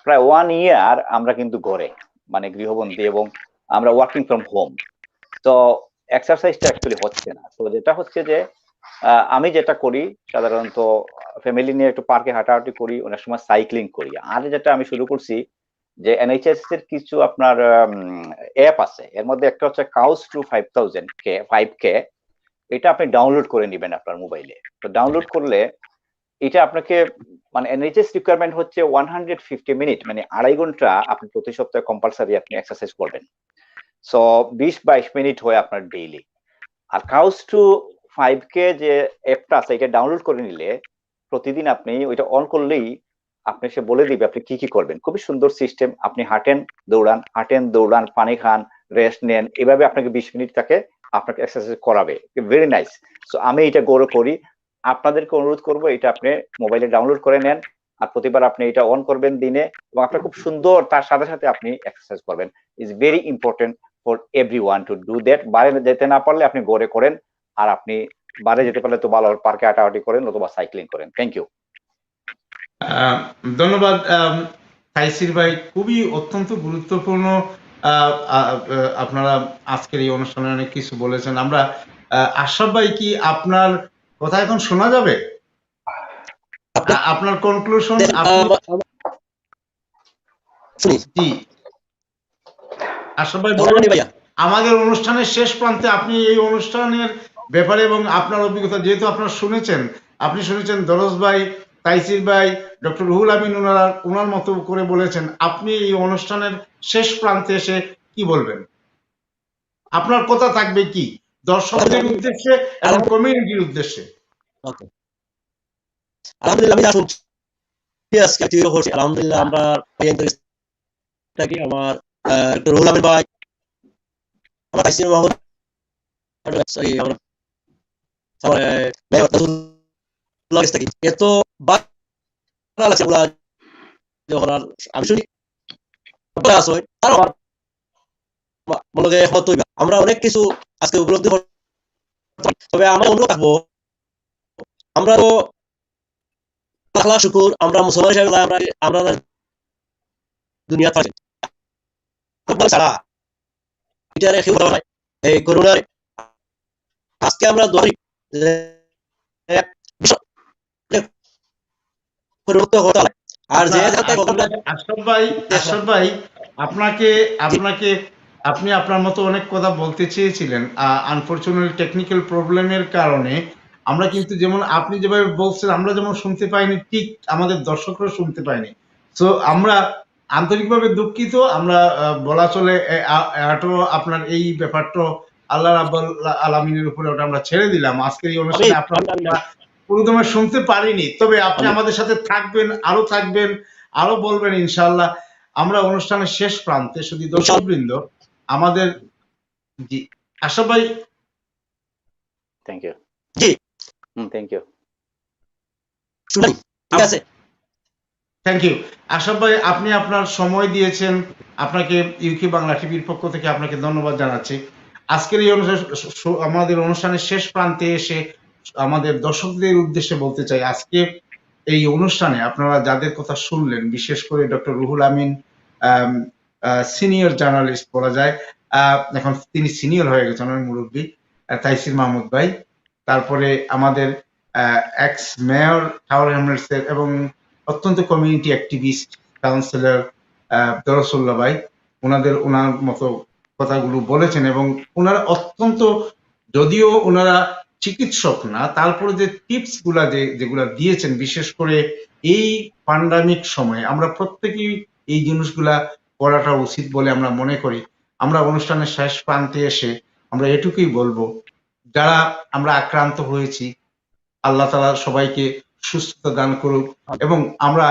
প্রায় 1 ইয়ার আমরা কিন্তু ঘরে মানে গৃহবন্দী এবং আমরা ওয়ার্কিং ফ্রম হোম, তো এক্সারসাইজটা অ্যাকচুয়ালি হচ্ছে না। তো যেটা হচ্ছে যে আমি যেটা করি সাধারণত ফ্যামিলি নিয়ে একটু পার্কে হাঁটাহাঁটি করি, অনেক সময় সাইক্লিং করি। আর যেটা আমি শুরু করছি যে এনএইচএস এর কিছু আপনার অ্যাপ আছে, এর মধ্যে একটা হচ্ছে কাউস টু 5K, এটা আপনি ডাউনলোড করে নেবেন আপনার মোবাইলে। তো ডাউনলোড করলে এটা আপনাকে মানে এনএইচএস রিকোয়ারমেন্ট হচ্ছে 150 মিনিট, মানে 2.5 ঘন্টা আপনি প্রতি সপ্তাহে কম্পালসারি আপনি এক্সারসাইজ করবেন। সো 20-22 মিনিট হয় আপনার ডেইলি। আর কাউস টু 5K যে অ্যাপটা আছে এটা ডাউনলোড করে নিলে প্রতিদিন আপনি ওইটা অন করলেই আপনি সে বলে দিবে আপনি কি কি করবেন। খুবই সুন্দর সিস্টেম। আপনি হাঁটেন দৌড়ান, পানি খান, রেস্ট নেন, এভাবে আপনাকে 20 মিনিট তাকে আপনাকে এক্সারসাইজ করাবে। Very nice. সো আমি এটা গৌরব করি, আপনাদেরকে অনুরোধ করব এটা আপনি মোবাইলে ডাউনলোড করে নেন, আর প্রতিবার আপনি এটা অন করবেন দিনে, এবং আপনার খুব সুন্দর তার সাথে সাথে আপনি এক্সারসাইজ করবেন। Is very important for everyone to do that. বাইরে যেতে না পারলে আপনি ঘরে করেন, আর আপনি বাইরে যেতে পারলে তো ভালো, পার্কে হাঁটাহাঁটি করেন অথবা সাইক্লিং করেন। Thank you. ধন্যবাদ তাইসির ভাই, খুবই অত্যন্ত গুরুত্বপূর্ণ আপনারা আজকের এই অনুষ্ঠানে অনেক কিছু বলেছেন। আমরা আশরাফ ভাই কি আপনার কথা এখন শোনা যাবে? আপনার কনক্লুশন জি আশরাফ ভাই বলুন। আমাদের অনুষ্ঠানের শেষ প্রান্তে আপনি এই অনুষ্ঠানের ব্যাপারে এবং আপনার অভিজ্ঞতা, যেহেতু আপনারা আপনি শুনেছেন দরজ ভাই, তাইসির ভাই, ডক্টর রুহুল আমিন ওনার মতো করে বলেছেন, আপনি এই অনুষ্ঠানের শেষ প্রান্তে এসে কি বলবেন? আপনার কথা থাকবে কি দর্শকদের উদ্দেশ্যে এবং কমিউনিটির উদ্দেশ্যে? আলহামদুলিল্লাহ, আমি শুনছি আজকে আলহামদুলিল্লাহ আমরা আমার ডক্টর রুহুল আমিন ভাই, আমার তাইসির মাহমুদ, সরি আমার এত আমি শুনি আমরা অনেক কিছু আজকে উপলব্ধি, তবে আমরা অনুরোধ রাখবো, আমরা তো শুকুর আমরা মুসলমান হিসাবে আমরা দুনিয়া ছাড়া এই করোনার আজকে আমরা ধরি আর যে আশরাফ ভাই আপনি আপনার মতো অনেক কথা বলতে চেয়েছিলেন, আনফরচুনেটলি টেকনিক্যাল প্রবলেমের কারণে আমরা কিন্তু যেমন আপনি যেভাবে বলছেন আমরা যেমন শুনতে পাইনি, ঠিক আমাদের দর্শকরা শুনতে পাইনি। তো আমরা আন্তরিকভাবে দুঃখিত। আমরা বলা চলে আপনার এই ব্যাপারটা আল্লাহ রাব্বুল আলামিনের উপরে ওটা আমরা ছেড়ে দিলাম। আজকের এই অনুষ্ঠানে আপনারা পুরোদমে শুনতে পারিনি, তবে আপনি আমাদের সাথে থাকবেন, আরো বলবেন ইনশাআল্লাহ। আমরা অনুষ্ঠানের শেষ প্রান্তে শুধু দর্শকবৃন্দ আমাদের জি আশরাফ ভাই, থ্যাংক ইউ। জি থ্যাংক ইউ। ঠিক আছে, থ্যাংক ইউ। আশরাফ ভাই, আপনি আপনার সময় দিয়েছেন, আপনাকে ইউকে বাংলা টিভির পক্ষ থেকে আপনাকে ধন্যবাদ জানাচ্ছি। আজকের এই আমাদের অনুষ্ঠানের শেষ প্রান্তে এসে আমাদের দর্শকদের উদ্দেশ্যে বলতে চাই, আজকে এই অনুষ্ঠানে আপনারা যাদের কথা শুনলেন, বিশেষ করে ডক্টর রুহুল আমিন, সিনিয়র জার্নালিস্ট বলা যায়, এখন তিনি সিনিয়র হয়ে গেছেন, অনেক মুরব্বী, তাইসির মাহমুদ ভাই, তারপরে আমাদের এক্স মেয়র টাওয়ার হ্যামলেটসের এবং অত্যন্ত কমিউনিটি অ্যাক্টিভিস্ট কাউন্সিলর দরসুল্লাহ ভাই, ওনার মতো কথাগুলো বলেছেন এবং ওনারা অত্যন্ত, যদিও ওনারা চিকিৎসক না, তারপরে যে টিপস গুলা যেগুলা দিয়েছেন, বিশেষ করে এই প্যান্ডামিক সময়ে আমরা প্রত্যেকেই এই জিনিসগুলা করাটা উচিত বলে আমরা মনে করি। আমরা অনুষ্ঠানের শেষ প্রান্তে এসে আমরা এটুকুই বলবো, যারা আমরা আক্রান্ত হয়েছি, আল্লাহ তাআলা সবাইকে সুস্থতা দান করুক এবং আমরা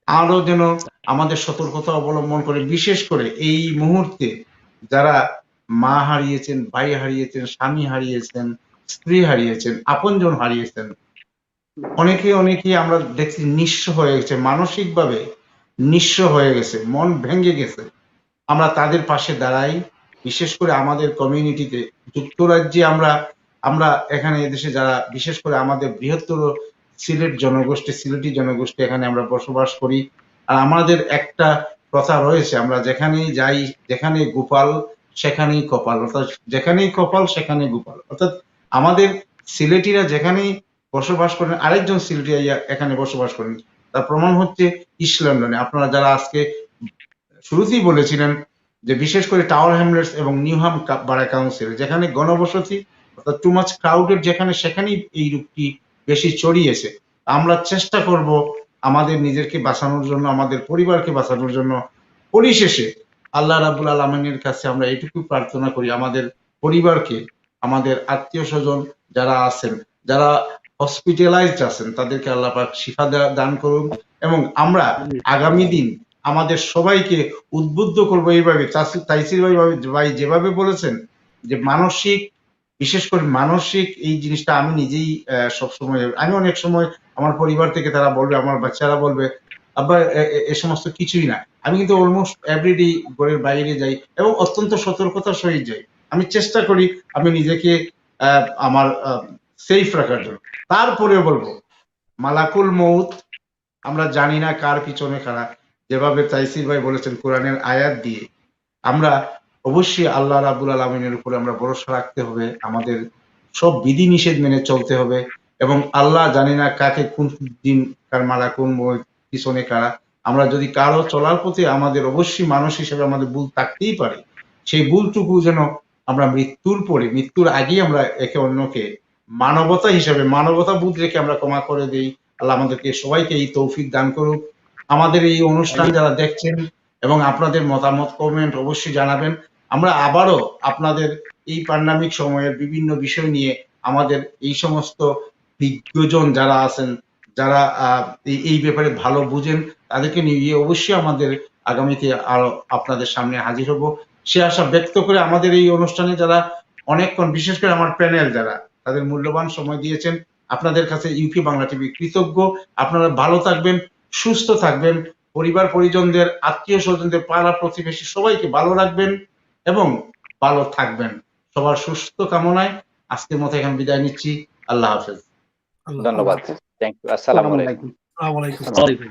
আরো যেন আমাদের সতর্কতা অবলম্বন করে, বিশেষ করে এই মুহূর্তে যারা মা হারিয়েছেন, ভাই হারিয়েছেন, স্বামী হারিয়েছেন, স্ত্রী হারিয়েছেন, আপনজন হারিয়েছেন, অনেকেই আমরা দেখছি নিঃস্ব হয়ে গেছে, মানসিকভাবে নিঃস্ব হয়ে গেছে, মন ভেঙে গেছে। আমরা তাদের পাশে দাঁড়াই, বিশেষ করে আমাদের কমিউনিটিতে। যুক্তরাজ্যে আমরা এখানে এদেশে যারা, বিশেষ করে আমাদের বৃহত্তর সিলেটি জনগোষ্ঠী এখানে আমরা বসবাস করি। আর আমাদের একটা কথা রয়েছে, আমরা যেখানেই যাই, যেখানে গোপাল সেখানেই কপাল, অর্থাৎ যেখানেই কপাল সেখানেই গোপাল। অর্থাৎ আমাদের সিলেটিরা যেখানেই বসবাস করেন, আরেকজন সিলেটি এখানে বসবাস করেন। তার প্রমাণ হচ্ছে ইস্ট লন্ডনে। আপনারা যারা আজকে শুরুতেই বলেছিলেন যে বিশেষ করে টাওয়ার হ্যামলেটস এবং নিউহাম বারা কাউন্সিল, যেখানে গণবসতি অর্থাৎ টু মাচ ক্রাউডেড, সেখানেই এই রূপটি বেশি ছড়িয়েছে। আমরা চেষ্টা করব আমাদের নিজেকে বাঁচানোর জন্য, আমাদের পরিবারকে বাঁচানোর জন্য। পরিশেষে আল্লাহ রাব্বুল আলামিনের কাছে আমরা এটুকু প্রার্থনা করি, আমাদের পরিবারকে, আমাদের আত্মীয় স্বজন যারা আছেন, যারা হসপিটালাইজড আছেন, তাদেরকে আল্লাহ পাক শিফা দান করুন এবং আমরা আগামী দিন আমাদের সবাইকে উদ্বুদ্ধ করবো এইভাবে। তাইসির ভাই যেভাবে বলেছেন যে মানসিক, বিশেষ করে মানসিক এই জিনিসটা, আমি নিজেই সবসময়, আমি অনেক সময় আমার পরিবার থেকে তারা বলবে, আমার বাচ্চারা বলবে, আব্বা এ সমস্ত কিছুই না। আমি কিন্তু অলমোস্ট এভরিডে ঘরের বাইরে যাই এবং অত্যন্ত সতর্কতার সহিত যাই। আমি চেষ্টা করি আমি নিজেকে আমার সেফ রাখার জন্য। তারপরেও বলবো, মালাকুল মউত আমরা জানি না কার পিছনে খাড়া। যেভাবে তাইসির ভাই বলেছেন কোরআনের আয়াত দিয়ে, আমরা অবশ্যই আল্লাহ রাব্বুল আলামিনের উপরে আমরা ভরসা রাখতে হবে, আমাদের সব বিধি নিষেধ মেনে চলতে হবে এবং আল্লাহ জানি না কাকে কোন দিন কার মালাকুল মউত পিছনে কারা। আমরা যদি কারো চলার পথে আমাদের অবশ্যই মানুষ হিসেবে আমাদের ভুল থাকতেই পারে, সেই ভুলটুকু যেন আমরা মৃত্যুর আগেই আমরা একে অন্যকে মানবতা হিসেবে, মানবতা বোধ রেখে আমরা ক্ষমা করে দেই। আল্লাহ আমাদেরকে সবাইকে এই তৌফিক দান করুক। আমাদের এই অনুষ্ঠান যারা দেখছেন এবং আপনাদের মতামত কমেন্ট অবশ্যই জানাবেন। আমরা আবারও আপনাদের এই প্যান্ডামিক সময়ের বিভিন্ন বিষয় নিয়ে আমাদের এই সমস্ত বিজ্ঞজন যারা আছেন, যারা এই ব্যাপারে ভালো বুঝেন, তাদেরকে নিয়ে অবশ্যই আমাদের আগামীতে আরো আপনাদের সামনে হাজির হব, সে আশা ব্যক্ত করে আমাদের এই অনুষ্ঠানে যারা অনেকক্ষণ, বিশেষ করে আমার প্যানেল যারা তাদের মূল্যবান সময় দিয়েছেন, আপনাদের কাছে ইউকে বাংলা টিভি কৃতজ্ঞ। আপনারা ভালো থাকবেন, সুস্থ থাকবেন, পরিবার পরিজনদের, আত্মীয় স্বজনদের, পাড়া প্রতিবেশী সবাইকে ভালো রাখবেন এবং ভালো থাকবেন। সবার সুস্থ কামনায় আজকের মতো এখানে বিদায় নিচ্ছি। আল্লাহ হাফেজ। ধন্যবাদ। Thank you. আসসালামু আলাইকুম। আসসালামু আলাইকুম।